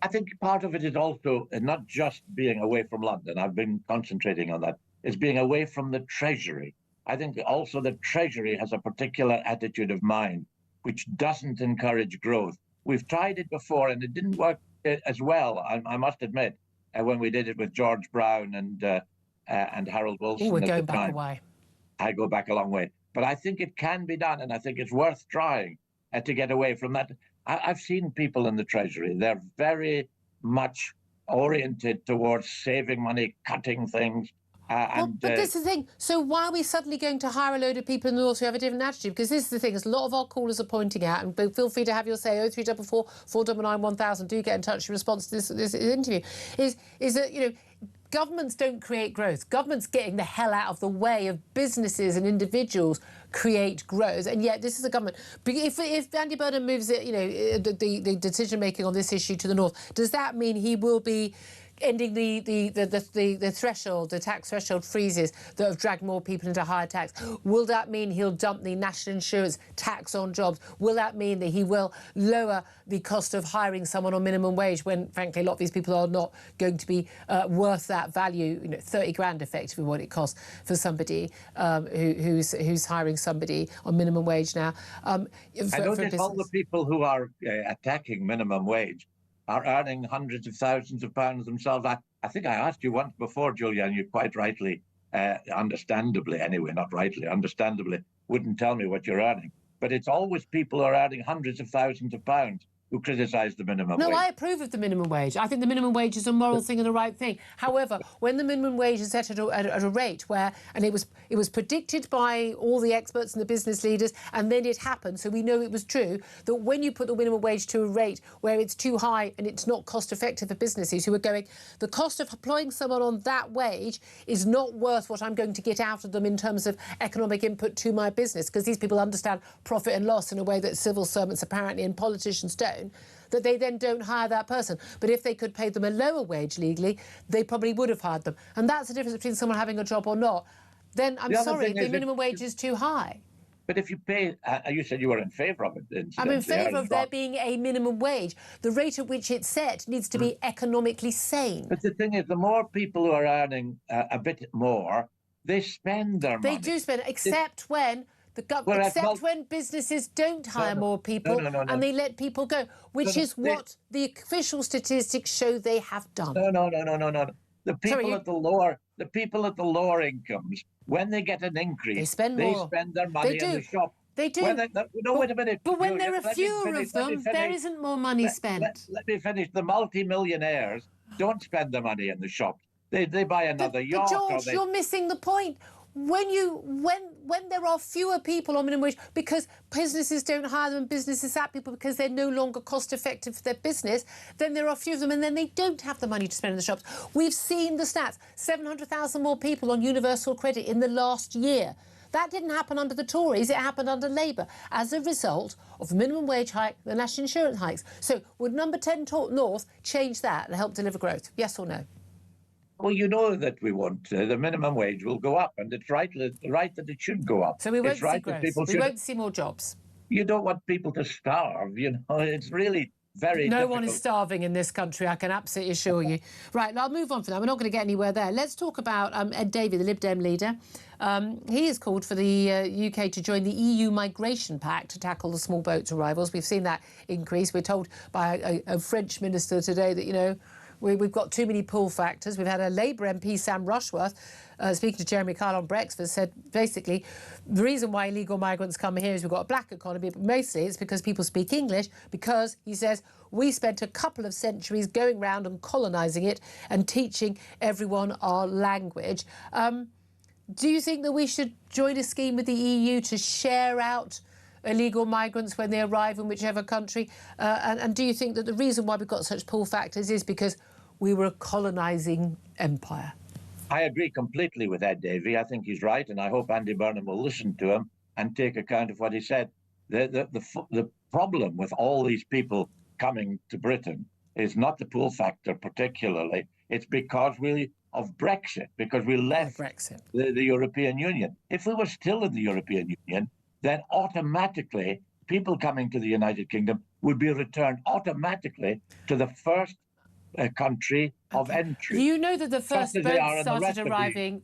I think part of it is also not just being away from London. I've been concentrating on that. It's being away from the Treasury. I think also the Treasury has a particular attitude of mind which doesn't encourage growth. We've tried it before and it didn't work as well, I must admit, when we did it with George Brown and Harold Wilson. We're going back a way. I go back a long way. But I think it can be done, and I think it's worth trying to get away from that. I've seen people in the Treasury. They're very much oriented towards saving money, cutting things. But this is the thing. So why are we suddenly going to hire a load of people in the North who have a different attitude? Because this is the thing, as a lot of our callers are pointing out, and feel free to have your say, 0344 499 1000. Do get in touch in response to this interview. Is that, you know, governments don't create growth. Governments getting the hell out of the way of businesses and individuals create growth. And yet this is a government. If Andy Burnham moves it, you know, the decision making on this issue to the North, does that mean he will be ending the threshold, the tax threshold freezes that have dragged more people into higher tax? Will that mean he'll dump the national insurance tax on jobs? Will that mean that he will lower the cost of hiring someone on minimum wage when, frankly, a lot of these people are not going to be worth that value? You know, 30 grand effectively what it costs for somebody who's hiring somebody on minimum wage now. I notice all the people who are attacking minimum wage are earning hundreds of thousands of pounds themselves. I think I asked you once before, Julia, and you quite rightly, understandably anyway, not rightly, understandably, wouldn't tell me what you're earning. But it's always people who are earning hundreds of thousands of pounds who criticise the minimum wage. No, I approve of the minimum wage. I think the minimum wage is a moral thing and the right thing. However, when the minimum wage is set at a rate where, and it was predicted by all the experts and the business leaders, and then it happened, so we know it was true, that when you put the minimum wage to a rate where it's too high and it's not cost effective for businesses who are going, the cost of employing someone on that wage is not worth what I'm going to get out of them in terms of economic input to my business, because these people understand profit and loss in a way that civil servants apparently and politicians don't, that they then don't hire that person. But if they could pay them a lower wage legally, they probably would have hired them. And that's the difference between someone having a job or not. Then, I'm sorry, the minimum wage is too high. But if you pay, you said you were in favour of it. I'm in favour of there being a minimum wage. The rate at which it's set needs to be economically sane. But the thing is, the more people who are earning a bit more, they spend their money. They do spend, except when... when businesses don't hire more people and they let people go, which is what the official statistics show they have done. No. The people at the lower incomes, when they get an increase, they spend their money in the shop. They do. Wait a minute. But when there are fewer of them, there isn't more money spent. Let me finish. The multi-millionaires don't spend their money in the shops. They buy another yacht. But George, you're missing the point. When there are fewer people on minimum wage because businesses don't hire them, businesses sack people because they're no longer cost effective for their business, then there are few of them and then they don't have the money to spend in the shops. We've seen the stats, 700,000 more people on universal credit in the last year. That didn't happen under the Tories, it happened under Labour as a result of the minimum wage hike, the national insurance hikes. So would number 10 North change that and help deliver growth? Yes or no? Well, you know that we want the minimum wage will go up, and it's right that it should go up. So we won't see growth. We won't see more jobs. You don't want people to starve. You know, it's really very difficult. No one is starving in this country, I can absolutely assure you. Right, I'll move on from that. We're not going to get anywhere there. Let's talk about Ed Davey, the Lib Dem leader. He has called for the UK to join the EU Migration Pact to tackle the small boat arrivals. We've seen that increase. We're told by a French minister today that, you know, we've got too many pull factors. We've had a Labour MP, Sam Rushworth, speaking to Jeremy Kyle on Breakfast, said basically the reason why illegal migrants come here is we've got a black economy, but mostly it's because people speak English, because, he says, we spent a couple of centuries going round and colonising it and teaching everyone our language. Do you think that we should join a scheme with the EU to share out illegal migrants when they arrive in whichever country? And do you think that the reason why we've got such pull factors is because we were a colonising empire? I agree completely with Ed Davey. I think he's right, and I hope Andy Burnham will listen to him and take account of what he said. The problem with all these people coming to Britain is not the pull factor particularly. It's because of Brexit, because we left the European Union. If we were still in the European Union, then automatically people coming to the United Kingdom would be returned automatically to the first country of entry. You know that the first boats started arriving,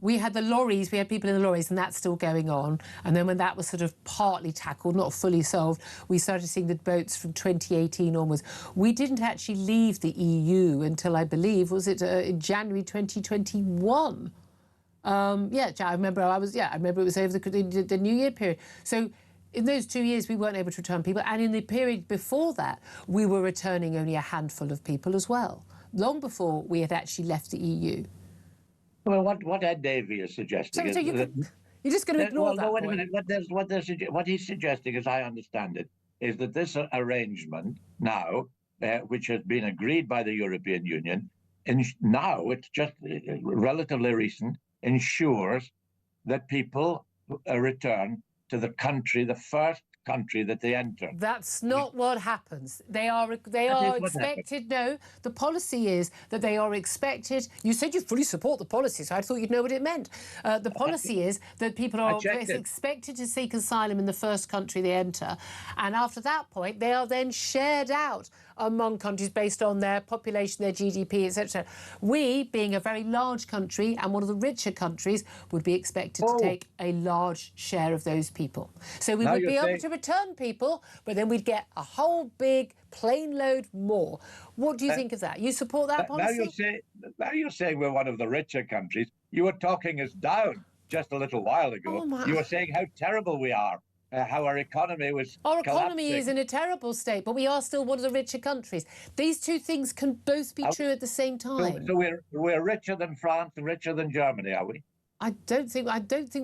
we had the lorries, we had people in the lorries, and that's still going on. And then when that was sort of partly tackled, not fully solved, we started seeing the boats from 2018 onwards. We didn't actually leave the EU until, I believe, was it in January 2021? Yeah, I remember I remember it was over the New Year period. So in those 2 years, we weren't able to return people. And in the period before that, we were returning only a handful of people as well, long before we had actually left the EU. Well, what Ed Davey is suggesting is... you're just going to ignore that wait a minute. What he's suggesting, as I understand it, is that this arrangement now, which has been agreed by the European Union, and now it's just relatively recent, ensures that people return to the country, the first country that they enter. That's not what happens. They are expected. No, the policy is that they are expected. You said you fully support the policy, so I thought you'd know what it meant. The policy is that people are expected to seek asylum in the first country they enter, and after that point, they are then shared out among countries based on their population, their GDP, etc. We, being a very large country and one of the richer countries, would be expected to take a large share of those people. So we would be able to return people, but then we'd get a whole big plane load more. What do you think of that? You support that policy? Now you're saying we're one of the richer countries. You were talking us down just a little while ago. You were saying how terrible we are. How our economy was economy is in a terrible state, but we are still one of the richer countries. These two things can both be true at the same time. So we're richer than France and richer than Germany, are we? I don't think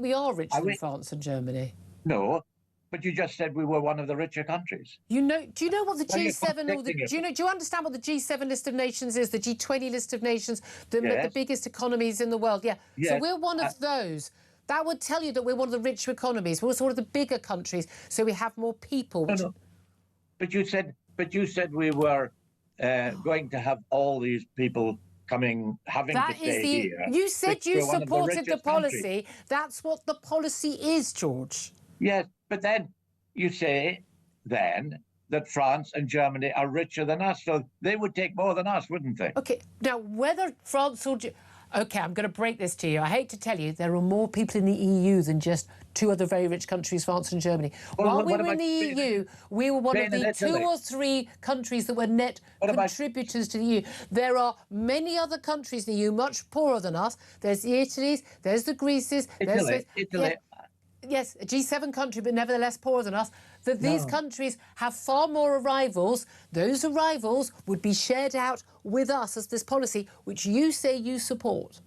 we are richer than France and Germany. No, but you just said we were one of the richer countries. Do you know what the G7 do you understand what the G7 list of nations is? The G20 list of nations, the biggest economies in the world. Yeah. Yes. So we're one of those. That would tell you that we're one of the richer economies. We're one of the bigger countries, so we have more people. No. But you said we were going to have all these people having to stay here. You said you supported the policy. That's what the policy is, George. Yes, but then you say that France and Germany are richer than us, so they would take more than us, wouldn't they? Okay, now whether France or OK, I'm going to break this to you. I hate to tell you, there are more people in the EU than just two other very rich countries, France and Germany. While we were in the EU, we were one of the 2 or 3 countries that were net contributors to the EU. There are many other countries in the EU much poorer than us. There's the Italies, there's the Greeces. Italy. Yes, a G7 country, but nevertheless poorer than us. That these countries have far more arrivals. Those arrivals would be shared out with us as this policy, which you say you support.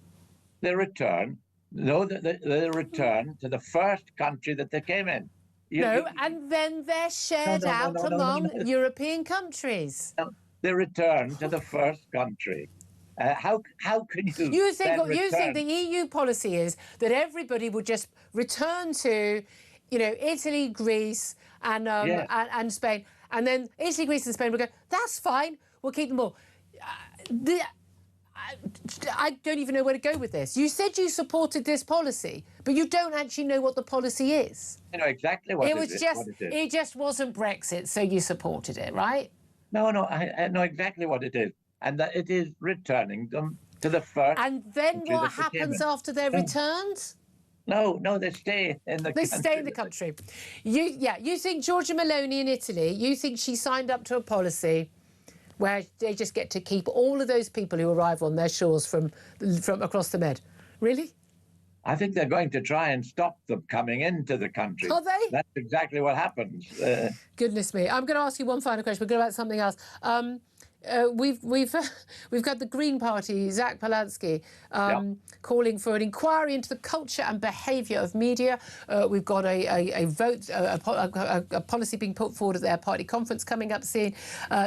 They return to the first country that they came in. And then they're shared out among European countries. No, they return to the first country. How can you? You think the EU policy is that everybody would just return to, Italy, Greece, and Spain, and then Italy, Greece, and Spain would go, that's fine, we'll keep them all. I don't even know where to go with this. You said you supported this policy, but you don't actually know what the policy is. I know exactly what it is. It just wasn't Brexit, so you supported it, right? No, I know exactly what it is. And that it is returning them to the first. And then what happens after they're returned? No, they stay in the country. They stay in the country. You think Giorgia Meloni in Italy, you think she signed up to a policy where they just get to keep all of those people who arrive on their shores from across the Med? Really? I think they're going to try and stop them coming into the country. Are they? That's exactly what happens. Goodness me. I'm going to ask you one final question. We'll go about something else. We've got the Green Party, Zach Polansky, calling for an inquiry into the culture and behaviour of media. We've got a vote, a policy being put forward at their party conference coming up soon,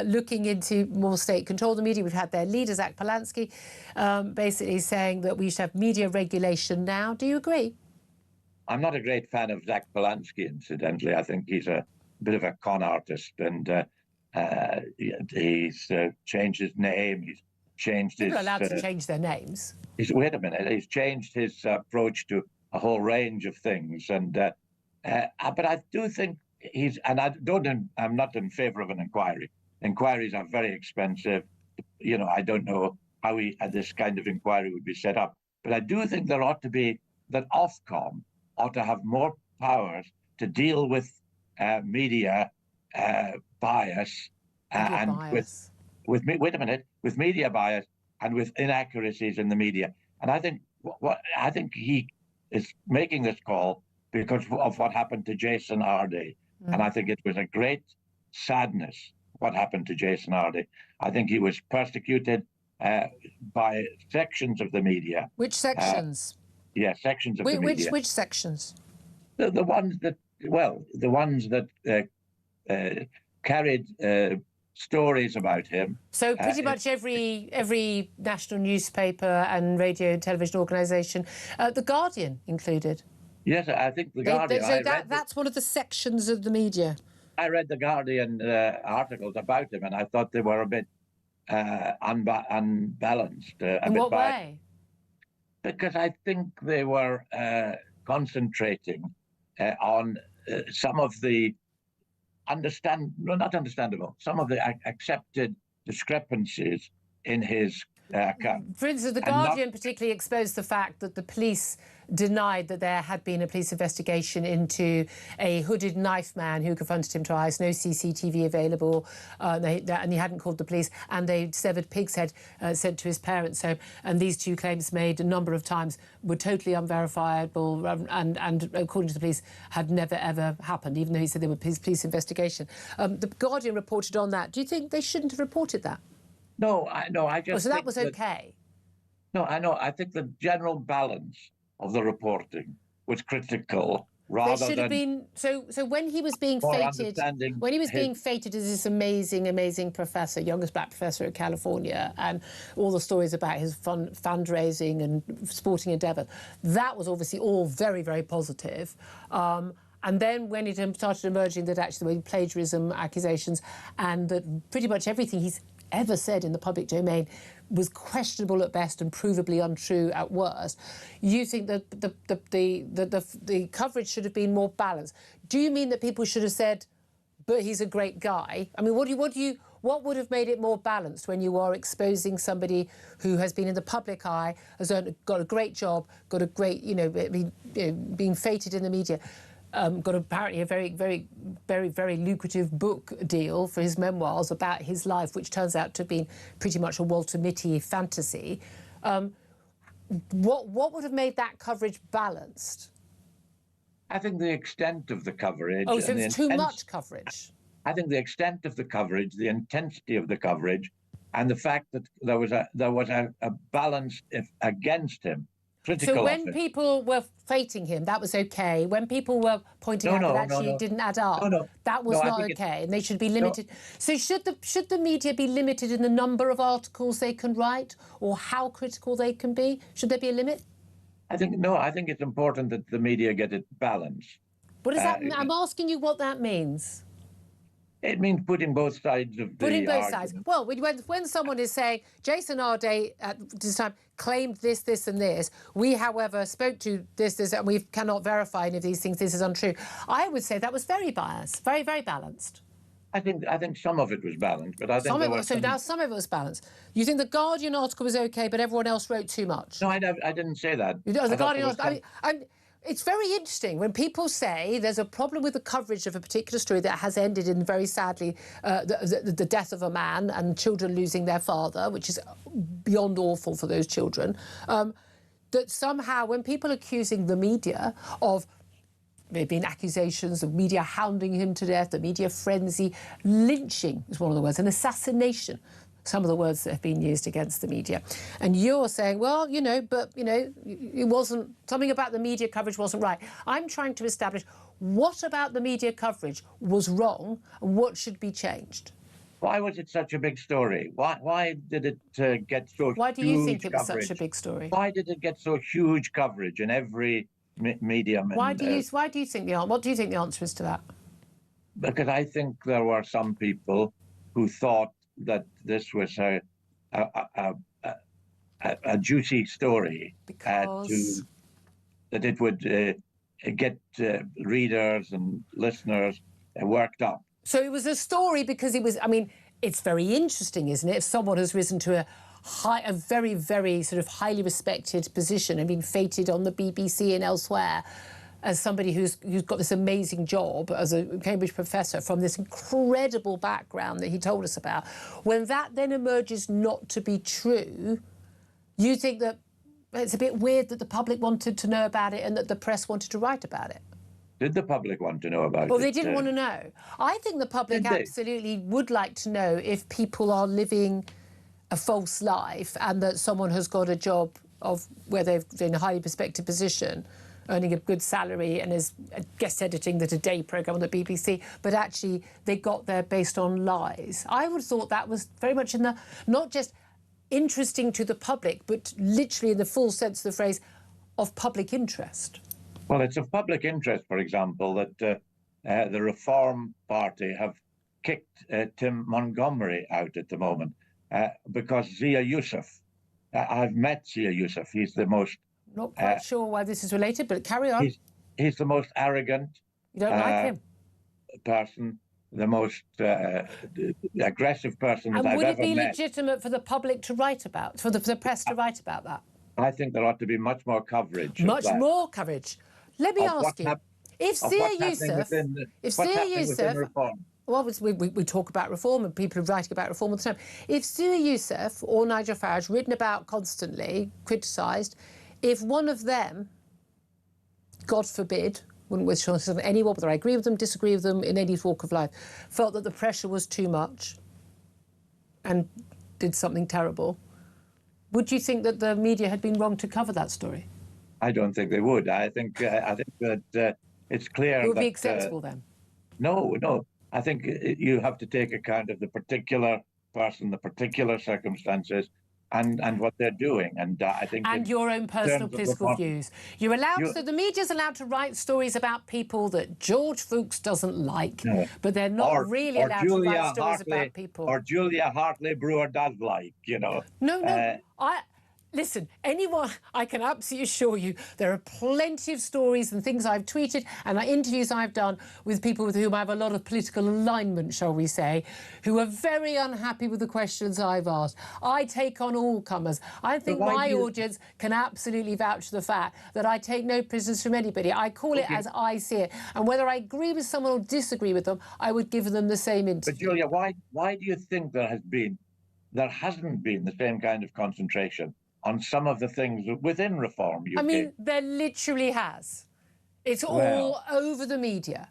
looking into more state control of the media. We've had their leader, Zach Polansky, basically saying that we should have media regulation now. Do you agree? I'm not a great fan of Zach Polansky, incidentally. I think he's a bit of a con artist, and he's changed his name. He's changed his. People are allowed to change their names. Wait a minute. He's changed his approach to a whole range of things, and but I do think and I'm not in favour of an inquiry. Inquiries are very expensive. You know, I don't know how this kind of inquiry would be set up, but I do think there ought to be that Ofcom ought to have more powers to deal with media bias with media bias and with inaccuracies in the media. And I think I think he is making this call because of what happened to Jason Hardy. And I think it was a great sadness what happened to Jason Hardy. I think he was persecuted by sections of the media. Which sections? Sections of the media. Which sections? The ones that carried stories about him. So pretty much every national newspaper and radio and television organisation, The Guardian included. Yes, I think The Guardian. That's one of the sections of the media. I read The Guardian articles about him, and I thought they were a bit unbalanced. In what way? Because I think they were concentrating on some of the some of the accepted discrepancies in his account. For instance, The Guardian particularly exposed the fact that the police denied that there had been a police investigation into a hooded knife man who confronted him twice, no CCTV available, and he hadn't called the police, and a severed pig's head sent to his parents' home. And these two claims made a number of times were totally unverifiable and according to the police, had never, ever happened, even though he said there were police investigation. The Guardian reported on that. Do you think they shouldn't have reported that? No, I just so that was okay? No, I know. I think the general balance of the reporting was critical rather there should have been so when he was being feted as this amazing professor, youngest black professor at California, and all the stories about his fundraising and sporting endeavour, that was obviously all very, very positive. And then when it started emerging that actually there were plagiarism accusations and that pretty much everything he's ever said in the public domain was questionable at best and provably untrue at worst, you think that the coverage should have been more balanced? Do you mean that people should have said, but he's a great guy? I mean, what would have made it more balanced when you are exposing somebody who has been in the public eye, has got a great job, got a great, being feted in the media, got apparently a very, very, very, very lucrative book deal for his memoirs about his life, which turns out to have been pretty much a Walter Mitty fantasy. What would have made that coverage balanced? I think the extent of the coverage. Oh, so it's too much coverage. I think the extent of the coverage, the intensity of the coverage, and the fact that there was a balance against him. So when people were fating him, that was okay. When people were pointing out that actually it didn't add up, that was not okay, and they should be limited. So should the media be limited in the number of articles they can write, or how critical they can be? Should there be a limit? I think it's important that the media get it balanced. What does that mean? I'm asking you what that means. It means putting both sides of the argument. Sides. Well, when someone is saying, Jason Hardy at this time claimed this, this and this, we, however, spoke to this, and we cannot verify any of these things, this is untrue. I would say that was very biased, very, very balanced. I think some of it was balanced, but I think now some of it was balanced. You think the Guardian article was okay, but everyone else wrote too much? No, I didn't say that. The Guardian article... it's very interesting when people say there's a problem with the coverage of a particular story that has ended in, very sadly, the death of a man and children losing their father, which is beyond awful for those children, that somehow when people are accusing the media of, there have been accusations of media hounding him to death, the media frenzy, lynching is one of the words, and assassination, some of the words that have been used against the media. And you're saying, well, you know, but, you know, it wasn't, something about the media coverage wasn't right. I'm trying to establish what about the media coverage was wrong and what should be changed. Why was it such a big story? Why did it get so huge? Why do you think it was such a big story? Why did it get so huge coverage in every medium? Why do you think what do you think the answer is to that? Because I think there were some people who thought that this was a juicy story, that it would get readers and listeners worked up. So it was a story because it was, I mean, it's very interesting, isn't it? If someone has risen to a very, very sort of highly respected position and been feted on the BBC and elsewhere as somebody who's got this amazing job as a Cambridge professor from this incredible background that he told us about, when that then emerges not to be true, you think that it's a bit weird that the public wanted to know about it and that the press wanted to write about it? Did the public want to know about it? Well, they didn't want to know. I think the public absolutely would like to know if people are living a false life and that someone has got a job of where they've in a highly respected position, earning a good salary and is guest editing the Today programme on the BBC, but actually they got there based on lies. I would have thought that was very much in the, not just interesting to the public, but literally in the full sense of the phrase, of public interest. Well, it's of public interest, for example, that the Reform Party have kicked Tim Montgomery out at the moment because Zia Youssef, I've met Zia Youssef, he's the most... Not quite sure why this is related, but carry on. He's the most arrogant. You don't like him? Person, the most aggressive person that I've ever met. And would it be legitimate for the public to write about, for the press to write about that? I think there ought to be much more coverage. Much more coverage. Let me ask you, if Zia Youssef, well, we talk about reform and people are writing about reform all the time. If Zia Youssef or Nigel Farage, written about constantly, criticised, if one of them, God forbid, wouldn't wish on anyone, whether I agree with them, disagree with them in any walk of life, felt that the pressure was too much and did something terrible, would you think that the media had been wrong to cover that story? I don't think they would. I think that it's clear it would be acceptable then. No. I think you have to take account of the particular person, the particular circumstances, and what they're doing. And I think... And your own personal political views. You're allowed so the media's allowed to write stories about people that George Fuchs doesn't like, but they're not really allowed to write stories about people. Or Julia Hartley-Brewer does like, you know. No. Listen, anyone, I can absolutely assure you, there are plenty of stories and things I've tweeted and interviews I've done with people with whom I have a lot of political alignment, shall we say, who are very unhappy with the questions I've asked. I take on all comers. I think my audience can absolutely vouch for the fact that I take no prisoners from anybody. I call it as I see it. And whether I agree with someone or disagree with them, I would give them the same interview. But Julia, why do you think there hasn't been the same kind of concentration on some of the things within Reform UK? I mean, there literally has. It's all over the media.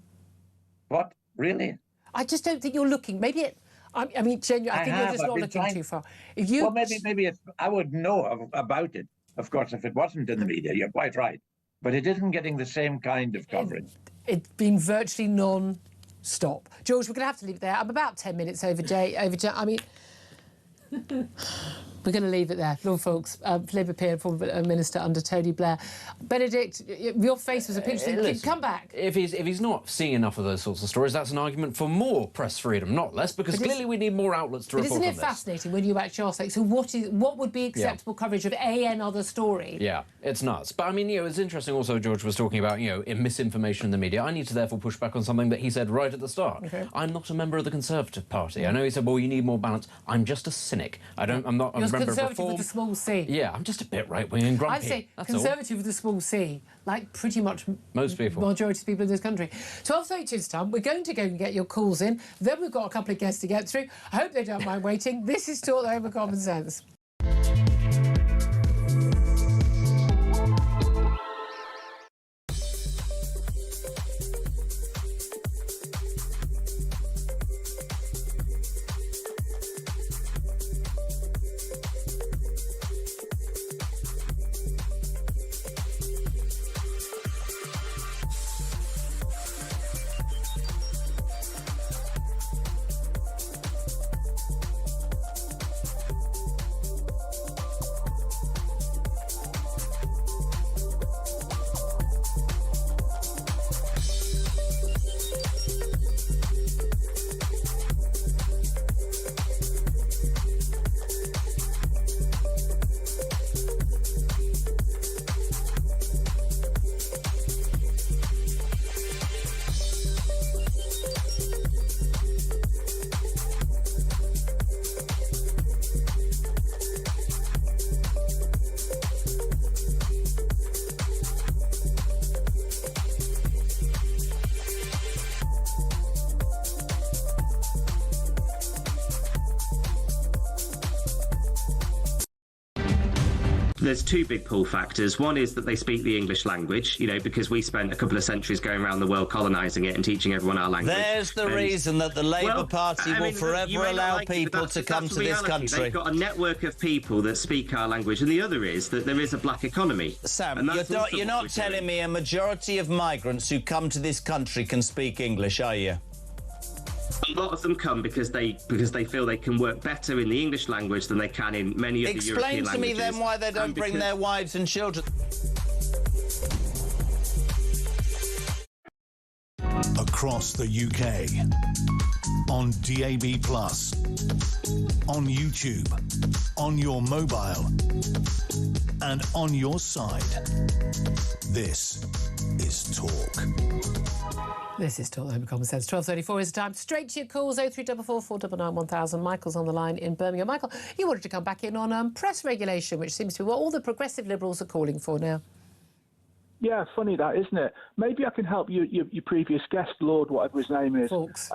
What? Really? I just don't think you're looking. Maybe I mean, genuinely, I think you're just not looking too far. If you... Well, maybe I would know about it, of course, if it wasn't in the media. You're quite right. But it isn't getting the same kind of coverage. It's been virtually non-stop. George, we're going to have to leave it there. I'm about 10 minutes over, Jay. I mean... We're going to leave it there. Lord Fawkes, Labour peer, former Minister under Tony Blair. Benedict, your face was a picture. Listen, come back. If he's not seeing enough of those sorts of stories, that's an argument for more press freedom, not less, because clearly we need more outlets to report on this. Isn't it fascinating when you actually ask, like, so what would be acceptable coverage of another story? Yeah, it's nuts. But I mean, it's interesting also, George was talking about, misinformation in the media. I need to therefore push back on something that he said right at the start. Okay. I'm not a member of the Conservative Party. I know he said, well, you need more balance. I'm just a cynic. I'm not member of Conservative Reform. with a small c. Yeah, I'm just a bit right-wing and grumpy. I'd say that's Conservative with a small c, like pretty much most people. Majority of people in this country. 12:32 is time. We're going to go and get your calls in. Then we've got a couple of guests to get through. I hope they don't mind waiting. This is Talk the Home of Common Sense. There's two big pull factors. One is that they speak the English language, you know, because we spent a couple of centuries going around the world colonising it and teaching everyone our language. There's the reason that the Labour Party will forever allow people to come to this country. They've got a network of people that speak our language, and the other is that there is a black economy. Sam, you're not telling me a majority of migrants who come to this country can speak English, are you? A lot of them come because they feel they can work better in the English language than they can in many of the European languages. Explain to me then why they don't bring their wives and children. Across the UK, on DAB+, on YouTube, on your mobile, and on your side. This is Talk. This is Talk the Home of Common Sense. 12:34 is the time. Straight to your calls, 0344 499 1000. Michael's on the line in Birmingham. Michael, you wanted to come back in on press regulation, which seems to be what all the progressive Liberals are calling for now. Yeah, funny that, isn't it? Maybe I can help your previous guest, Lord, whatever his name is. Fawkes.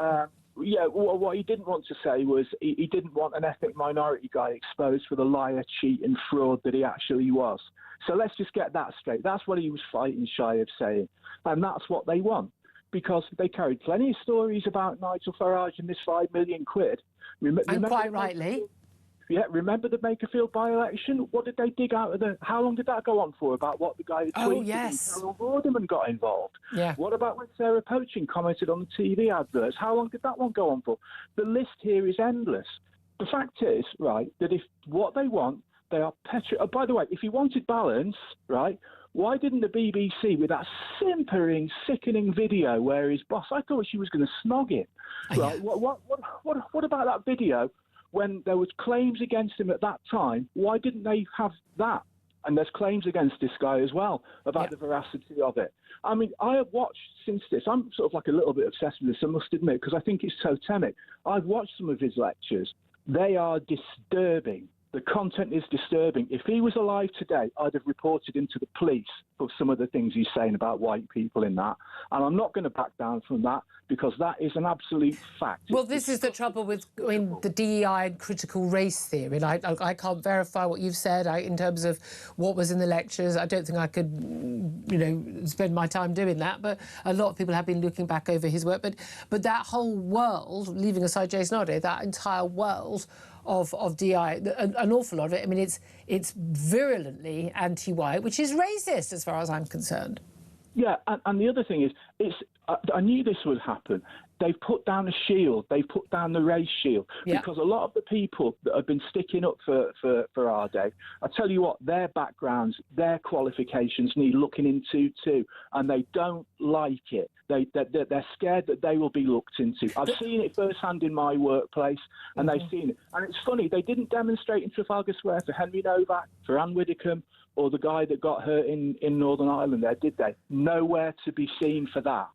Yeah, what he didn't want to say was he didn't want an ethnic minority guy exposed for the liar, cheat and fraud that he actually was. So let's just get that straight. That's what he was fighting shy of saying. And that's what they want. Because they carried plenty of stories about Nigel Farage and this £5 million. And quite rightly. Yeah, remember the Makerfield by-election? What did they dig out of the... How long did that go on for, about what the guy who tweeted yes. and Carol Vorderman got involved? Yeah. What about when Sarah Poaching commented on the TV adverts? How long did that one go on for? The list here is endless. The fact is, right, that if what they want, they are by the way, if he wanted balance, right, why didn't the BBC, with that simpering, sickening video where his boss, I thought she was going to snog him, right? Yeah. What about that video when there was claims against him at that time? Why didn't they have that? And there's claims against this guy as well about the veracity of it. I mean, I have watched since this. I'm sort of like a little bit obsessed with this, I must admit, because I think it's totemic. I've watched some of his lectures. They are disturbing. The content is disturbing. If he was alive today, I'd have reported him to the police for some of the things he's saying about white people in that. And I'm not going to back down from that because that is an absolute fact. Well, this is the trouble with the DEI and critical race theory. And I can't verify what you've said in terms of what was in the lectures. I don't think I could, spend my time doing that. But a lot of people have been looking back over his work. But that whole world, leaving aside Jason Oddie, that entire world of DI, an awful lot of it. I mean, it's virulently anti-white, which is racist as far as I'm concerned. Yeah, and the other thing is, I knew this would happen. They've put down a shield. They've put down the race shield. Yeah. Because a lot of the people that have been sticking up for our day, I tell you what, their backgrounds, their qualifications need looking into too, and they don't like it. They're scared that they will be looked into. I've seen it firsthand in my workplace, and they've seen it. And it's funny, they didn't demonstrate in Trafalgar Square for Henry Novak, for Anne Widdecombe, or the guy that got hurt in Northern Ireland there, did they? Nowhere to be seen for that.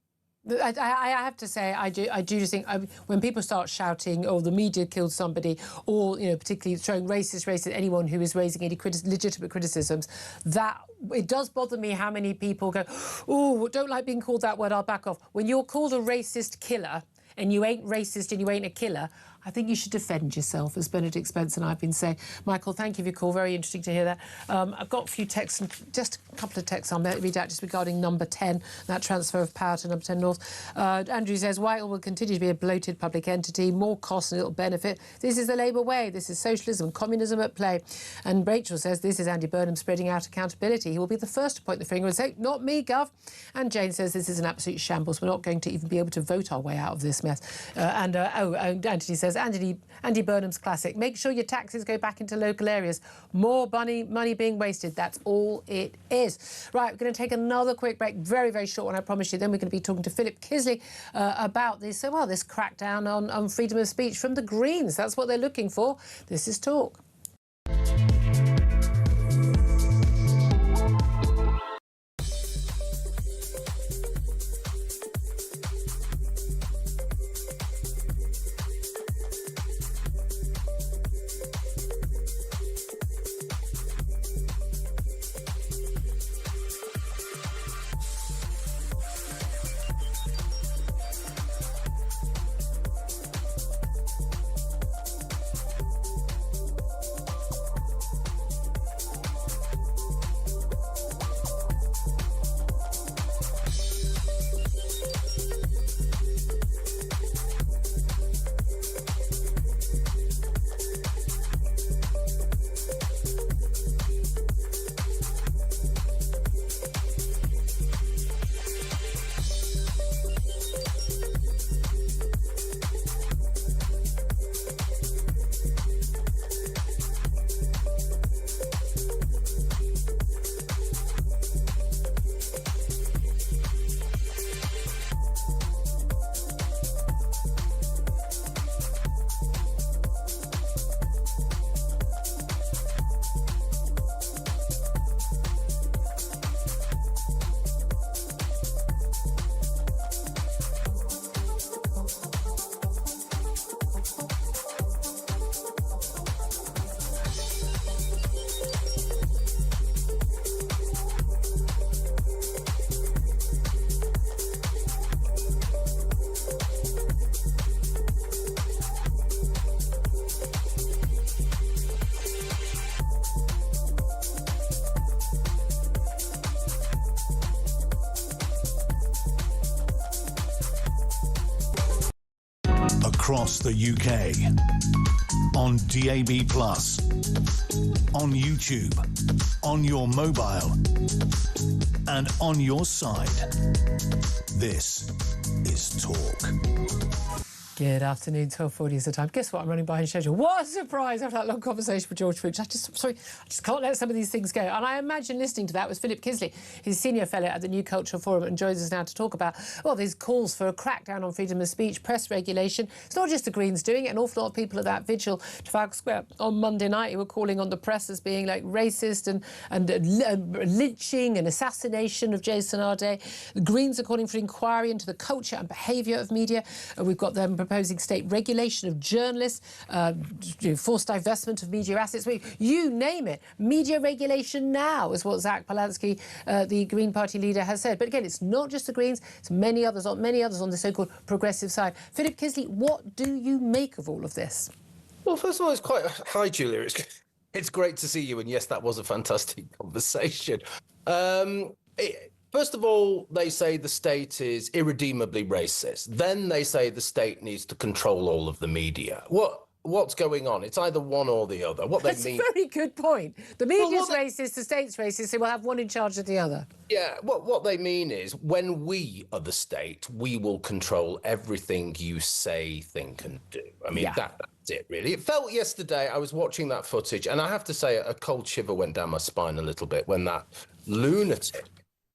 I have to say, I do just think when people start shouting, "Oh, the media killed somebody," or particularly throwing racist at anyone who is raising any legitimate criticisms, that it does bother me how many people go, "Oh, don't like being called that word. I'll back off." When you're called a racist killer and you ain't racist and you ain't a killer, I think you should defend yourself, as Benedict Spence and I have been saying. Michael, thank you for your call. Very interesting to hear that. I've got a few texts, and just a couple of texts I'll read out just regarding number 10, that transfer of power to number 10 North. Andrew says, Whitehall will continue to be a bloated public entity, more cost and little benefit. This is the Labour way. This is socialism and communism at play. And Rachel says, this is Andy Burnham spreading out accountability. He will be the first to point the finger and say, not me, Gov. And Jane says, this is an absolute shambles. We're not going to even be able to vote our way out of this mess. And Anthony says, Andy Burnham's classic. Make sure your taxes go back into local areas. More money being wasted. That's all it is. Right, we're going to take another quick break. Very, very short one, I promise you. Then we're going to be talking to Philip Kisley about this crackdown on freedom of speech from the Greens. That's what they're looking for. This is Talk. Across the UK, on DAB+, on YouTube, on your mobile, and on your side. This is Talk. Good afternoon, 12:40 is the time. Guess what? I'm running behind schedule. What a surprise after that long conversation with George Fuchs. I just can't let some of these things go. And I imagine listening to that was Philip Kisley. He's senior fellow at the New Cultural Forum and joins us now to talk about, these calls for a crackdown on freedom of speech, press regulation. It's not just the Greens doing it. An awful lot of people at that vigil, Trafalgar Square, on Monday night, who were calling on the press as being like racist and lynching and assassination of Jason Arday. The Greens are calling for inquiry into the culture and behaviour of media. We've got them proposing state regulation of journalists, forced divestment of media assets. You name it. Media regulation now is what Zach Polanski, the Green Party leader, has said. But again, it's not just the Greens. It's many others on the so-called progressive side. Philip Kisley, what do you make of all of this? Well, first of all, it's quite... Hi, Julia. It's great to see you. And yes, that was a fantastic conversation. First of all, they say the state is irredeemably racist. Then they say the state needs to control all of the media. What's going on? It's either one or the other. That's a very good point. The media's racist, the state's racist, so we'll have one in charge of the other. Yeah, what they mean is when we are the state, we will control everything you say, think and do. I mean, that's it, really. It felt yesterday, I was watching that footage, and I have to say a cold shiver went down my spine a little bit when that lunatic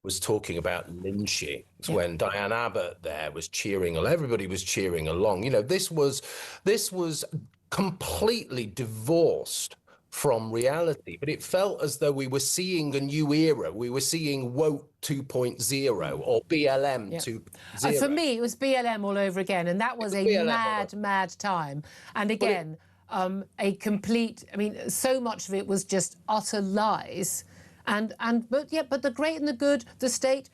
was talking about lynching when Diane Abbott there was cheering, everybody was cheering along. This was completely divorced from reality. But it felt as though we were seeing a new era. We were seeing woke 2.0 or BLM 2.0. For me, it was BLM all over again, and that was a mad time. And again, a complete. I mean, so much of it was just utter lies. But the great and the good, the state.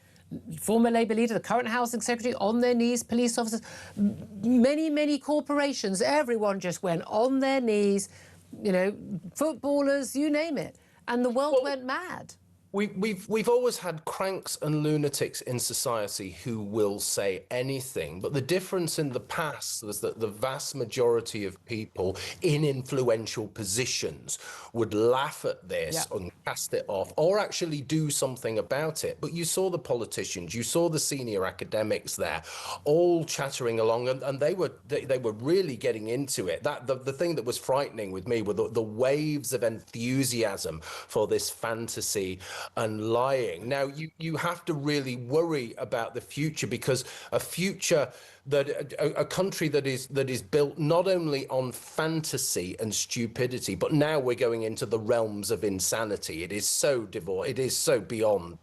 Former Labour leader, the current housing secretary, on their knees, police officers, many corporations, everyone just went on their knees, you know, footballers, you name it, and the world went mad. We've always had cranks and lunatics in society who will say anything, but the difference in the past was that the vast majority of people in influential positions would laugh at this and cast it off, or actually do something about it. But you saw the politicians, you saw the senior academics there, all chattering along, and they were really getting into it. The thing that was frightening with me were the waves of enthusiasm for this fantasy and lying. Now, you have to really worry about the future, because a future that a country that is built not only on fantasy and stupidity, but now we're going into the realms of insanity. It is so it is so beyond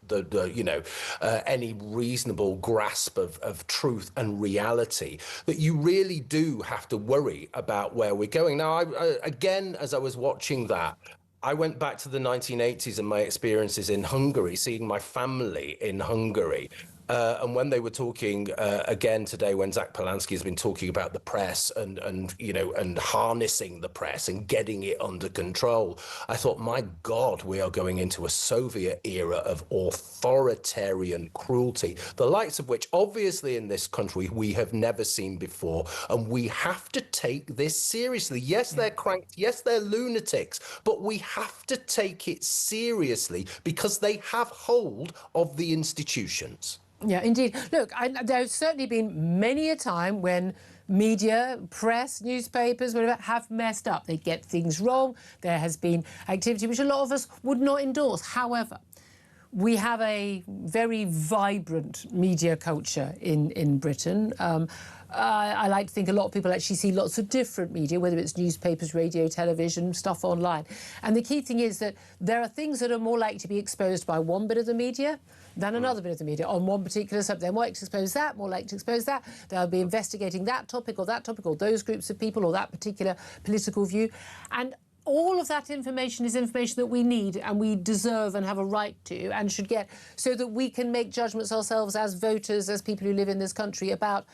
any reasonable grasp of truth and reality that you really do have to worry about where we're going. Now, again, as I was watching that, I went back to the 1980s and my experiences in Hungary, seeing my family in Hungary. And when they were talking again today, when Zach Polanski has been talking about the press and harnessing the press and getting it under control, I thought, my God, we are going into a Soviet era of authoritarian cruelty, the likes of which obviously in this country we have never seen before. And we have to take this seriously. Yes, they're cranked. Yes, they're lunatics, but we have to take it seriously because they have hold of the institutions. Yeah, indeed. Look, there's certainly been many a time when media, press, newspapers, whatever, have messed up. They get things wrong. There has been activity which a lot of us would not endorse. However, we have a very vibrant media culture in Britain. I like to think a lot of people actually see lots of different media, whether it's newspapers, radio, television, stuff online. And the key thing is that there are things that are more likely to be exposed by one bit of the media than another bit of the media on one particular subject. They might expose that, more likely to expose that. They'll be investigating that topic or those groups of people or that particular political view. And all of that information is information that we need and we deserve and have a right to and should get, so that we can make judgments ourselves as voters, as people who live in this country, about,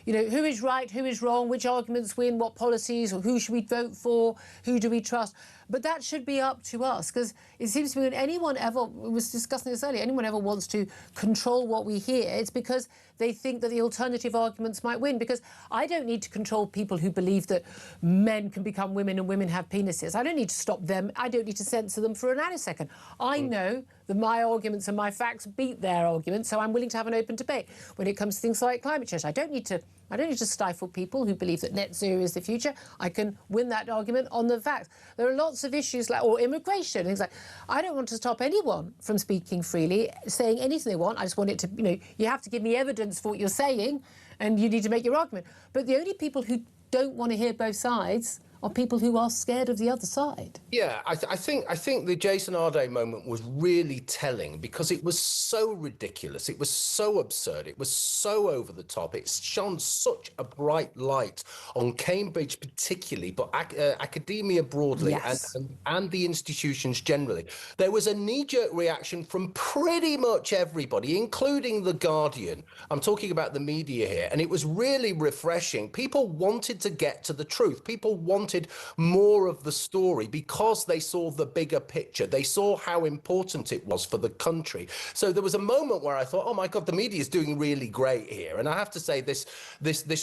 you know, who is right, who is wrong, which arguments win, what policies, or who should we vote for, who do we trust. But that should be up to us, because it seems to me when anyone ever, we was discussing this earlier, anyone ever wants to control what we hear, it's because they think that the alternative arguments might win. Because I don't need to control people who believe that men can become women and women have penises. I don't need to stop them. I don't need to censor them for a nanosecond. I know that my arguments and my facts beat their arguments, so I'm willing to have an open debate. When it comes to things like climate change, I don't need to stifle people who believe that net zero is the future. I can win that argument on the facts. There are lots of issues or immigration, things like, I don't want to stop anyone from speaking freely, saying anything they want. I just want it to, you have to give me evidence for what you're saying and you need to make your argument. But the only people who don't want to hear both sides are people who are scared of the other side. Yeah, I think the Jason Arde moment was really telling, because it was so ridiculous, it was so absurd, it was so over the top. It shone such a bright light on Cambridge particularly, but academia broadly, yes, and the institutions generally. There was a knee-jerk reaction from pretty much everybody, including The Guardian. I'm talking about the media here, and it was really refreshing. People wanted to get to the truth. People wanted more of the story because they saw the bigger picture. They saw how important it was for the country. So there was a moment where I thought, oh my God, the media is doing really great here. And I have to say this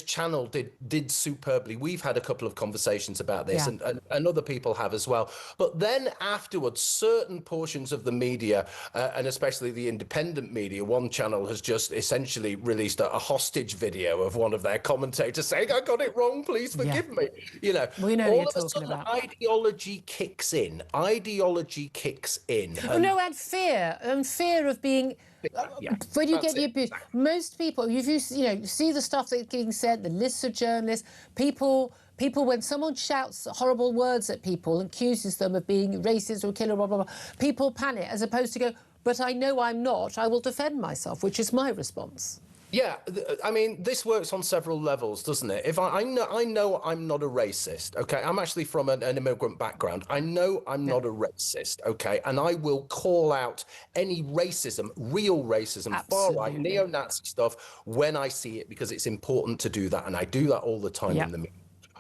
channel did superbly. We've had a couple of conversations about this, yeah, and other people have as well. But then afterwards, certain portions of the media, and especially the independent media, one channel has just essentially released a hostage video of one of their commentators saying, I got it wrong, please forgive me. We know all what of you're a sudden, about. ideology kicks in. Ideology kicks in. No, and fear of being. When you get the abuse, most people, if you see the stuff that's getting said, the lists of journalists, people People, when someone shouts horrible words at people and accuses them of being racist or killer, blah, blah, blah, people panic, as opposed to go, but I know I'm not, I will defend myself, which is my response. Yeah, I mean, this works on several levels, doesn't it? If I know I'm not a racist, okay? I'm actually from an immigrant background. I know I'm not a racist, okay? And I will call out any racism, real racism, far-right, neo-Nazi stuff when I see it, because it's important to do that. And I do that all the time in the media.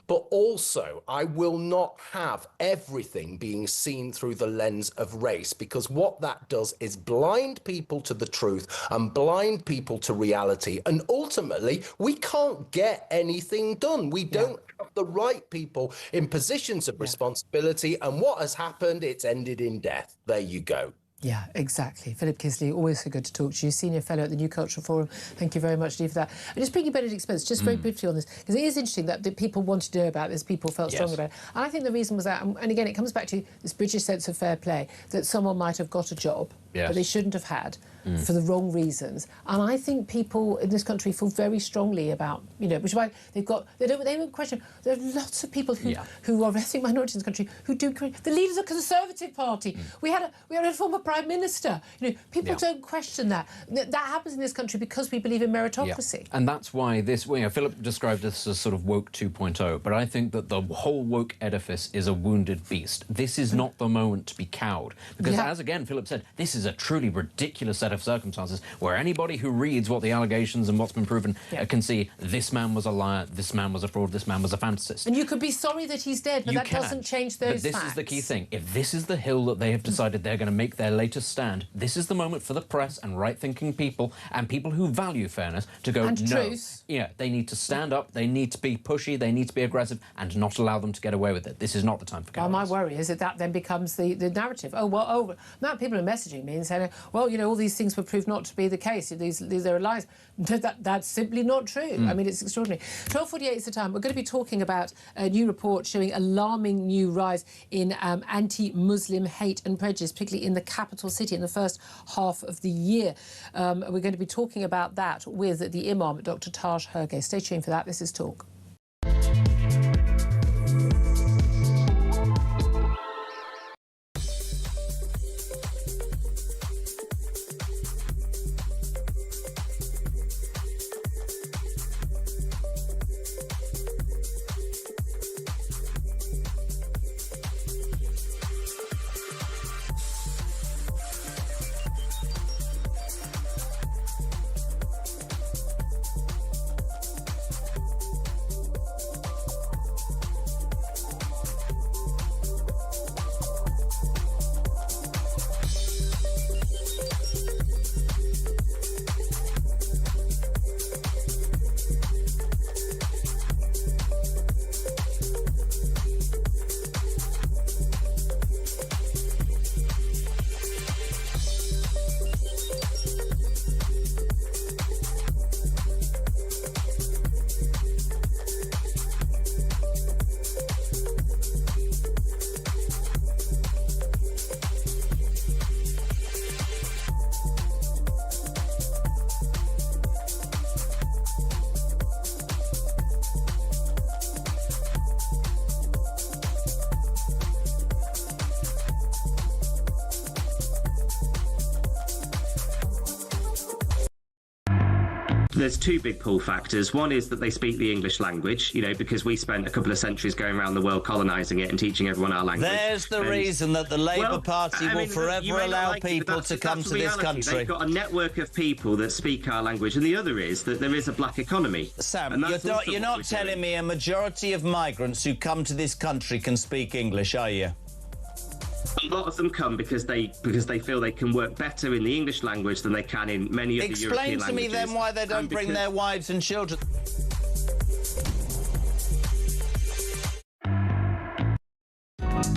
But also, I will not have everything being seen through the lens of race, because what that does is blind people to the truth and blind people to reality. And ultimately, we can't get anything done. We don't have the right people in positions of responsibility. And what has happened, it's ended in death. There you go. Yeah, exactly. Philip Kisley, always so good to talk to you, Senior Fellow at the New Cultural Forum. Thank you very much, Lee, for that. And just bringing Benedict Spence, just very briefly on this, because it is interesting that people wanted to know about this, people felt strong about it. And I think the reason was that, and again, it comes back to this British sense of fair play, that someone might have got a job that they shouldn't have had for the wrong reasons. And I think people in this country feel very strongly about, you know, which is why they don't question. There are lots of people who are ethnic minorities in this country who do. The leader's a Conservative Party. We had a former Prime Minister. You know, people don't question that. That happens in this country because we believe in meritocracy. And that's why this, you know, Philip described this as sort of woke 2.0, but I think that the whole woke edifice is a wounded beast. This is not the moment to be cowed, because as again Philip said, this is a truly ridiculous set of circumstances where anybody who reads what the allegations and what's been proven can see this man was a liar, this man was a fraud, this man was a fantasist. And you could be sorry that he's dead, but that doesn't change those facts. But this is the key thing. If this is the hill that they have decided they're going to make their latest stand, this is the moment for the press and right-thinking people and people who value fairness to go, and no. truth. Yeah, they need to stand up, they need to be pushy, they need to be aggressive, and not allow them to get away with it. This is not the time for cowardice. Well, my worry is that then becomes the narrative. Now people are messaging me and saying, well, you know, all these things were proved not to be the case. These are lies. That's simply not true. I mean, it's extraordinary. 12:48 is the time. We're going to be talking about a new report showing alarming new rise in anti-Muslim hate and prejudice, particularly in the capital city in the first half of the year. We're going to be talking about that with the Imam, Dr. Taj Hergé. Stay tuned for that. This is Talk. There's two big pull factors. One is that they speak the English language, you know, because we spent a couple of centuries going around the world colonising it and teaching everyone our language. There's the reason that the Labour Party will forever allow people to come to this country. They've got a network of people that speak our language, and the other is that there is a black economy. Sam, you're not telling me a majority of migrants who come to this country can speak English, are you? A lot of them come because they feel they can work better in the English language than they can in many of the European languages. Explain to me then why they don't bring their wives and children.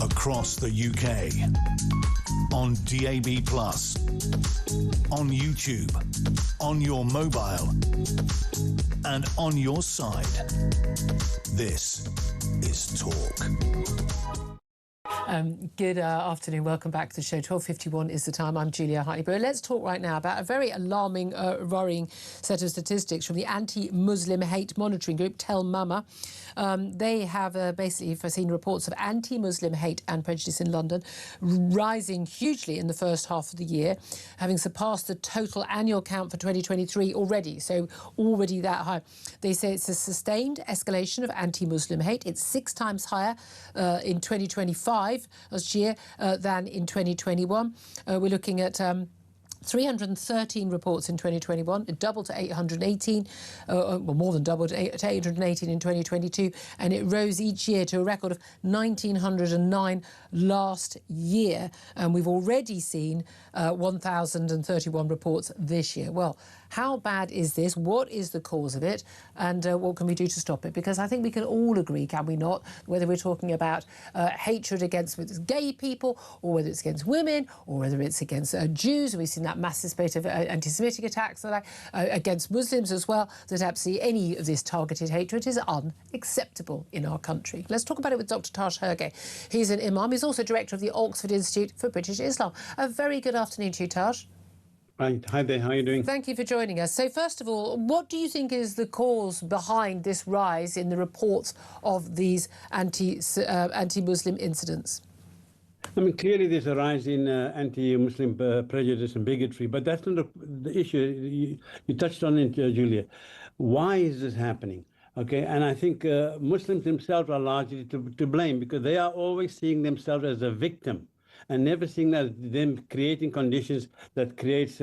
Across the UK, on DAB+, on YouTube, on your mobile, and on your side. This is Talk. Good afternoon. Welcome back to the show. 12:51 is the time. I'm Julia Hartley-Brewer. Let's talk right now about a very alarming, worrying set of statistics from the anti-Muslim hate monitoring group, Tell Mama. They have basically seen reports of anti-Muslim hate and prejudice in London rising hugely in the first half of the year, having surpassed the total annual count for 2023 already. So already that high. They say it's a sustained escalation of anti-Muslim hate. It's 6 times higher in 2025 last year than in 2021. We're looking at 313 reports in 2021, it doubled to 818, well, more than doubled to 818 in 2022, and it rose each year to a record of 1,909 last year. And we've already seen 1,031 reports this year. Well, how bad is this? What is the cause of it? And what can we do to stop it? Because I think we can all agree, can we not, whether we're talking about hatred against gay people, or whether it's against women, or whether it's against Jews. We've seen that massive spate of anti-Semitic attacks against Muslims as well, that absolutely any of this targeted hatred is unacceptable in our country. Let's talk about it with Dr. Taj Hergé. He's an imam. He's also director of the Oxford Institute for British Islam. A very good afternoon to you, Taj. Right. Hi there, how are you doing? Thank you for joining us. So first of all, what do you think is the cause behind this rise in the reports of these anti-Muslim incidents? I mean, clearly there's a rise in anti-Muslim prejudice and bigotry, but that's not the issue. You touched on it, Julia. Why is this happening? Okay, and I think Muslims themselves are largely to blame, because they are always seeing themselves as a victim, and never seeing that them creating conditions that creates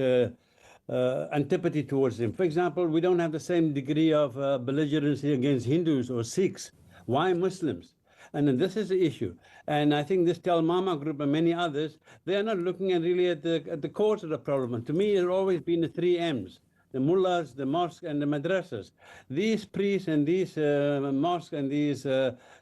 antipathy towards them. For example, we don't have the same degree of belligerency against Hindus or Sikhs. Why Muslims? And then this is the issue. And I think this Tell Mama group and many others, they are not looking at really at the cause of the problem. And to me, it's always been the 3 M's. The mullahs, the mosques, and the madrasas. These priests and these mosques and these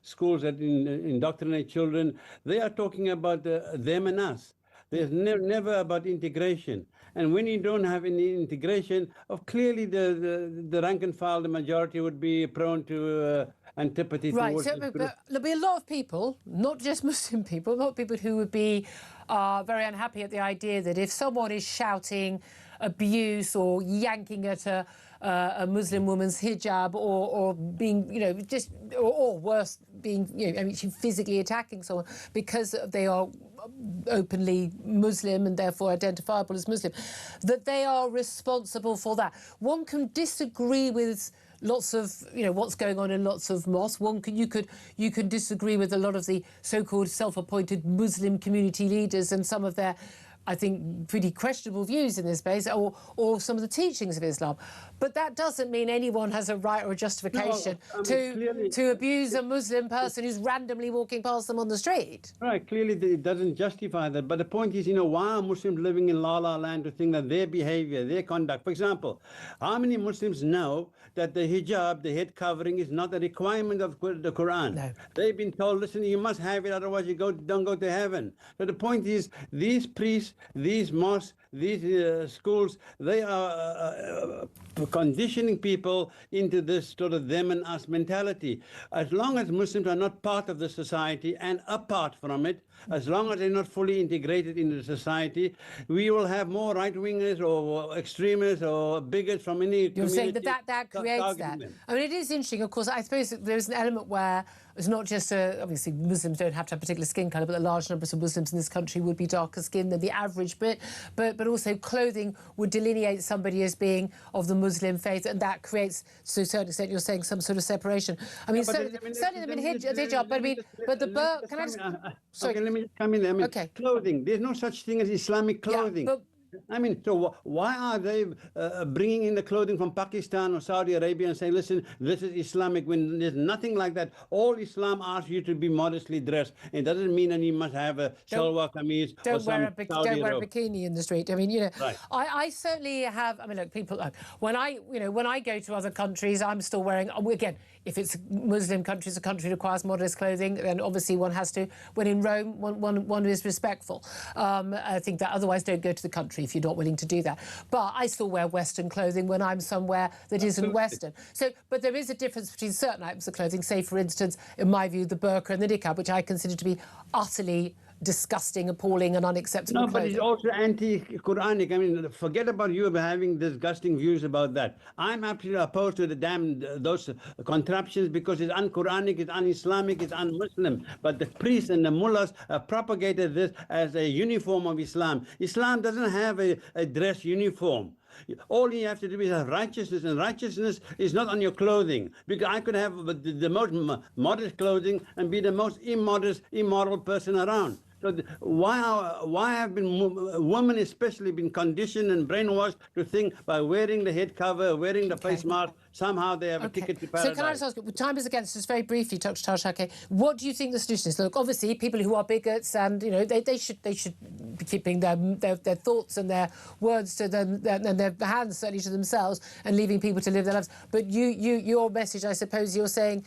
schools that indoctrinate children, they are talking about them and us. There's never about integration. And when you don't have any integration, clearly the rank and file, the majority would be prone to antipathy towards so, but there'll be a lot of people, not just Muslim people, a lot of people who would be very unhappy at the idea that if someone is shouting abuse or yanking at a Muslim woman's hijab, or being, or worse, being, physically attacking someone because they are openly Muslim and therefore identifiable as Muslim, that they are responsible for that. One can disagree with lots of, what's going on in lots of mosques. You could disagree with a lot of the so-called self-appointed Muslim community leaders and some of their, I think, pretty questionable views in this space, or some of the teachings of Islam. But that doesn't mean anyone has a right or a justification to abuse a Muslim person who's randomly walking past them on the street. Right, clearly it doesn't justify that. But the point is, why are Muslims living in La La Land to think that their behavior, their conduct, for example, how many Muslims know that the hijab, the head covering, is not a requirement of the Quran? No. They've been told, listen, you must have it, otherwise you don't go to heaven. So the point is, these priests, these mosques, these schools, they are conditioning people into this sort of them and us mentality. As long as Muslims are not part of the society and apart from it, as long as they're not fully integrated into the society, we will have more right-wingers or extremists or bigots from any community. You're saying that creates that. I mean, it is interesting, of course. I suppose there's an element where it's not just obviously Muslims don't have to have particular skin colour, but the large numbers of Muslims in this country would be darker skinned than the average, but also clothing would delineate somebody as being of the Muslim faith, and that creates, to a certain extent, you're saying, some sort of separation. I mean, certainly the hijab, but the burqa. Can I just? Sorry. Okay, let me just come in there. Okay. Clothing. There's no such thing as Islamic clothing. Yeah, I mean, so why are they bringing in the clothing from Pakistan or Saudi Arabia and saying, listen, this is Islamic, when there's nothing like that? All Islam asks you to be modestly dressed. It doesn't mean that you must have a shalwar kameez or some don't wear a bikini in the street. I mean, right. I certainly have. I mean, look, people. When I go to other countries, I'm still wearing. Again, if it's Muslim countries, a country requires modest clothing, then obviously one has to. When in Rome, one is respectful. I think that otherwise don't go to the country. if you're not willing to do that. But I still wear Western clothing when I'm somewhere that isn't Western. So, but there is a difference between certain items of clothing, say, for instance, in my view, the burqa and the niqab, which I consider to be utterly disgusting, appalling and unacceptable. No, but it's also anti-Quranic. I mean, forget about you having disgusting views about that. I'm absolutely opposed to those contraptions because it's un-Quranic, it's un-Islamic, it's un-Muslim. But the priests and the mullahs propagated this as a uniform of Islam. Islam doesn't have a dress uniform. All you have to do is have righteousness, and righteousness is not on your clothing. Because I could have the most modest clothing and be the most immodest, immoral person around. So why have women especially been conditioned and brainwashed to think by wearing the head cover, wearing the face mask, somehow they have a ticket to paradise? So can I just ask you, time is against us very briefly, Dr. Taj Shakir, what do you think the solution is? Look, obviously, people who are bigots and, you know, they should be keeping their thoughts and their words to them and their hands certainly to themselves and leaving people to live their lives. But your message, I suppose, you're saying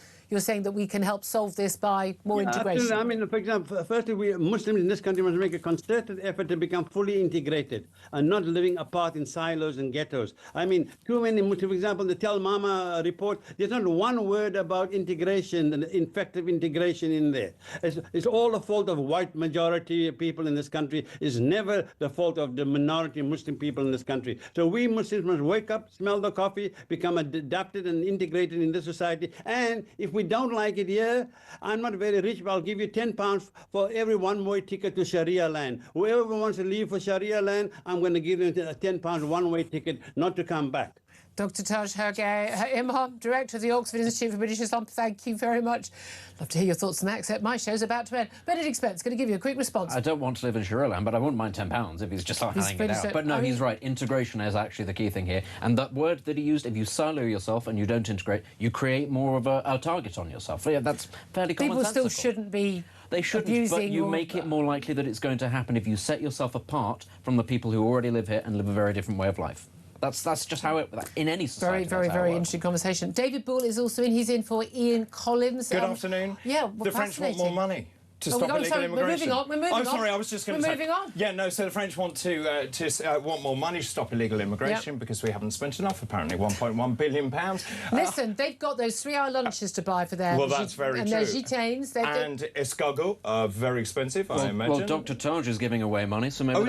that we can help solve this by more integration. Absolutely. I mean, for example, firstly, we Muslims in this country must make a concerted effort to become fully integrated and not living apart in silos and ghettos. I mean, too many Muslims, for example, the Tell Mama report, there's not one word about integration and effective integration in there. It's all the fault of white majority people in this country. It's never the fault of the minority Muslim people in this country. So we Muslims must wake up, smell the coffee, become adapted and integrated in this society. And if we don't like it here, I'm not very rich, but I'll give you £10 for every one-way ticket to Sharia land. Whoever wants to leave for Sharia land, I'm going to give them a £10 one-way ticket not to come back. Dr. Taj Shakir, Imam, Director of the Oxford Institute for British Islam, thank you very much. Love to hear your thoughts on that, except my show's about to end. Benedict Spence going to give you a quick response. I don't want to live in Sharia land, but I wouldn't mind £10 if he's just hanging it out. But no, he's right. Integration is actually the key thing here. And that word that he used, if you silo yourself and you don't integrate, you create more of a target on yourself. So, yeah, that's fairly commonsensical. People still shouldn't be They shouldn't, but you make it more likely that it's going to happen if you set yourself apart from the people who already live here and live a very different way of life. That's just how it, in any society. Very interesting conversation. David Bull is also in. He's in for Ian Collins. Good afternoon. Yeah, the French want more money to stop illegal immigration. We're moving on. Sorry, I was just going to say. We're moving on. Yeah, no. So the French want want more money to stop illegal immigration because we haven't spent enough. Apparently, £1.1 billion. Listen, they've got those 3-hour lunches to buy for their that's very and true. their gitanes. And escargots are very expensive, I imagine. Well, Dr. Taj is giving away money, so maybe.